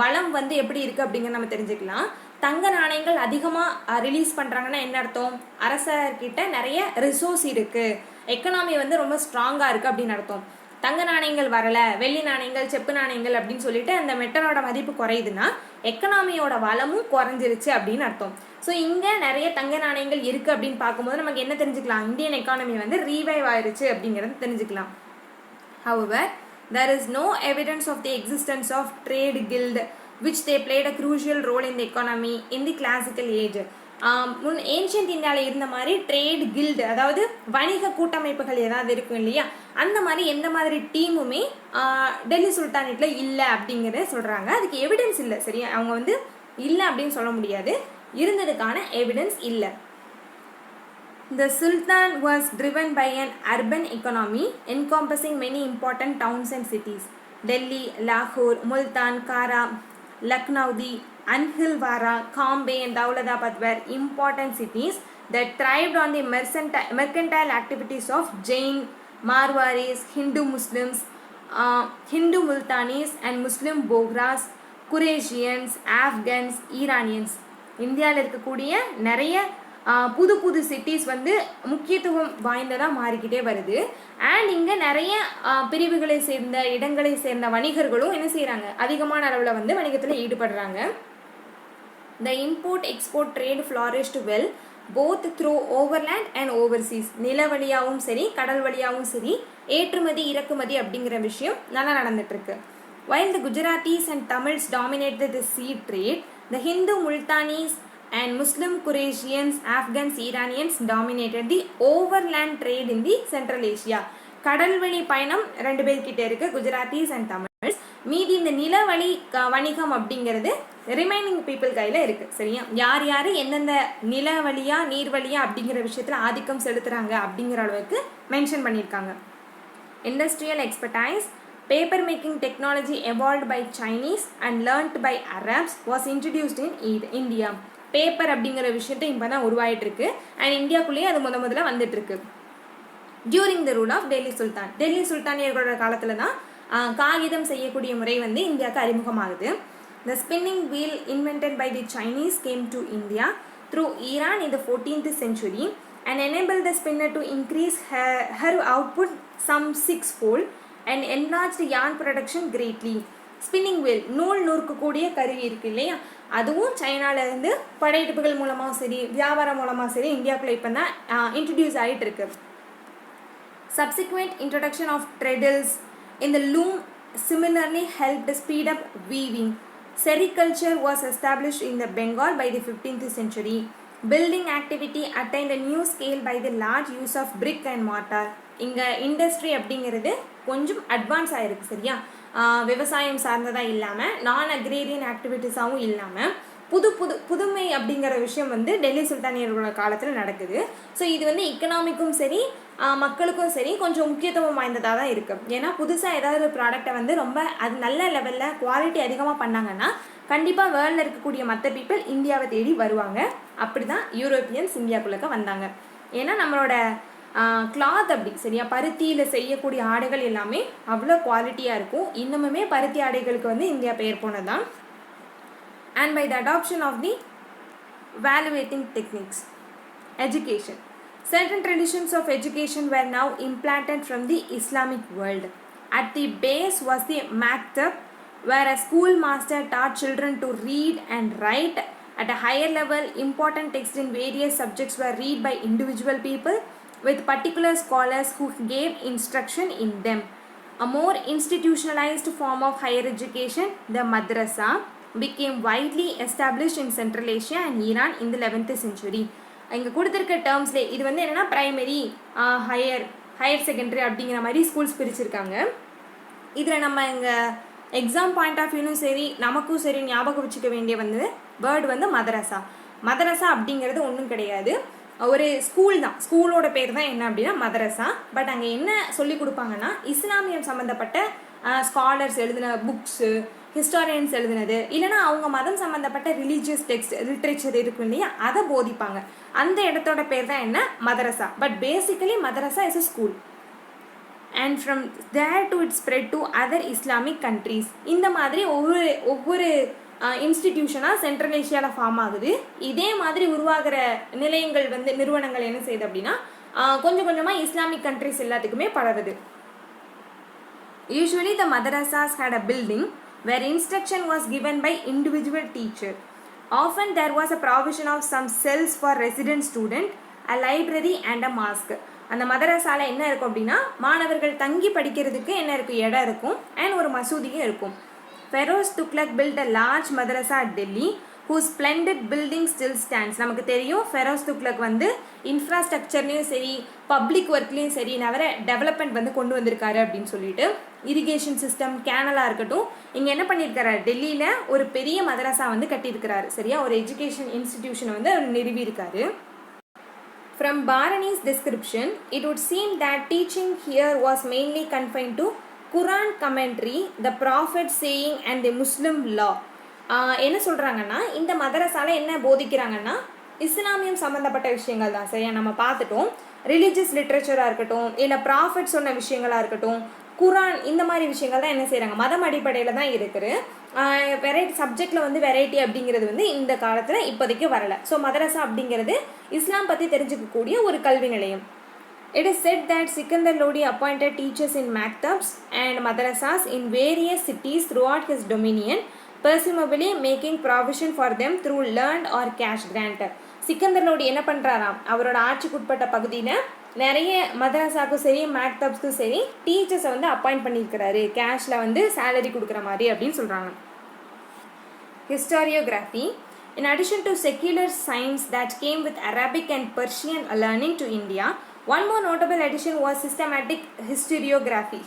வளம் வந்து எப்படி இருக்குது அப்படிங்கிறத நம்ம தெரிஞ்சுக்கலாம். தங்க நாணயங்கள் அதிகமாக ரிலீஸ் பண்ணுறாங்கன்னா என்ன அர்த்தம், அரசர்கிட்ட நிறைய ரிசோர்ஸ் இருக்குது, எக்கனாமி வந்து ரொம்ப ஸ்ட்ராங்காக இருக்குது அப்படின்னு அர்த்தம். தங்க நாணயங்கள் வரலை, வெள்ளி நாணயங்கள், செப்பு நாணயங்கள் அப்படின்னு சொல்லிட்டு அந்த மெட்டலோட மதிப்பு குறையுதுன்னா எக்கனாமியோட வளமும் குறைஞ்சிருச்சு அப்படின்னு அர்த்தம். ஸோ இங்கே நிறைய தங்க நாணயங்கள் இருக்குது அப்படின்னு பார்க்கும்போது நமக்கு என்ன தெரிஞ்சுக்கலாம், இந்தியன் எக்கானமி வந்து ரீவைவ் ஆயிடுச்சு அப்படிங்கிறது தெரிஞ்சுக்கலாம். However, there is no evidence of the existence of trade guild which they played a crucial role in the economy in the classical age. முன் ஏன்ஷியன்ட் இந்தியாவில் இருந்த மாதிரி ட்ரேட் கில்டு, அதாவது வணிக கூட்டமைப்புகள் ஏதாவது இருக்கும் இல்லையா, அந்த மாதிரி எந்த மாதிரி டீமுமே டெல்லி சுல்தானேட்டில் இல்லை அப்படிங்கிறத சொல்கிறாங்க. அதுக்கு எவிடன்ஸ் இல்லை. சரியா, அவங்க வந்து இல்லை அப்படின்னு சொல்ல முடியாது, இருந்ததுக்கான எவிடன்ஸ் இல்லை. The Sultan was driven by an urban economy encompassing many important towns and cities. Delhi, Lahore, Multan, Kara, Lucknow, Anhilwara, Bombay and Daulatabad were important cities that thrived on the mercantile activities of Jain, Marwaris, Hindu Muslims, Hindu Multanis and Muslim Bohras, Quraishians, Afghans, Iranians. இந்தியாவில் இருக்கக்கூடிய நிறைய புது புது cities வந்து முக்கியத்துவம் வாய்ந்ததாக மாறிக்கிட்டே வருது. அண்ட் இங்கே நிறைய பிரிவுகளை சேர்ந்த இடங்களை சேர்ந்த வணிகர்களும் என்ன செய்கிறாங்க, அதிகமான அளவில் வந்து வணிகத்தில் ஈடுபடுறாங்க. The import-export trade flourished well both through overland and overseas. நில வழியாகவும் சரி கடல் வழியாகவும் சரி ஏற்றுமதி இறக்குமதி அப்படிங்கிற விஷயம் நல்லா நடந்துட்டுருக்கு. While the Gujaratis and Tamils dominated the sea trade, the Hindu Multanis and Muslim Quraishians, Afghans, Iranians dominated the overland trade in the Central Asia. கடல் வழி பயணம் 2 பேர்கிட்ட இருக்கு, குஜராத்திஸ் அண்ட் தமிழ்ஸ். மீதி இந்த நிலவழி வணிகம் அப்படிங்கிறது ரிமைனிங் பீப்புள் கையில் இருக்குது. சரியா, யார் யார் எந்தெந்த நில வழியா நீர் வழியா அப்படிங்கிற விஷயத்தில் ஆதிக்கம் செலுத்துகிறாங்க அப்படிங்கிற அளவுக்கு மென்ஷன் பண்ணியிருக்காங்க. Industrial expertise. Paper making technology evolved by Chinese and learnt by Arabs was introduced in India. Paper அப்படிங்கிற விஷயத்தை இப்போ தான் உருவாயிட்டு இருக்கு. அண்ட் இந்தியாவுக்குள்ளேயே அது முதல்ல வந்துட்டு இருக்கு. During the rule of Delhi sultan, Delhi சுல்தானியர்களோட காலத்தில் தான் காகிதம் செய்யக்கூடிய முறை வந்து இந்தியாவுக்கு அறிமுகமாகுது. The spinning wheel invented by the Chinese came to India through Iran in the 14th century and enabled the spinner to increase her output some sixfold and enlarged yarn production greatly. Spinning wheel, நூல் நூற்கக்கூடிய கருவி இருக்கு இல்லையா, அதுவும் சைனாலேருந்து படையெடுப்புகள் மூலமாக சரி வியாபாரம் மூலமாக சரி இந்தியாவுக்குள்ள இப்போ தான் இன்ட்ரடியூஸ் ஆகிட்டு இருக்கு. Subsequent introduction of treadles in the loom similarly helped speed up weaving. Sericulture was established in the Bengal by the 15th century. Building activity attained a new scale by the large use of brick and mortar. இங்கே industry அப்படிங்கிறது கொஞ்சம் advance ஆகிருக்கு சரியா. விவசாயம் சார்ந்ததாக இல்லாமல் நான் agrarian ஆக்டிவிட்டீஸாகவும் இல்லாமல் புதுமை அப்படிங்கிற விஷயம் வந்து டெல்லி சுல்தானியர்களோட காலத்தில் நடக்குது. ஸோ இது வந்து எக்கனாமிக்கும் சரி மக்களுக்கும் சரி கொஞ்சம் முக்கியத்துவம் வாய்ந்ததாக தான் இருக்குது. ஏன்னா புதுசாக ஏதாவது ஒரு ப்ராடக்டை வந்து ரொம்ப அது நல்ல லெவலில் குவாலிட்டி அதிகமாக பண்ணாங்கன்னா கண்டிப்பாக வேர்ல்டில் இருக்கக்கூடிய மற்ற பீப்புள் இந்தியாவை தேடி வருவாங்க. அப்படி தான் யூரோப்பியன்ஸ் இந்தியாவுக்குள்ளே வந்தாங்க. ஏன்னா நம்மளோட கிளாத் அப்படி சரியா, பருத்தியில் செய்யக்கூடிய ஆடைகள் எல்லாமே அவ்வளோ குவாலிட்டியாக இருக்கும். இன்னுமுமே பருத்தி ஆடைகளுக்கு வந்து இந்தியா பெயர் போனது தான். And by the adoption of the valuating techniques. Education. Certain traditions of education were now implanted from the Islamic world. At the base was the maktab, where a schoolmaster taught children to read and write. At a higher level, important texts in various subjects were read by individual people with particular scholars who gave instruction in them. A more institutionalized form of higher education, the madrasa, became widely established in Central Asia and Iran in the 11th century. இங்கே கொடுத்துருக்க டேர்ம்ஸ்லேயே இது வந்து என்னென்னா primary, higher secondary அப்படிங்கிற மாதிரி schools பிரிச்சிருக்காங்க. இதில் நம்ம இங்கே எக்ஸாம் பாயிண்ட் ஆஃப் வியூனும் சரி நமக்கும் சரி ஞாபகம் வச்சுக்க வேண்டிய வந்து வேர்டு வந்து மதரசா. மதரசா அப்படிங்கிறது ஒன்றும் கிடையாது, ஒரு ஸ்கூல் தான். ஸ்கூலோட பேர் தான் என்ன அப்படின்னா மதரசா. பட் அங்கே என்ன சொல்லி கொடுப்பாங்கன்னா இஸ்லாமியம் சம்மந்தப்பட்ட ஸ்காலர்ஸ் எழுதின புக்ஸு, ஹிஸ்டாரியன்ஸ் எழுதினது, இல்லைனா அவங்க மதம் சம்மந்தப்பட்ட ரிலீஜியஸ் டெக்ஸ்ட் லிட்ரேச்சர் இருக்கும் இல்லையா, அதை போதிப்பாங்க. அந்த இடத்தோட பேர் தான் என்ன மதரசா. But basically madrasa is a school. And from there to it spread to other Islamic countries. இந்த மாதிரி ஒவ்வொரு இன்ஸ்டிடியூஷனாக சென்ட்ரல் ஏஷியாவில் ஃபார்ம் ஆகுது. இதே மாதிரி உருவாகிற நிலையங்கள் வந்து நிறுவனங்கள் என்ன செய்யுது அப்படின்னா கொஞ்சம் கொஞ்சமாக இஸ்லாமிக் கண்ட்ரிஸ் எல்லாத்துக்குமே பரவுது. Usually the madrasas had a building where instruction was given by individual teacher. Often there was a provision of some cells for resident student, a library and a mosque. அந்த மதரசால என்ன இருக்கும் அப்படின்னா மாணவர்கள் தங்கி படிக்கிறதுக்கு என்ன இருக்கும், இடம் இருக்கும், அண்ட் ஒரு மசூதியும் இருக்கும். Feroz Tughlaq built a large madrasa at Delhi whose splendid building still stands. நமக்கு தெரியும் ஃபெரோஸ் துக்ளக் வந்து இன்ஃப்ராஸ்ட்ரக்சர்லேயும் சரி பப்ளிக் ஒர்க்லேயும் சரி நிறைய டெவலப்மெண்ட் வந்து கொண்டு வந்திருக்காரு அப்படின்னு சொல்லிட்டு. இரிகேஷன் சிஸ்டம், கேனலாக இருக்கட்டும், இங்கே என்ன பண்ணியிருக்காரு, டெல்லியில் ஒரு பெரிய மதரசா வந்து கட்டியிருக்கிறாரு சரியா, ஒரு எஜுகேஷன் இன்ஸ்டிடியூஷனை வந்து அவர் நிறுவியிருக்காரு. From Bharani's description, it would seem that teaching here was mainly confined to Quran commentary, the Prophet saying and the Muslim law. என்ன சொல்கிறாங்கன்னா இந்த மதரசால என்ன போதிக்கிறாங்கன்னா இஸ்லாமியம் சம்மந்தப்பட்ட விஷயங்கள் தான் சரியா. நம்ம பார்த்துட்டோம், ரிலீஜியஸ் லிட்ரேச்சராக இருக்கட்டும், இல்லை ப்ராஃபிட் சொன்ன விஷயங்களாக இருக்கட்டும், குரான், இந்த மாதிரி விஷயங்கள் தான் என்ன செய்கிறாங்க, மதம் அடிப்படையில் தான் இருக்குது. வெரைட்டி சப்ஜெக்டில் வந்து வெரைட்டி அப்படிங்கிறது வந்து இந்த காலத்தில் இப்போதைக்கு வரலை. ஸோ மதரசா அப்படிங்கிறது இஸ்லாம் பற்றி தெரிஞ்சுக்கக்கூடிய ஒரு கல்வி நிலையம். It is said that Sikandar Lodi appointed teachers in maktabs and madrasas in various cities throughout his dominion, presumably making provision for them through learned or cash grant. Sikandar Lodi என்ன பண்ணுறாராம், அவரோட ஆட்சிக்குட்பட்ட பகுதியில் நிறைய மதரசாக்கும் சரி மேக்தப்ஸ்க்கும் சரி டீச்சர்ஸை வந்து அப்பாயிண்ட் பண்ணியிருக்கிறாரு, கேஷில் வந்து சேலரி கொடுக்குற மாதிரி அப்படின்னு சொல்கிறாங்க. Historiography. In addition to secular science that came with Arabic and Persian learning to India, one more notable addition was systematic historiography.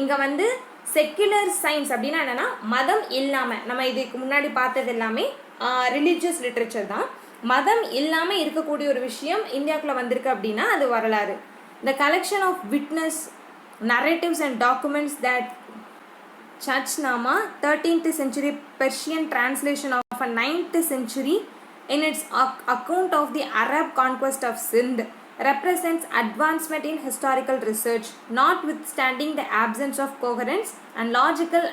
இங்கே வந்து செக்குலர் சயின்ஸ் அப்படின்னா என்னென்னா மதம் இல்லாமல், நம்ம இதுக்கு முன்னாடி பார்த்தது எல்லாமே ரிலீஜியஸ் லிட்ரேச்சர் தான். மதம் இல்லாமல் இருக்கக்கூடிய ஒரு விஷயம் இந்தியாவுக்குள்ளே வந்திருக்கு அப்படின்னா அது வரலாறு. The collection of witness, narratives and documents that Chachnama, 13th century Persian translation of of a 9th century in its account of the Arab conquest of Sindh represents advancement in historical research, notwithstanding the absence of coherence and logical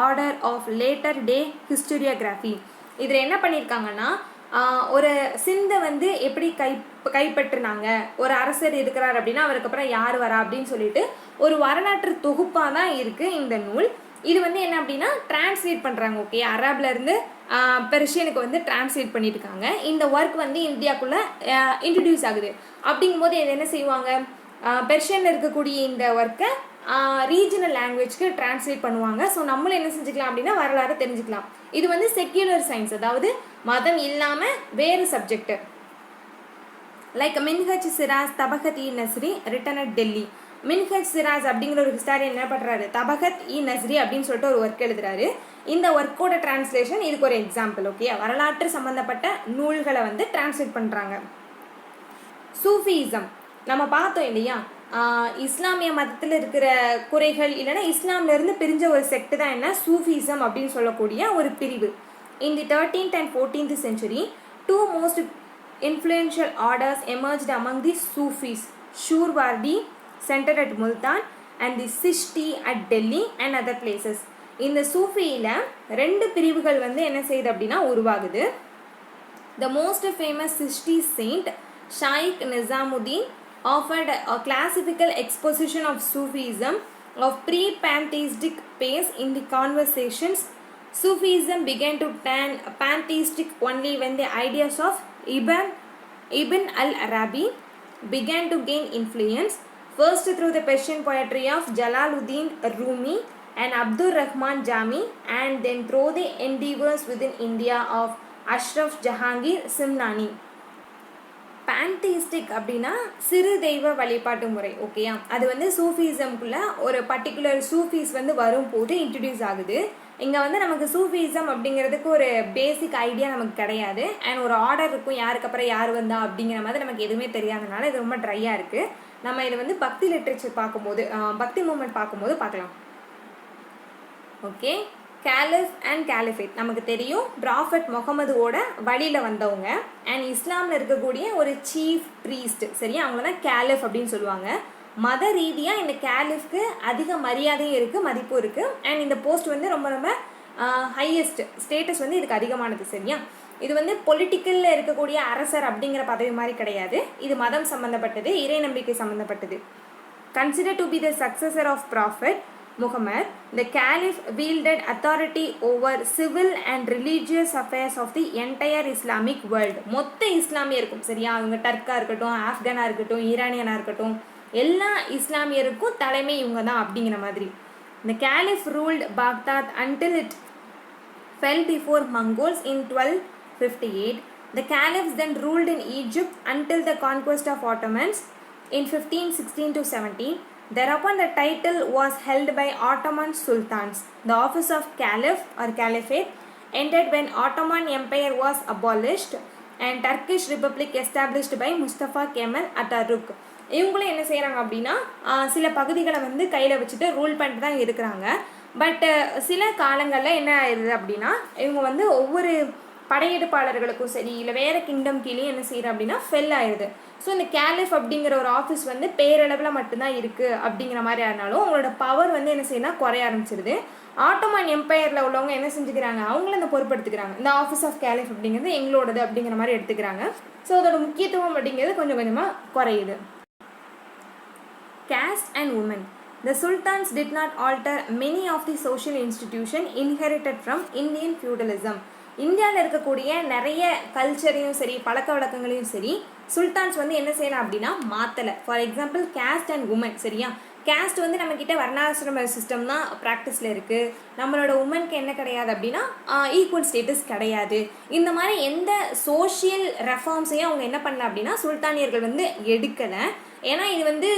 order of later day historiography. இதில் என்ன பண்ணியிருக்காங்கன்னா ஒரு சிந்தை வந்து எப்படி கைப்பற்றினாங்க, ஒரு அரசர் இருக்கிறார் அப்படின்னா அவருக்கு அப்புறம் யார் வரா அப்படின்னு சொல்லிட்டு ஒரு வரலாற்று தொகுப்பாக தான் இருக்குது இந்த நூல். இது வந்து என்ன அப்படின்னா டிரான்ஸ்லேட் பண்ணுறாங்க. ஓகே, அரபிலேருந்து பெர்ஷியனுக்கு வந்து டிரான்ஸ்லேட் பண்ணியிருக்காங்க. இந்த ஒர்க் வந்து இந்தியாவுக்குள்ளே இன்ட்ரடியூஸ் ஆகுது. அப்படிங்கும்போது இது என்ன செய்வாங்க, பெர்ஷியனில் இருக்கக்கூடிய இந்த ஒர்க்கை ரீஜனல் லாங்குவேஜ்க்கு டிரான்ஸ்லேட் பண்ணுவாங்க. ஸோ நம்மளும் என்ன செஞ்சுக்கலாம் அப்படின்னா வரலாறு தெரிஞ்சுக்கலாம். இது வந்து செக்யூலர் சயின்ஸ், அதாவது மதம் இல்லாமல் வேறு subject. Like Minhaj Siraj Tabaqat i Nasiri written at Delhi. Minhaj Siraj அப்படிங்கிற ஒரு ஹிஸ்டாரியன் என்ன பண்ணுறாரு, தபகத் இ நஸ்ரி அப்படின்னு சொல்லிட்டு ஒரு ஒர்க் எழுதுறாரு. இந்த ஒர்க்கோட டிரான்ஸ்லேஷன் இதுக்கு ஒரு எக்ஸாம்பிள். ஓகே, வரலாற்று சம்பந்தப்பட்ட நூல்களை வந்து டிரான்ஸ்லேட் பண்ணுறாங்க. சூஃபிசம் நம்ம பார்த்தோம் இல்லையா, இஸ்லாமிய மதத்தில் இருக்கிற குறைகள் இல்லைன்னா இஸ்லாம்லேருந்து பிரிஞ்ச ஒரு செக்ட் தான் என்ன சூஃபிசம் அப்படின்னு சொல்லக்கூடிய ஒரு பிரிவு. In the 13th and 14th century, two most influential orders emerged among the Sufis, Shurwardi centered at Multan and the Sishti at Delhi and other places. இந்த சூஃபியில் ரெண்டு பிரிவுகள் வந்து என்ன செய்யுது அப்படின்னா உருவாகுது. The most famous Sishti saint, Shaikh Nizamuddin, offered a classical exposition of Sufism of pre-pantheistic pace in the conversations. Sufism began to turn pantheistic only when the ideas of Ibn al-Arabi began to gain influence, first through the Persian poetry of Jalaluddin Rumi and Abdur Rahman Jami, and then through the endeavors within India of Ashraf Jahangir Simnani. பேன்தீஸ்டிக் அப்படின்னா சிறு தெய்வ வழிபாட்டு முறை. ஓகேயா, அது வந்து சூஃபிசம்குள்ளே ஒரு particular சூஃபீஸ் வந்து வரும்போது இன்ட்ரடியூஸ் ஆகுது. இங்கே வந்து நமக்கு சூஃபிசம் அப்படிங்கிறதுக்கு ஒரு பேசிக் ஐடியா நமக்கு கிடையாது. அண்ட் ஒரு ஆர்டர் இருக்கும், யாருக்கு அப்புறம் யார் வந்தா அப்படிங்கிற மாதிரி நமக்கு எதுவுமே தெரியாதனால இது ரொம்ப ட்ரையாக இருக்குது. நம்ம இதை வந்து பக்தி லிட்ரேச்சர் பார்க்கும்போது, பக்தி மூமெண்ட் பார்க்கும்போது பார்க்கலாம். ஓகே, கேலிஃப் அண்ட் கேலிஃபேட் நமக்கு தெரியும், ப்ராஃபட் முகமதுவோட வழியில் வந்தவங்க. அண்ட் இஸ்லாமில் இருக்கக்கூடிய ஒரு சீஃப் ப்ரீஸ்ட், சரியா, அவங்க தான் கேலிஃப் அப்படின்னு சொல்லுவாங்க. மத ரீதியாக இந்த கேலிஃப்க்கு அதிக மரியாதையும் இருக்குது, மதிப்பும் இருக்குது. அண்ட் இந்த போஸ்ட் வந்து ரொம்ப ரொம்ப ஹையஸ்ட் ஸ்டேட்டஸ் வந்து இதுக்கு அதிகமானது. சரியா, இது வந்து பொலிட்டிக்கலில் இருக்கக்கூடிய அரசர் அப்படிங்கிற பதவி மாதிரி கிடையாது. இது மதம் சம்மந்தப்பட்டது, இறை நம்பிக்கை சம்மந்தப்பட்டது. Considered to be the successor of Prophet Muhammad, the Caliph wielded authority over civil and religious affairs of the entire Islamic world. மொத்த இஸ்லாமியருக்கும், சரியா, அவங்க டர்க்கா இருக்கட்டும், ஆப்கானா இருக்கட்டும், ஈரானியனாக இருக்கட்டும், எல்லா இஸ்லாமியருக்கும் தலைமை இவங்க தான் அப்படிங்கிற மாதிரி. The Caliph ruled Baghdad until it fell before Mongols in 1258. The Caliphs then ruled in Egypt until the conquest of Ottomans in 1516 to 17. Thereupon the title was held by Ottoman sultans. The office of Caliph or Caliphate ended when Ottoman Empire was abolished and Turkish Republic established by Mustafa Kemal Atatürk. இவங்களும் என்ன செய்கிறாங்க அப்படின்னா சில பகுதிகளை வந்து கையில் வச்சுட்டு rule பண்ணிட்டு தான் இருக்கிறாங்க. பட் சில காலங்களில் என்ன ஆயிடுது அப்படின்னா இவங்க வந்து ஒவ்வொரு படையெடுப்பாளர்களுக்கும் சரி இல்லை வேறு கிங்டம் கீழே என்ன செய்கிறேன் அப்படின்னா ஃபெல் ஆயிடுது. ஸோ இந்த கேலிஃப் அப்படிங்கிற ஒரு ஆஃபீஸ் வந்து பேரளவில் மட்டும்தான் இருக்குது அப்படிங்கிற மாதிரி ஆனாலும் அவங்களோட பவர் வந்து என்ன செய்யணும் குறைய ஆரம்பிச்சிருது. ஆட்டோமன் எம்பையரில் உள்ளவங்க என்ன செஞ்சுக்கிறாங்க, அவங்கள இந்த பொறுப்படுத்துக்கிறாங்க. இந்த ஆஃபீஸ் ஆஃப் கேலிஃப் அப்படிங்கிறது எங்களோடது அப்படிங்கிற மாதிரி எடுத்துக்கிறாங்க. ஸோ அதோட முக்கியத்துவம் அப்படிங்கிறது கொஞ்சம் கொஞ்சமாக குறையுது. Caste and women. The sultans did not alter many of the social institutions inherited from Indian feudalism. இந்தியாவில் இருக்கக்கூடிய நிறைய கல்ச்சரையும் சரி பழக்க வழக்கங்களையும் சரி சுல்தான்ஸ் வந்து என்ன செய்யலாம் அப்படின்னா மாற்றலை. For example caste and woman, சரியா, கேஸ்ட் வந்து நம்மக்கிட்ட வர்ணாசிரம சிஸ்டம் தான் ப்ராக்டிஸில் இருக்குது. நம்மளோட உமனுக்கு என்ன கிடையாது அப்படின்னா ஈக்குவல் ஸ்டேட்டஸ் கிடையாது. இந்த மாதிரி எந்த சோஷியல் ரெஃபார்ம்ஸையும் அவங்க என்ன பண்ணல அப்படின்னா சுல்தானியர்கள் வந்து எடுக்கலை. ஏன்னா இது வந்து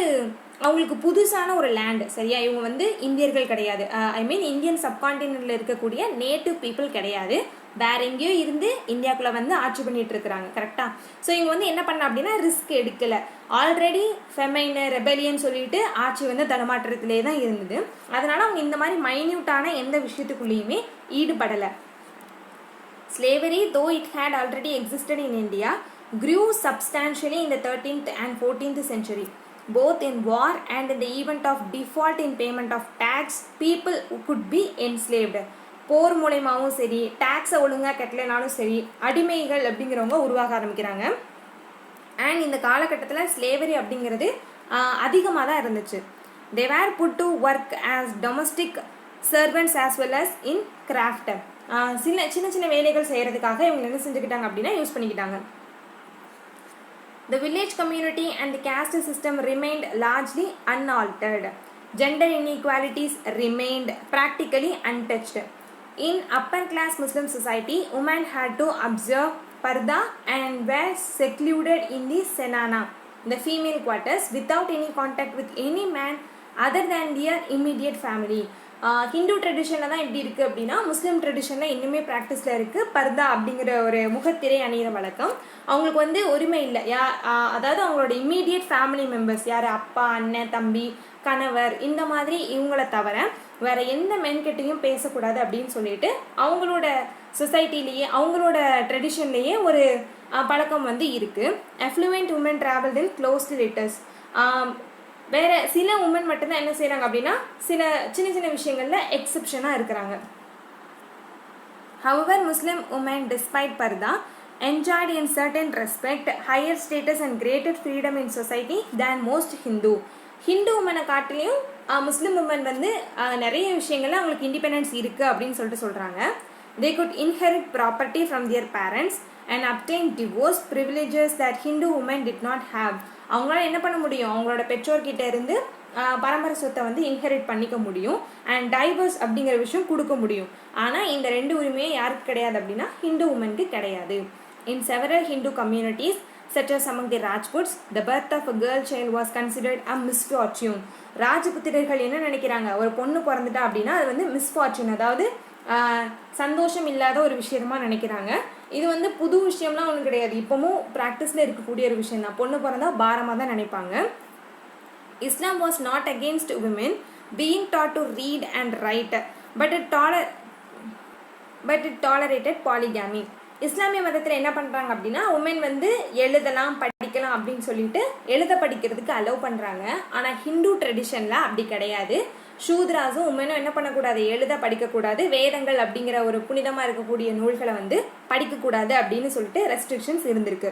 அவங்களுக்கு புதுசான ஒரு லேண்டு, சரியா, இவங்க வந்து இந்தியர்கள் கிடையாது. ஐ மீன் இந்தியன் சப்கான்டினென்ட்டில் இருக்கக்கூடிய நேட்டிவ் பீப்புள் கிடையாது. வேற எங்கேயோ இருந்து இந்தியாவுக்குள்ளே வந்து ஆட்சி பண்ணிட்டு இருக்கிறாங்க. கரெக்டாக. ஸோ இவங்க வந்து என்ன பண்ண அப்படின்னா ரிஸ்க் எடுக்கலை. ஆல்ரெடி ஃபெமைன் ரெபெலியன் சொல்லிட்டு ஆட்சி வந்து தடமாற்றத்திலே தான் இருந்தது. அதனால அவங்க இந்த மாதிரி மைன்யூட்டான எந்த விஷயத்துக்குள்ளேயுமே ஈடுபடலை. Slavery, though it had already existed in India, grew substantially in the 13th and 14th century. Both in war and in the event of default in payment of tax, people could be enslaved. போர் மூலமாகவும் சரி, டேக்ஸை ஒழுங்காக கட்டலைனாலும் சரி, அடிமைகள் அப்படிங்கிறவங்க உருவாக ஆரம்பிக்கிறாங்க. And இந்த காலகட்டத்தில் ஸ்லேவரி அப்படிங்கிறது அதிகமாக தான் இருந்துச்சு. They were put to work as domestic servants as well as in craft. சின்ன சின்ன வேலைகள் செய்கிறதுக்காக இவங்க என்ன செஞ்சுக்கிட்டாங்க அப்படின்னா யூஸ் பண்ணிக்கிட்டாங்க. The village community and the caste system remained largely unaltered. Gender inequalities remained practically untouched. In upper class Muslim society, women had to observe parda and were secluded in the senana, the female quarters, without any contact with any man other than their immediate family. Hindu ட்ரெடிஷனில் தான் எப்படி இருக்குது அப்படின்னா, முஸ்லீம் ட்ரெடிஷனில் இன்னுமே ப்ராக்டிஸில் இருக்குது பர்தா அப்படிங்கிற ஒரு முகத்திரை அணிகிற வழக்கம். அவங்களுக்கு வந்து உரிமை இல்லை. அதாவது அவங்களோட இம்மீடியட் ஃபேமிலி மெம்பர்ஸ் யார், அப்பா, அண்ணன், தம்பி, கணவர், இந்த மாதிரி இவங்களை தவிர வேறு எந்த மென்கிட்டையும் பேசக்கூடாது அப்படின்னு சொல்லிட்டு அவங்களோட சொசைட்டிலேயே அவங்களோட ட்ரெடிஷன்லேயே ஒரு பழக்கம் வந்து இருக்குது. Affluent women travelled in closed litters. வேறு சில உமன் மட்டும்தான் என்ன செய்கிறாங்க அப்படின்னா சில சின்ன விஷயங்களில் எக்ஸப்ஷனாக இருக்கிறாங்க. However, Muslim women, despite parda, enjoyed in certain respect higher status and greater freedom in society than most Hindu. Hindu உமனை காட்டிலையும் முஸ்லீம் உமன் வந்து நிறைய விஷயங்கள்ல அவங்களுக்கு இண்டிபெண்டன்ஸ் இருக்குது அப்படின்னு சொல்கிறாங்க. They could inherit property from their parents and obtain divorce privileges that Hindu women did not have. அவங்களால என்ன பண்ண முடியும், அவங்களோட பெற்றோர்கிட்ட இருந்து பரம்பரை சொத்தை வந்து இன்ஹெரிட் பண்ணிக்க முடியும் அண்ட் டைவர்ஸ் அப்படிங்கிற விஷயம் கொடுக்க முடியும். ஆனால் இந்த ரெண்டு உரிமையும் யாருக்கு கிடையாது அப்படின்னா ஹிந்து உமனுக்கு கிடையாது. In several Hindu communities such as among the Rajputs, the birth of a girl child was considered a misfortune. ராஜபுத்திரர்கள் என்ன நினைக்கிறாங்க, ஒரு பொண்ணு பிறந்துட்டா அப்படின்னா அது வந்து மிஸ்ஃபார்ச்சூன், அதாவது சந்தோஷம் இல்லாத ஒரு விஷயமா நினைக்கிறாங்க. இது வந்து புது விஷயம்லாம் ஒன்றும் கிடையாது, இப்போவும் ப்ராக்டிஸில் இருக்கக்கூடிய ஒரு விஷயம் தான். பொண்ணு பிறந்தா பாரமாக தான் நினைப்பாங்க. Islam was not against women being taught to read and write, but it tolerated polygamy. இஸ்லாமிய மதத்தில் என்ன பண்ணுறாங்க அப்படின்னா உமன் வந்து எழுதலாம் படிக்கலாம் அப்படின்னு சொல்லிட்டு எழுத படிக்கிறதுக்கு அலோவ் பண்ணுறாங்க. ஆனால் ஹிந்து ட்ரெடிஷனில் அப்படி கிடையாது. சூத்ராஸும் உமனும் என்ன பண்ணக்கூடாது, எழுத படிக்கக்கூடாது, வேதங்கள் அப்படிங்கிற ஒரு புனிதமாக இருக்கக்கூடிய நூல்களை வந்து படிக்கக்கூடாது அப்படின்னு சொல்லிட்டு ரெஸ்ட்ரிக்ஷன்ஸ் இருந்திருக்கு.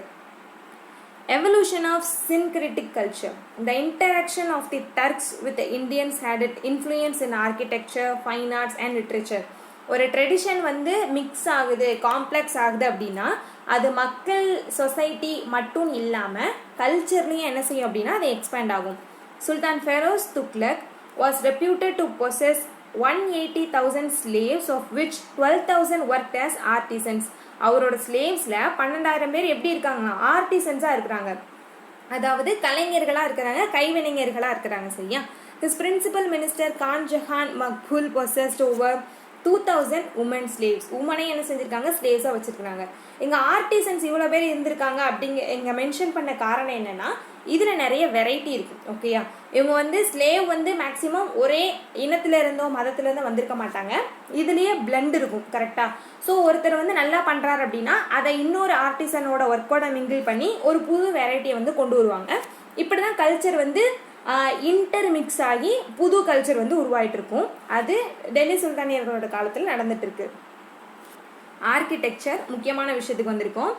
Evolution of syncretic culture. The interaction of the Turks with the Indians had an influence in architecture, fine arts and literature. ஒரு ட்ரெடிஷன் வந்து மிக்ஸ் ஆகுது, காம்ப்ளெக்ஸ் ஆகுது அப்படின்னா அது மக்கள் சொசைட்டி மட்டும் இல்லாமல் கல்ச்சர்லேயும் என்ன செய்யும் அப்படின்னா அது எக்ஸ்பேண்ட் ஆகும். சுல்தான் Feroz Thuglak was reputed to possess 180,000 slaves, of which 12,000 worked as artisans. அவரோட ஸ்லேவ்ஸில் 12,000 பேர் எப்படி இருக்காங்கன்னா ஆர்டிசன்ஸாக இருக்கிறாங்க, அதாவது கலைஞர்களாக இருக்கிறாங்க, கைவினைஞர்களாக இருக்கிறாங்க. சரியா? His principal minister Khan Jahan Maghul possessed over 2,000 women slaves. உமனை என்ன செஞ்சுருக்காங்க, ஸ்லேவ்ஸாக வச்சுருக்காங்க. இங்கே ஆர்டிசன்ஸ் இவ்வளோ பேர் இருந்திருக்காங்க இங்கே மென்ஷன் பண்ண காரணம் என்னென்னா இதில் நிறைய வெரைட்டி இருக்குது. ஓகேயா? இவங்க வந்து ஸ்லேவ் வந்து மேக்ஸிமம் ஒரே இனத்துல இருந்தோ மதத்துலேருந்தோ வந்திருக்க மாட்டாங்க, இதுலேயே பிளண்ட் இருக்கும். கரெக்டாக? ஸோ ஒருத்தர் வந்து நல்லா பண்ணுறாரு அப்படின்னா அதை இன்னொரு ஆர்டிசனோட ஒர்க்கோட மிங்கிள் பண்ணி ஒரு புது வெரைட்டியை வந்து கொண்டு வருவாங்க. இப்படி தான் கல்ச்சர் வந்து இன்டர்மிக்ஸ் ஆகி புது கல்ச்சர் வந்து உருவாயிட்டு இருக்கும். அது டெல்லி சுல்தானியர்களோட காலத்தில் நடந்துட்டு இருக்கு. ஆர்கிடெக்சர் முக்கியமான விஷயத்துக்கு வந்திருக்கோம்.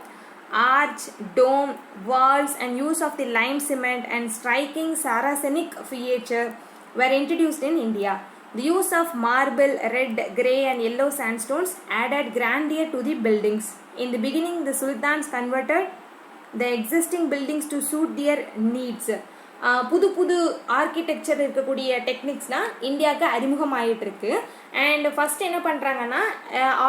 Arch, dome, walls and use of the lime cement and striking Saracenic feature were introduced in India. The use of marble, red, grey and yellow sandstones added grandeur to the buildings. In the beginning, the sultans converted the existing buildings to suit their needs. புது புது architecture இருக்கக்கூடிய டெக்னிக்ஸ்லாம் இந்தியாவுக்கு அறிமுகமாகிட்டு இருக்கு. And first என்ன பண்ணுறாங்கன்னா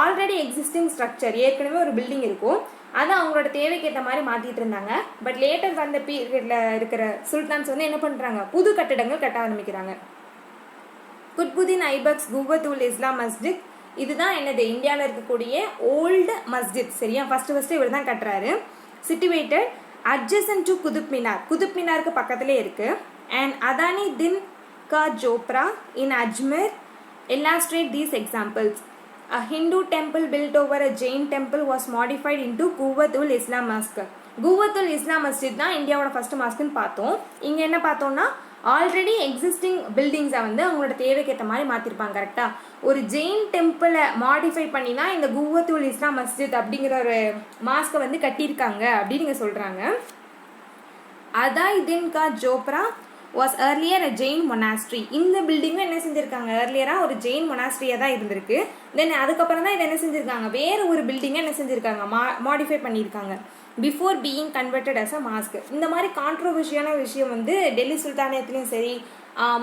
already existing structure, ஏற்கனவே ஒரு building இருக்கும், அதை அவங்களோட தேவைக்கு ஏற்ற மாதிரி மாற்றிட்டு இருந்தாங்க. பட் லேட்டர் வந்த பீரியடில் இருக்கிற சுல்தான்ஸ் வந்து என்ன பண்ணுறாங்க, புது கட்டிடங்கள் கட்ட ஆரம்பிக்கிறாங்க. குத்புதீன் ஐபக்ஸ் குவத்துல் இஸ்லாம் மஸ்ஜித், இதுதான் என்னது இந்தியாவில் இருக்கக்கூடிய ஓல்டு மஸ்ஜித். சரியா? ஃபஸ்ட்டு இவர் தான் கட்டுறாரு. Situated adjacent to Qutub Minar, Qutub மினாருக்கு பக்கத்திலே இருக்கு. And Adhai Din Ka Jhonpra in Ajmer illustrate these examples. A Hindu temple built over a Jain temple was modified into Quwwatul Islam Mosque. Quwwatul Islam Masjid தான் இந்தியாவோட ஃபர்ஸ்ட் மாஸ்க்குன்னு பார்த்தோம். இங்கே என்ன பார்த்தோம்னா ஆல்ரெடி எக்ஸிஸ்டிங் பில்டிங்ஸை வந்து அவங்களோட தேவைக்கு ஏற்ற மாதிரி மாற்றிருப்பாங்க. கரெக்டாக ஒரு ஜெயின் டெம்பிளை மாடிஃபை பண்ணி தான் இந்த குவத்துல் இஸ்லாம் மஸ்ஜித் அப்படிங்கிற ஒரு மாஸ்கை வந்து கட்டியிருக்காங்க அப்படின்னு நீங்கள் சொல்கிறாங்க. அதாயுதீன் கா Jofra was earlier a Jain monastery. இந்த பில்டிங்கும் என்ன செஞ்சுருக்காங்க, ஏர்லியராக ஒரு ஜெயின் மொனாஸ்ட்ரியாக தான் இருந்திருக்கு. தென் அதுக்கப்புறம் தான் இதை என்ன செஞ்சுருக்காங்க, வேறு ஒரு பில்டிங்கை என்ன செஞ்சுருக்காங்க, மாடிஃபை பண்ணியிருக்காங்க before being converted as a mosque. இந்த மாதிரி கான்ட்ரோவர்ஷியான விஷயம் வந்து டெல்லி சுல்தானியத்துலேயும் சரி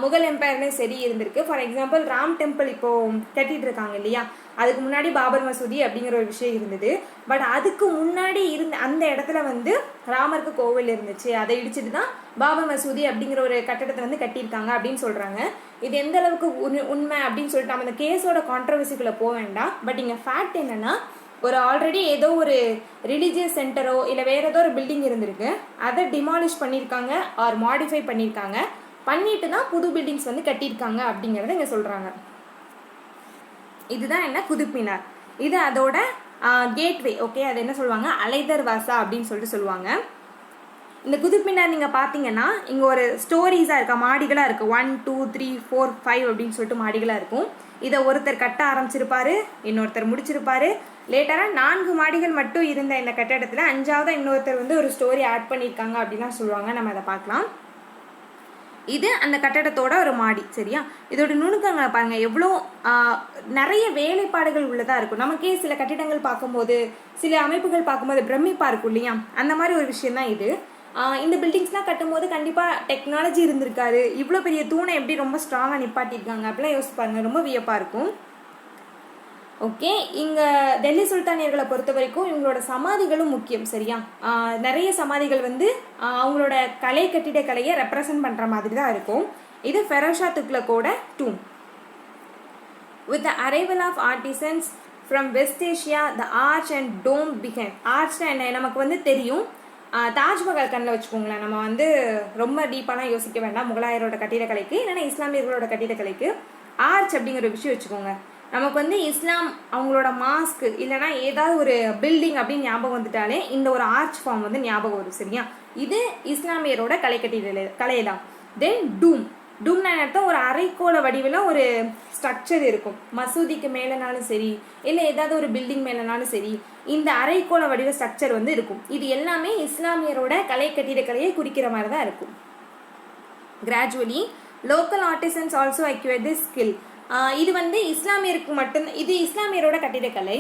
முகல் எம்பையர்லேயும் சரி இருந்திருக்கு. ஃபார் எக்ஸாம்பிள் ராம் டெம்பிள் இப்போது கட்டிகிட்டு இருக்காங்க இல்லையா, அதுக்கு முன்னாடி பாபர் மசூதி அப்படிங்கிற ஒரு விஷயம் இருந்தது. பட் அதுக்கு முன்னாடி இருந்த அந்த இடத்துல வந்து ராமருக்கு கோவில் இருந்துச்சு, அதை இடிச்சிட்டு தான் பாபர் மசூதி அப்படிங்கிற ஒரு கட்டடத்தை வந்து கட்டியிருக்காங்க அப்படின்னு சொல்கிறாங்க. இது எந்த அளவுக்கு உண்மை அப்படின்னு சொல்லிட்டு நம்ம இந்த கேஸோட கான்ட்ரவர்சிக்குள்ளே போக வேண்டாம். பட் இங்கே ஃபேக்ட் என்னென்னா, ஒரு ஆல்ரெடி ஏதோ ஒரு ரிலீஜியஸ் சென்டரோ இல்லை வேறு ஏதோ ஒரு பில்டிங் இருந்திருக்கு, அதை டிமாலிஷ் பண்ணியிருக்காங்க ஆர் மாடிஃபை பண்ணிட்டு தான் புது பில்டிங்ஸ் வந்து கட்டியிருக்காங்க அப்படிங்கிறத இங்கே சொல்கிறாங்க. இதுதான் என்ன குதுப் மினார். இது அதோட கேட்வே. ஓகே, அது என்ன சொல்லுவாங்க, அலைதர் வாசா அப்படின்னு சொல்லிட்டு சொல்லுவாங்க. இந்த குதுப் மினார் நீங்கள் பார்த்தீங்கன்னா இங்கே ஒரு ஸ்டோரிஸாக இருக்கா, மாடிகளாக இருக்குது. 1 2 3 4 5 அப்படின்னு சொல்லிட்டு மாடிகளாக இருக்கும். இதை ஒருத்தர் கட்ட ஆரம்பிச்சிருப்பாரு, இன்னொருத்தர் முடிச்சிருப்பாரு. லேட்டராக 4 மாடிகள் மட்டும் இருந்த இந்த கட்டடத்தில் 5ஆவது இன்னொருத்தர் வந்து ஒரு ஸ்டோரி ஆட் பண்ணியிருக்காங்க அப்படின்லாம் சொல்லுவாங்க. நம்ம அதை பார்க்கலாம். இது அந்த கட்டடத்தோட ஒரு மாடி. சரியா, இதோட நுணுக்கங்களை பாருங்கள், எவ்வளோ நிறைய வேலைப்பாடுகள் உள்ளதாக இருக்கும். நமக்கே சில கட்டிடங்கள் பார்க்கும்போது, சில அமைப்புகள் பார்க்கும்போது பிரமிப்பாக இருக்கும் இல்லையா, அந்த மாதிரி ஒரு விஷயந்தான் இது. இந்த பில்டிங்ஸ்லாம் கட்டும்போது கண்டிப்பாக டெக்னாலஜி இருந்திருக்காரு. இவ்வளோ பெரிய தூணை எப்படி ரொம்ப ஸ்ட்ராங்காக நிப்பாட்டியிருக்காங்க அப்படிலாம் யோசிச்சு பாருங்க, ரொம்ப வியப்பாக இருக்கும். ஓகே, இங்கே டெல்லி சுல்தானியர்களை பொறுத்த வரைக்கும் இவங்களோட சமாதிகளும் முக்கியம். சரியா, நிறைய சமாதிகள் வந்து அவங்களோட கட்டிடக்கலையை ரெப்ரசன்ட் பண்ணுற மாதிரி தான் இருக்கும். இது ஃபெரோஷா துக்ளக்கோட tomb. With the arrival of artisans from West Asia the arch and dome began. ஆர்ச்னா என்ன நமக்கு வந்து தெரியும், தாஜ்மஹால் கண்ணில் வச்சுக்கோங்களேன். நம்ம வந்து ரொம்ப டீப்பாலாம் யோசிக்க வேண்டாம். முகலாயரோட கட்டிடக்கலைக்கு இல்லைன்னா இஸ்லாமியர்களோட கட்டிடக்கலைக்கு ஆர்ச் அப்படிங்கிற ஒரு விஷயம் வச்சுக்கோங்க. நமக்கு வந்து இஸ்லாம் அவங்களோட மாஸ்க் இல்லைனா ஏதாவது ஒரு பில்டிங் அப்படின்னு ஞாபகம் வந்துட்டாலே இந்த ஒரு ஆர்ச் ஃபார்ம் வந்து ஞாபகம் வரும். சரியா, இது இஸ்லாமியரோட கலையெல்லாம். தென் டூம்னா அர்த்தம் ஒரு அரைக்கோள வடிவில் ஒரு ஸ்ட்ரக்சர் இருக்கும். மசூதிக்கு மேலேனாலும் சரி இல்லை ஏதாவது ஒரு பில்டிங் மேலேனாலும் சரி இந்த அரைக்கோள வடிவ ஸ்ட்ரக்சர் வந்து இருக்கும். இது எல்லாமே இஸ்லாமியரோட கட்டிடக்கலையை குறிக்கிற மாதிரி தான் இருக்கும். Gradually local artisans also அக்யூர் this skill. இது வந்து இஸ்லாமியருக்கு மட்டும்தான், இது இஸ்லாமியரோட கட்டிடக்கலை.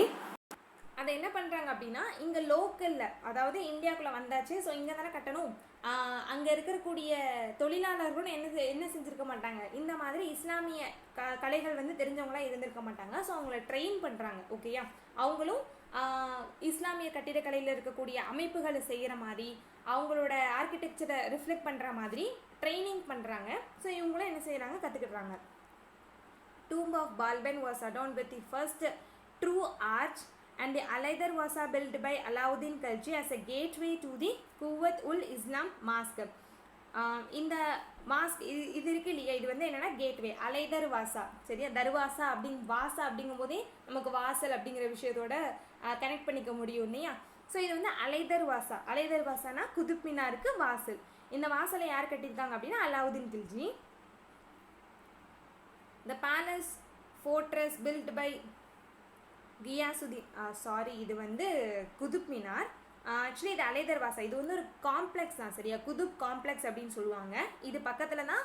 அதை என்ன பண்ணுறாங்க அப்படின்னா, இங்கே லோக்கலில் அதாவது இந்தியாவுக்குள்ளே வந்தாச்சு, ஸோ இங்கே தானே கட்டணும், அங்கே இருக்கக்கூடிய தொழிலாளர்களும் என்ன செஞ்சுருக்க மாட்டாங்க, இந்த மாதிரி இஸ்லாமிய கலைகள் வந்து தெரிஞ்சவங்களாம் இருந்திருக்க மாட்டாங்க. ஸோ அவங்கள ட்ரெயின் பண்ணுறாங்க. ஓகேயா, அவங்களும் இஸ்லாமிய கட்டிடக்கலையில் இருக்கக்கூடிய அமைப்புகளை செய்கிற மாதிரி அவங்களோட ஆர்கிடெக்சரை ரிஃப்ளெக்ட் பண்ணுற மாதிரி ட்ரைனிங் பண்ணுறாங்க. ஸோ இவங்களும் என்ன செய்கிறாங்க, கற்றுக்கிடுறாங்க. Tomb of Balban was adorned with the first true arch and the Al-Haidar Wasa built by Alauddin Khilji as a gateway to the Quwwat-ul-Islam Mosque. இந்த மாஸ்க் இது இருக்கு இல்லையா, இது வந்து என்னன்னா கேட்வே, அலைதர் வாசா. சரியா, தர்வாசா வாசா அப்படிங்கும் போதே நமக்கு வாசல் அப்படிங்கிற விஷயத்தோட கனெக்ட் பண்ணிக்க முடியும் இல்லையா. ஸோ இது வந்து அலைதர் வாசானா குதுப் மினாருக்கு வாசல். இந்த வாசலை யார் கட்டியிருக்காங்க அப்படின்னா Alauddin Khilji. The palace fortress built by Ghiyasuddin, இது வந்து குதுப் மினார். ஆக்சுவலி இது அலைதர் வாசா, இது வந்து ஒரு காம்ப்ளெக்ஸ் தான். சரியா, குதுப் காம்ப்ளெக்ஸ் அப்படின்னு சொல்லுவாங்க. இது பக்கத்தில் தான்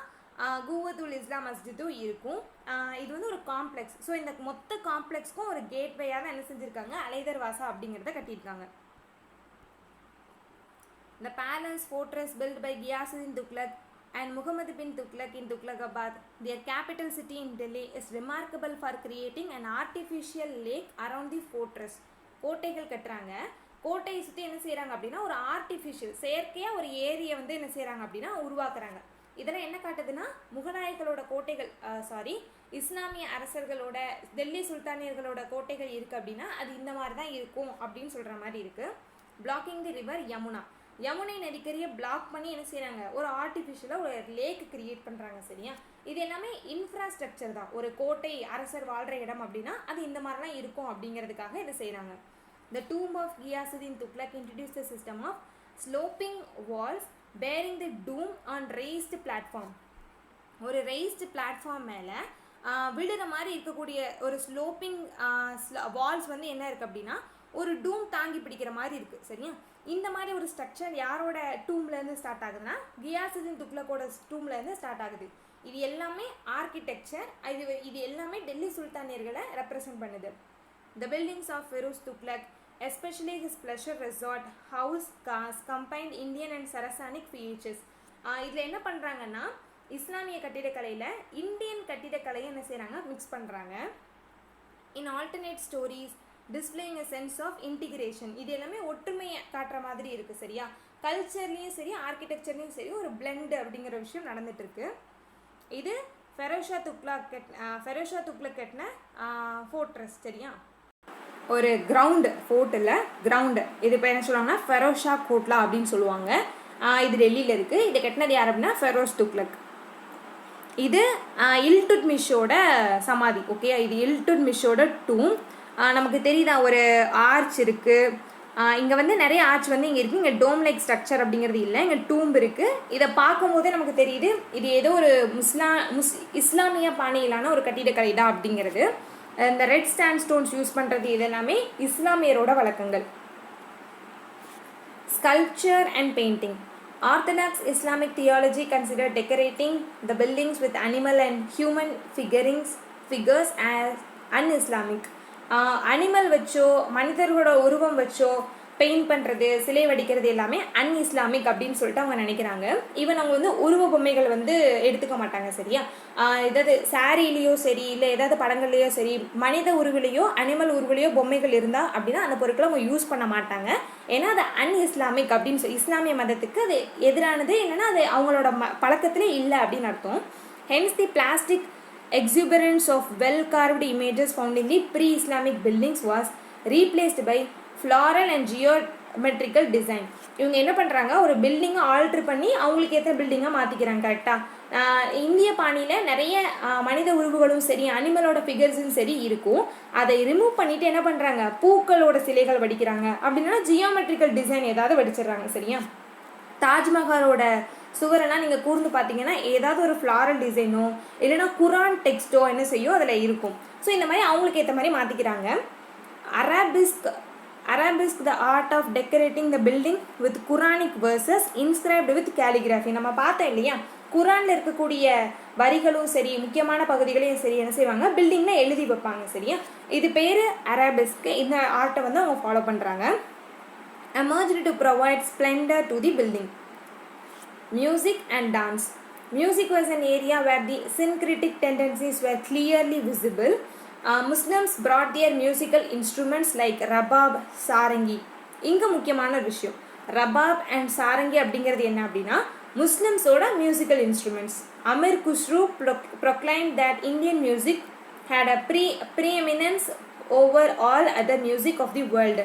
குவத்துல் இஸ்லாம் மஸ்ஜிதும் இருக்கும். இது வந்து ஒரு காம்ப்ளெக்ஸ். ஸோ இந்த மொத்த காம்ப்ளெக்ஸ்க்கும் ஒரு கேட்வேயாக தான் என்ன செஞ்சுருக்காங்க, அலைதர் வாசா அப்படிங்கிறத கட்டியிருக்காங்க. The palace fortress built by Ghiyasuddin Tughlaq and Muhammad bin Tughlaq in Tughlaqabad, their capital city in Delhi, is remarkable for creating an artificial lake around the fortress. கோட்டைகள் கட்டுறாங்க, கோட்டையை சுற்றி என்ன செய்கிறாங்க அப்படின்னா ஒரு ஆர்டிஃபிஷியல் செயற்கையாக ஒரு ஏரியை வந்து என்ன செய்கிறாங்க அப்படின்னா உருவாக்குறாங்க. இதெல்லாம் என்ன காட்டுதுன்னா முகலாயர்களோட கோட்டைகள் இஸ்லாமிய அரசர்களோட டெல்லி சுல்தானியர்களோட கோட்டைகள் இருக்குது அப்படின்னா அது இந்த மாதிரி தான் இருக்கும் அப்படின்னு சொல்கிற மாதிரி இருக்குது. Blocking the river Yamuna. யமுனை நதிக்கரையை பிளாக் பண்ணி என்ன செய்கிறாங்க, ஒரு ஆர்டிஃபிஷியலாக ஒரு லேக் கிரியேட் பண்ணுறாங்க. சரியா, இது எல்லாமே இன்ஃப்ராஸ்ட்ரக்சர் தான். ஒரு கோட்டை அரசர் வாழ்கிற இடம் அப்படின்னா அது இந்த மாதிரிலாம் இருக்கும் அப்படிங்கிறதுக்காக இதை செய்கிறாங்க. The tomb of Ghiyasuddin Tughlaq introduced the system of sloping walls bearing the dome on raised platform. ஒரு raised platform மேலே விழுற மாதிரி இருக்கக்கூடிய ஒரு ஸ்லோப்பிங் வால்ஸ் வந்து என்ன இருக்குது அப்படின்னா ஒரு டூம் தாங்கி பிடிக்கிற மாதிரி இருக்குது. சரியா, இந்த மாதிரி ஒரு ஸ்ட்ரக்சர் யாரோட டூம்லேருந்து ஸ்டார்ட் ஆகுதுன்னா கியாசுதீன் துக்ளக்கோட டூம்லேருந்து ஸ்டார்ட் ஆகுது. இது எல்லாமே ஆர்கிடெக்சர், இது எல்லாமே டெல்லி சுல்தானியர்களை ரெப்ரசன்ட் பண்ணுது. The buildings of Feroz Tughlaq, especially his pleasure resort, house, cars, combined Indian and Saracenic features. இதில் என்ன பண்ணுறாங்கன்னா இஸ்லாமிய கட்டிடக்கலையில் இந்தியன் கட்டிடக்கலையை என்ன செய்கிறாங்க, மிக்ஸ் பண்ணுறாங்க. In alternate storeys displaying a sense of integration. இது எல்லாமே ஒற்றுமையை காட்டுற மாதிரி இருக்குது. சரியா, கல்ச்சர்லேயும் சரி ஆர்கிடெக்சர்லேயும் சரி ஒரு பிளெண்ட் அப்படிங்கிற விஷயம் நடந்துகிட்ருக்கு. இது ஃபெரோஷா துக்ளக் கட்டின ஃபோர்ட்ரஸ். சரியா, ஒரு கிரவுண்டு ஃபோர்ட்டில் கிரவுண்டு, இது இப்போ என்ன சொல்லுவாங்கன்னா ஃபெரோஷா கோட்லா அப்படின்னு சொல்லுவாங்க. இது டெல்லியில் இருக்குது. இதை கட்டினது யார் அப்படின்னா ஃபெரோஸ் துக்ளக். இது இல்துட்மிஷோட சமாதி. ஓகே, இது இல்துட்மிஷோட டூம். நமக்கு தெரியுதா ஒரு ஆர்ச் இருக்குது. இங்கே வந்து நிறைய ஆர்ச் வந்து இங்கே இருக்குது. இங்கே டோம் லைக் ஸ்ட்ரக்சர் அப்படிங்கிறது இல்லை, இங்கே டூம்ப் இருக்குது. இதை பார்க்கும்போதே நமக்கு தெரியுது இது ஏதோ ஒரு இஸ்லாமிய பாணியிலான ஒரு கட்டிடக்கலை தான் அப்படிங்கிறது. இந்த ரெட் ஸ்டாண்ட் ஸ்டோன்ஸ் யூஸ் பண்ணுறது இது எல்லாமே இஸ்லாமியரோட வழக்கங்கள். Sculpture and painting. Orthodox Islamic theology considered decorating the buildings with animal and human figures as un-Islamic. Animal வச்சோ மனிதர்களோட உருவம் வச்சோ பெயிண்ட் பண்ணுறது, சிலை வடிக்கிறது எல்லாமே அன்இஸ்லாமிக் அப்படின்னு சொல்லிட்டு அவங்க நினைக்கிறாங்க. ஈவன் அவங்க வந்து உருவ பொம்மைகள் வந்து எடுத்துக்க மாட்டாங்க. சரியா, ஏதாவது சாரிலேயோ சரி இல்லை ஏதாவது படங்கள்லையோ சரி மனித உருவிலையோ அனிமல் உருவிலையோ பொம்மைகள் இருந்தால் அப்படின்னா அந்த பொருட்களை அவங்க யூஸ் பண்ண மாட்டாங்க. ஏன்னா அது அன்இஸ்லாமிக் அப்படின்னு சொல்லி இஸ்லாமிய மதத்துக்கு அது எதிரானது, இல்லைன்னா அது அவங்களோட பழக்கத்திலே இல்லை அப்படின்னு அர்த்தம். Hence the plastic exuberance of well-carved images found in the pre-Islamic buildings was replaced by floral and geometrical design. இவங்க என்ன பண்ணுறாங்க, ஒரு பில்டிங்கை ஆல்ட்ரு பண்ணி அவங்களுக்கு ஏற்ற பில்டிங்காக மாற்றிக்கிறாங்க. கரெக்டாக இந்திய பாணியில் நிறைய மனித உருவுகளும் சரி அனிமலோட ஃபிகர்ஸும் சரி இருக்கும். அதை ரிமூவ் பண்ணிவிட்டு என்ன பண்ணுறாங்க, பூக்களோட சிலைகள் வடிக்கிறாங்க. அப்படின்னா ஜியோமெட்ரிக்கல் டிசைன் ஏதாவது வடிச்சிடுறாங்க. சரியா, தாஜ்மஹாலோட சுவரெல்லாம் நீங்கள் கூர்ந்து பார்த்தீங்கன்னா ஏதாவது ஒரு ஃப்ளாரல் டிசைனோ இல்லைனா குரான் டெக்ஸ்ட்டோ என்ன செய்யும் அதில் இருக்கும். ஸோ இந்த மாதிரி அவங்களுக்கு ஏற்ற மாதிரி மாற்றிக்கிறாங்க. Arabesque the art of decorating the building with Quranic verses inscribed with calligraphy. நம்ம பார்த்தோம் இல்லையா, குரானில் இருக்கக்கூடிய வரிகளும் சரி முக்கியமான பகுதிகளையும் சரி என்ன செய்வாங்க, பில்டிங்கில் எழுதி வைப்பாங்க. சரியா, இது பேர் அரபிஸ்க். இந்த ஆர்ட்டை வந்து அவங்க ஃபாலோ பண்ணுறாங்க. emerged to provide splendor to the building. Music and dance. Music was an area where the syncretic tendencies were clearly visible. Muslims brought their musical instruments like rabab, sarangi. இங்கே முக்கியமான ஒரு விஷயம், ரபாப் அண்ட் சாரங்கி அப்படிங்கிறது என்ன அப்படின்னா முஸ்லிம்ஸோட musical instruments. Amir Khusrau proclaimed that Indian music had a preeminence over all other music of the world.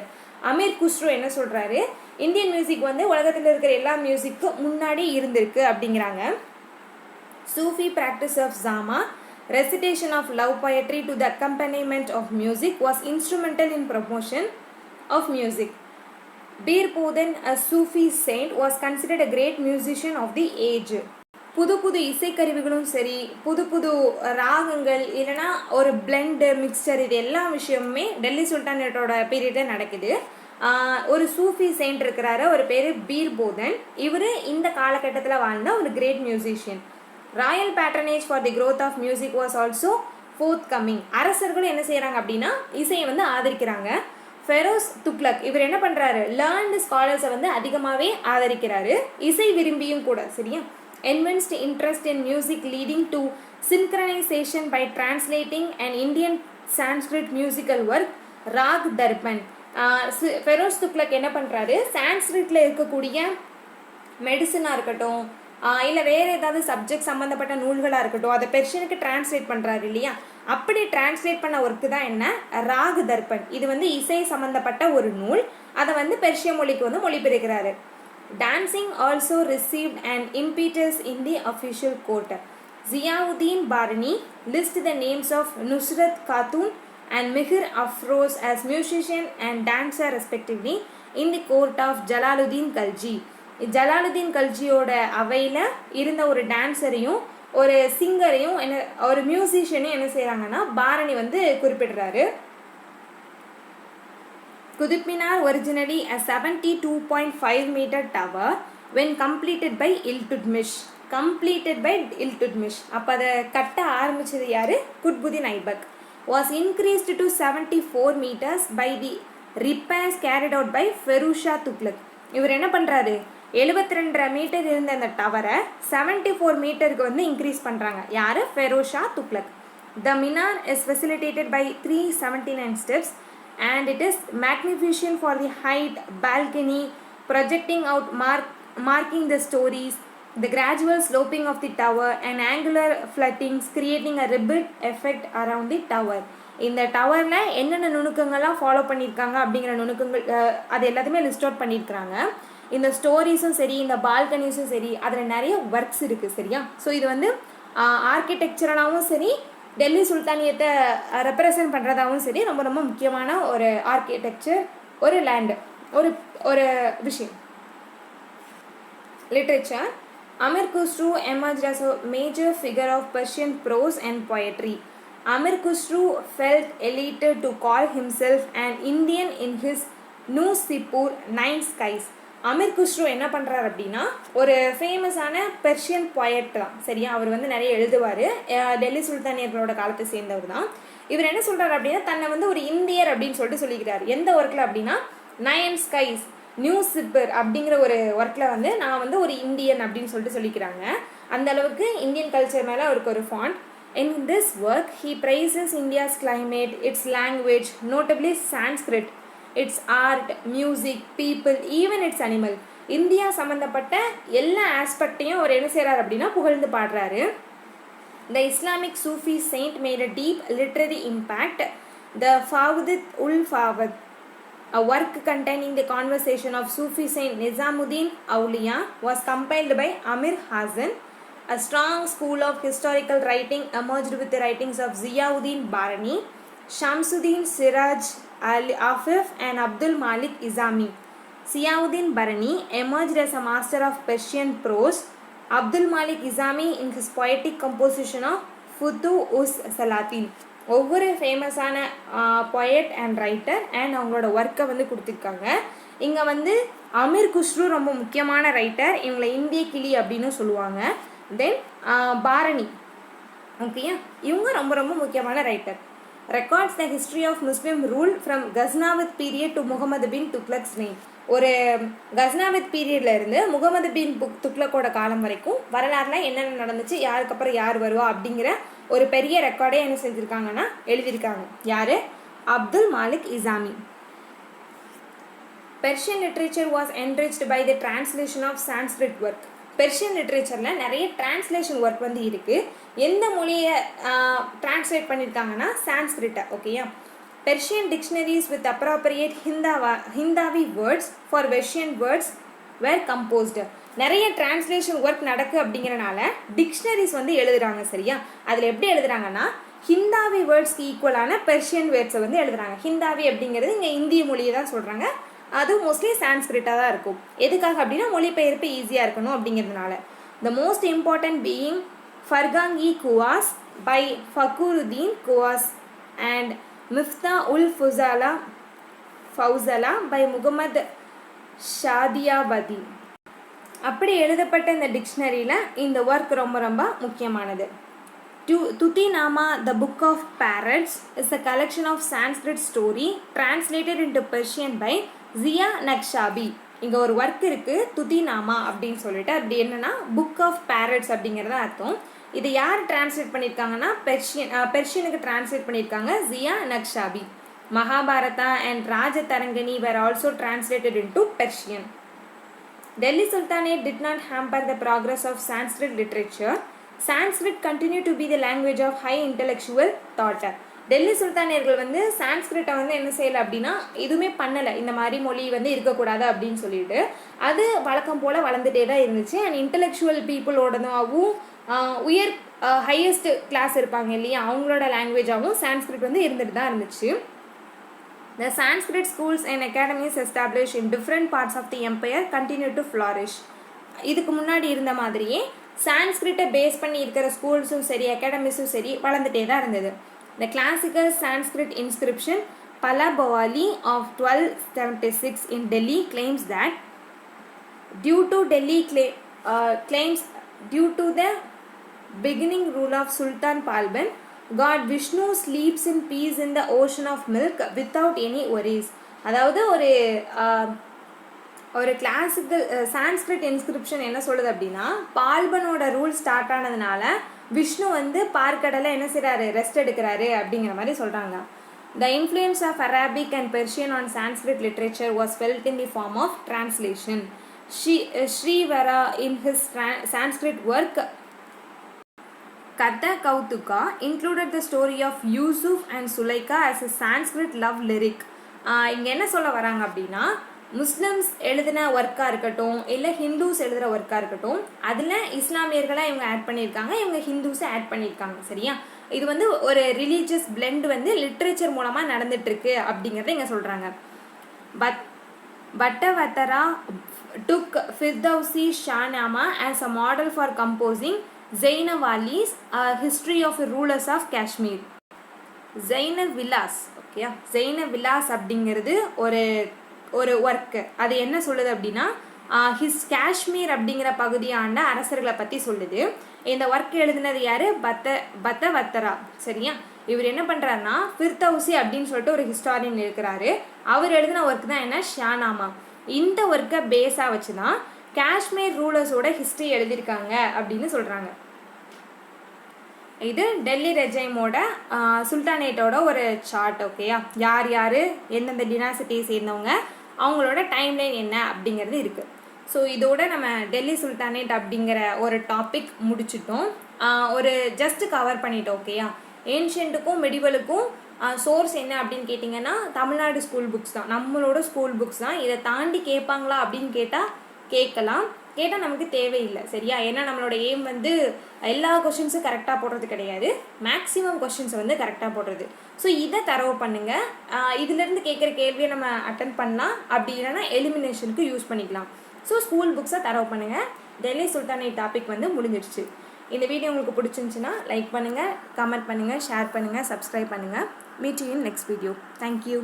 Amir Khusrau என்ன சொல்கிறாரு, இந்தியன் மியூசிக் வந்து உலகத்தில் இருக்கிற எல்லா மியூசிக்கும் முன்னாடி இருந்திருக்கு அப்படிங்கிறாங்க. சூஃபி ப்ராக்டிஸ் ஆஃப் ஜாமா, recitation of love poetry to the accompaniment of music was instrumental in promotion of music. Bir Pudan, a Sufi saint, was considered a great musician of the age. புது புது இசைக்கருவிகளும் சரி புது புது ராகங்கள் இல்லைனா ஒரு பிளெண்டு மிக்சர் இது எல்லா விஷயமுமே டெல்லி சுல்தானேட்டோட பீரியடில் நடக்குது. ஒரு சூஃபி செயின்ட் இருக்கிறாரு, ஒரு பேர் பீர் போதன். இவர் இந்த காலகட்டத்தில் வாழ்ந்த ஒரு great musician. Royal patronage for the growth of music was also forthcoming கம்மிங். அரசர்களும் என்ன செய்கிறாங்க அப்படின்னா இசையை வந்து ஆதரிக்கிறாங்க. ஃபெரோஸ் துக்ளக் இவர் என்ன பண்ணுறாரு, லேர்ன்டு ஸ்காலர்ஸை வந்து அதிகமாகவே ஆதரிக்கிறாரு, இசை விரும்பியும் கூட. சரியா, evinced interest in music leading to synchronization by translating an Indian Sanskrit musical work Rag Darpan. Firoz Tughlaq என்ன பண்ணுறாரு, சான்ஸ்கிரிட்டில் இருக்கக்கூடிய மெடிசனாக இருக்கட்டும் இல்லை வேறு ஏதாவது சப்ஜெக்ட் சம்மந்தப்பட்ட நூல்களாக இருக்கட்டும் அதை பெர்ஷியனுக்கு டிரான்ஸ்லேட் பண்ணுறாரு இல்லையா. அப்படி டிரான்ஸ்லேட் பண்ண ஒர்க்கு தான் என்ன, ராக் தர்பன். இது வந்து இசை சம்மந்தப்பட்ட ஒரு நூல், அதை வந்து பெர்ஷிய மொழிக்கு வந்து மொழிபெயர்க்கிறாரு. Dancing also received an impetus in the official court. Ziauddin Barani lists the names of Nusrat Khatun and Mihir Afroz as musician and dancer respectively in the court of Jalaluddin Khalji. Jalaluddin கல்ஜியோட அவையில் இருந்த ஒரு டான்ஸரையும் ஒரு சிங்கரையும் ஒரு மியூசிஷியனையும் என்ன செய்கிறாங்கன்னா பாரணி வந்து குறிப்பிடுறாரு. Qutub Minar, originally a 72.5 meter tower, when completed by Iltutmish. அப்போ அதை கட்ட ஆரம்பிச்சது யாரு? Qutbuddin Aibak. Was increased to 74 meters by the repairs carried out by Firuz Shah Tughlaq. இவர் என்ன பண்ணுறாரு? 72 மீட்டர் இருந்த அந்த டவரை 74 மீட்டருக்கு வந்து இன்க்ரீஸ் பண்ணுறாங்க. யார்? Feroz Shah Tughlaq. The minar is facilitated by 379 steps and it is magnificent for the height, balcony, projecting out marking the stories, the gradual sloping of the tower and angular fluttings creating a ribbed effect around the tower. இந்த டவரில் என்னென்ன நுணுக்கங்கள்லாம் follow பண்ணியிருக்காங்க அப்படிங்கிற நுணுக்கங்கள் அது எல்லாத்தையுமே list out பண்ணியிருக்கிறாங்க. இந்த ஸ்டோரிஸும் சரி, இந்த பால்கனிஸும் சரி, அதில் நிறைய ஒர்க்ஸ் இருக்குது. சரியா? ஸோ இது வந்து ஆர்கிடெக்சரலாகவும் சரி, டெல்லி சுல்தானியத்தை ரெப்ரசன்ட் பண்ணுறதாகவும் சரி, ரொம்ப ரொம்ப முக்கியமான ஒரு ஆர்கிடெக்சர், ஒரு லேண்டு, ஒரு விஷயம். Literature. Amir Khusro emerged as a major figure of Persian prose and poetry. Amir Khusro felt elated to call himself an Indian in his Nusipur Nine Skies. Amir Khusro என்ன பண்ணுறாரு அப்படின்னா ஒரு ஃபேமஸான பெர்ஷியன் பொயட் தான். சரியா? அவர் வந்து நிறைய எழுதுவார். டெல்லி சுல்தானியர்களோட காலத்தை சேர்ந்தவர் தான். இவர் என்ன சொல்கிறார் அப்படின்னா தன்னை வந்து ஒரு இந்தியர் அப்படின்னு சொல்லிட்டு சொல்லிக்கிறார். எந்த ஒர்க்கில் அப்படின்னா நயன் ஸ்கைஸ் நியூ சிப்பர் அப்படிங்கிற ஒரு ஒர்க்கில் வந்து நான் வந்து ஒரு இந்தியன் அப்படின்னு சொல்லிட்டு சொல்லிக்கிறாங்க. அந்த அளவுக்கு இந்தியன் கல்ச்சர் மேலே அவருக்கு ஒரு font. In this work, he praises India's climate, its language, notably Sanskrit, its art, music, people, even its animal. India சம்மந்தப்பட்ட எல்லா ஆஸ்பெக்டையும் அவர் என்ன செய்கிறார் அப்படின்னா புகழ்ந்து பாடுறாரு. The Islamic Sufi saint made a deep literary impact. The Fawdit ul Fawad, a work containing the conversation of Sufi saint Nizamuddin Awliya, was compiled by Amir Hazan. A strong school of historical writing emerged with the writings of Ziauddin Barani, Shamsuddin Siraj Afif and Abdul Malik Izami. Ziauddin Barani emerged as a master of Persian prose. Abdul Malik Izami in his poetic composition of Futu Us Salatin. ஒவ்வொரு ஃபேமஸான poet and writer and அவங்களோட ஒர்க்கை வந்து கொடுத்துருக்காங்க. இங்கே வந்து அமீர் குஸ்ரு ரொம்ப முக்கியமான ரைட்டர். இவங்களை இந்திய கிளி அப்படின்னு சொல்லுவாங்க. தென் பாரணி, ஓகேயா, இவங்க ரொம்ப ரொம்ப முக்கியமான writer. Records the history of Muslim rule from Ghaznavid period to Muhammad bin Tughlaqs reign. ஒரு கஸ்னாவித் பீரியட்ல இருந்து முகமது பின் துக்லக்கோட காலம் வரைக்கும் வரலாறுல என்னென்ன நடந்துச்சு, யாருக்கு அப்புறம் யார் வருவா அப்படிங்கிற ஒரு பெரிய ரெக்கார்டே என்ன செஞ்சுருக்காங்கன்னா எழுதியிருக்காங்க. யார்? Abdul Malik Isami. Persian literature was enriched by the translation of Sanskrit work. Persian லிட்ரேச்சரில் நிறைய டிரான்ஸ்லேஷன் ஒர்க் வந்து இருக்குது. எந்த மொழியை டிரான்ஸ்லேட் பண்ணியிருக்காங்கன்னா சான்ஸ்கிரிட்டை. ஓகேயா? Persian dictionaries with appropriate Hindavi words for Persian words were composed. நிறைய டிரான்ஸ்லேஷன் ஒர்க் நடக்கு அப்படிங்கிறனால டிக்ஷனரிஸ் வந்து எழுதுகிறாங்க. சரியா? அதில் எப்படி எழுதுகிறாங்கன்னா ஹிந்தாவி வேர்ட்ஸ்க்கு ஈக்குவலான பெர்ஷியன் வேர்ட்ஸை வந்து எழுதுகிறாங்க. ஹிந்தாவி அப்படிங்கிறது இங்கே இந்திய மொழியை தான் சொல்கிறாங்க. அது மோஸ்ட்லி சான்ஸ்கிரிட்டாக தான் இருக்கும். எதுக்காக அப்படின்னா மொழிபெயர்ப்பு ஈஸியாக இருக்கணும் அப்படிங்கிறதுனால. The most important being Farhang-e Qawas by Fakhruddin Qawas and Miftah ul Fuzala by Muhammad Shadiabadi. அப்படி எழுதப்பட்ட இந்த டிக்ஷனரியில் இந்த ஒர்க் ரொம்ப ரொம்ப முக்கியமானது. Tutinama, the Book of Parrots, is a collection of Sanskrit story translated into Persian by Zia Naqshbandi. இங்கே ஒரு ஒர்க் இருக்குது துதிநாமா அப்படின்னு சொல்லிட்டு. அப்படி என்னன்னா புக் ஆஃப் பேரட்ஸ் அப்படிங்கிறத அர்த்தம். இது யார் டிரான்ஸ்லேட் பண்ணியிருக்காங்கன்னா பெர்ஷியனுக்கு டிரான்ஸ்லேட் பண்ணியிருக்காங்க Zia Nakshabi. Mahabharata and Rajatarangini were also translated into Persian. Delhi Sultanate did not hamper the progress of Sanskrit literature. Sanskrit continued to be the language of high intellectual thought. Delhi சுல்தானியர்கள் வந்து சான்ஸ்கிரிட்டை வந்து என்ன செய்யலை அப்படின்னா எதுவுமே பண்ணலை, இந்த மாதிரி மொழி வந்து இருக்கக்கூடாது அப்படின்னு சொல்லிட்டு. அது வழக்கம் போல் வளர்ந்துட்டே தான் இருந்துச்சு. அண்ட் இன்டெலெக்சுவல் பீப்புளோடதாகவும் உயர் ஹையஸ்ட் கிளாஸ் இருப்பாங்க இல்லையா, அவங்களோட லாங்குவேஜாகவும் சான்ஸ்கிரிட் வந்து இருந்துட்டு தான் இருந்துச்சு. The Sanskrit schools and academies established in different parts of the empire continued to flourish. இதுக்கு முன்னாடி இருந்த மாதிரியே சான்ஸ்கிரிட்டை பேஸ் பண்ணி இருக்கிற ஸ்கூல்ஸும் சரி அகாடமிஸும் சரி வளர்ந்துட்டே தான் இருந்தது. The classical Sanskrit inscription Palabhavali of 1276 in Delhi claims that due to the beginning rule of Sultan Palban, God Vishnu sleeps in peace in the ocean of milk without any worries. அதாவது ஒரு classical Sanskrit inscription என்ன சொல்லுது அப்படின்னா, பால்பனோட rule start ஆனதுனால விஷ்ணு வந்து பார்க்கடலை என்ன செய்கிறாரு, ரெஸ்ட் எடுக்கிறாரு அப்படிங்கிற மாதிரி சொல்கிறாங்க. The influence of Arabic and Persian on Sanskrit literature was felt in the form of translation. Shrivara in his Sanskrit work Katha Kautuka included the story of Yusuf and Sulaika as a Sanskrit love lyric. இங்கே என்ன சொல்ல வராங்க அப்படின்னா, Muslims எழுதின ஒர்க்காக இருக்கட்டும் இல்லை Hindus எழுதுகிற ஒர்க்காக இருக்கட்டும், அதில் இஸ்லாமியர்களாக இவங்க ஆட் பண்ணியிருக்காங்க, இவங்க ஹிந்துஸை ஆட் பண்ணியிருக்காங்க. சரியா, இது வந்து ஒரு ரிலீஜியஸ் பிளெண்ட் வந்து லிட்ரேச்சர் மூலமாக நடந்துட்டுருக்கு அப்படிங்கிறத இங்கே சொல்கிறாங்க. Bhattavattara took Firdausi Shahnama as a model for composing Zainawali's history of the rulers of Kashmir. Zainavilas, okay, Zainavilas அப்படிங்கிறது ஒரு ஒர்க்கு. அது என்ன சொல்லுது அப்படின்னா, காஷ்மீர் அப்படிங்கிற பகுதியாண்ட அரசர்களை பற்றி சொல்லுது. இந்த ஒர்க் எழுதினது யார், பத்தவத்தரா. சரியா, இவர் என்ன பண்ணுறாருன்னா ஃபிர்தௌசி அப்படின்னு சொல்லிட்டு ஒரு ஹிஸ்டாரியன் இருக்கிறாரு, அவர் எழுதின ஒர்க் தான் என்ன, ஷானாமா. இந்த ஒர்க்கை பேஸாக வச்சு தான் காஷ்மீர் ரூலர்ஸோட ஹிஸ்ட்ரி எழுதியிருக்காங்க அப்படின்னு சொல்கிறாங்க. இது டெல்லி ரெஜைமோட சுல்தானேட்டோட ஒரு சார்ட். ஓகேயா, யார் யார் எந்தெந்த டினாசிட்டியை சேர்ந்தவங்க, அவங்களோட டைம்லைன் என்ன அப்படிங்கிறது இருக்குது. ஸோ இதோட நம்ம டெல்லி சுல்தானேட் அப்படிங்கிற ஒரு டாபிக் முடிச்சிட்டோம், ஒரு ஜஸ்ட் கவர் பண்ணிட்டோம். ஓகேயா, ஏன்ஷியன்ட்டுக்கும் மெடிவலுக்கும் சோர்ஸ் என்ன அப்படின்னு கேட்டிங்கன்னா தமிழ்நாடு ஸ்கூல் புக்ஸ் தான், நம்மளோட ஸ்கூல் புக்ஸ் தான். இதை தாண்டி கேட்பாங்களா அப்படின்னு கேட்கலாம், கேட்டால் நமக்கு தேவையில்லை. சரியா, ஏன்னா நம்மளோட எய்ம் வந்து எல்லா கொஷின்ஸும் கரெக்டாக போடுறது கிடையாது, மேக்ஸிமம் கொஷின்ஸை வந்து கரெக்டாக போடுறது. ஸோ இதை தரவு பண்ணுங்கள், இதிலேருந்து கேட்குற கேள்வியை நம்ம அட்டன் பண்ணலாம், அப்படி இல்லைன்னா எலிமினேஷனுக்கு யூஸ் பண்ணிக்கலாம். ஸோ ஸ்கூல் புக்ஸை தரவு பண்ணுங்கள். டெல்லி சுல்தானேட் டாபிக் வந்து முடிஞ்சிடுச்சு. இந்த வீடியோ உங்களுக்கு பிடிச்சிருந்துச்சுன்னா லைக் பண்ணுங்கள், கமெண்ட் பண்ணுங்கள், ஷேர் பண்ணுங்கள், சப்ஸ்கிரைப் பண்ணுங்கள். Meet you in next video. Thank you.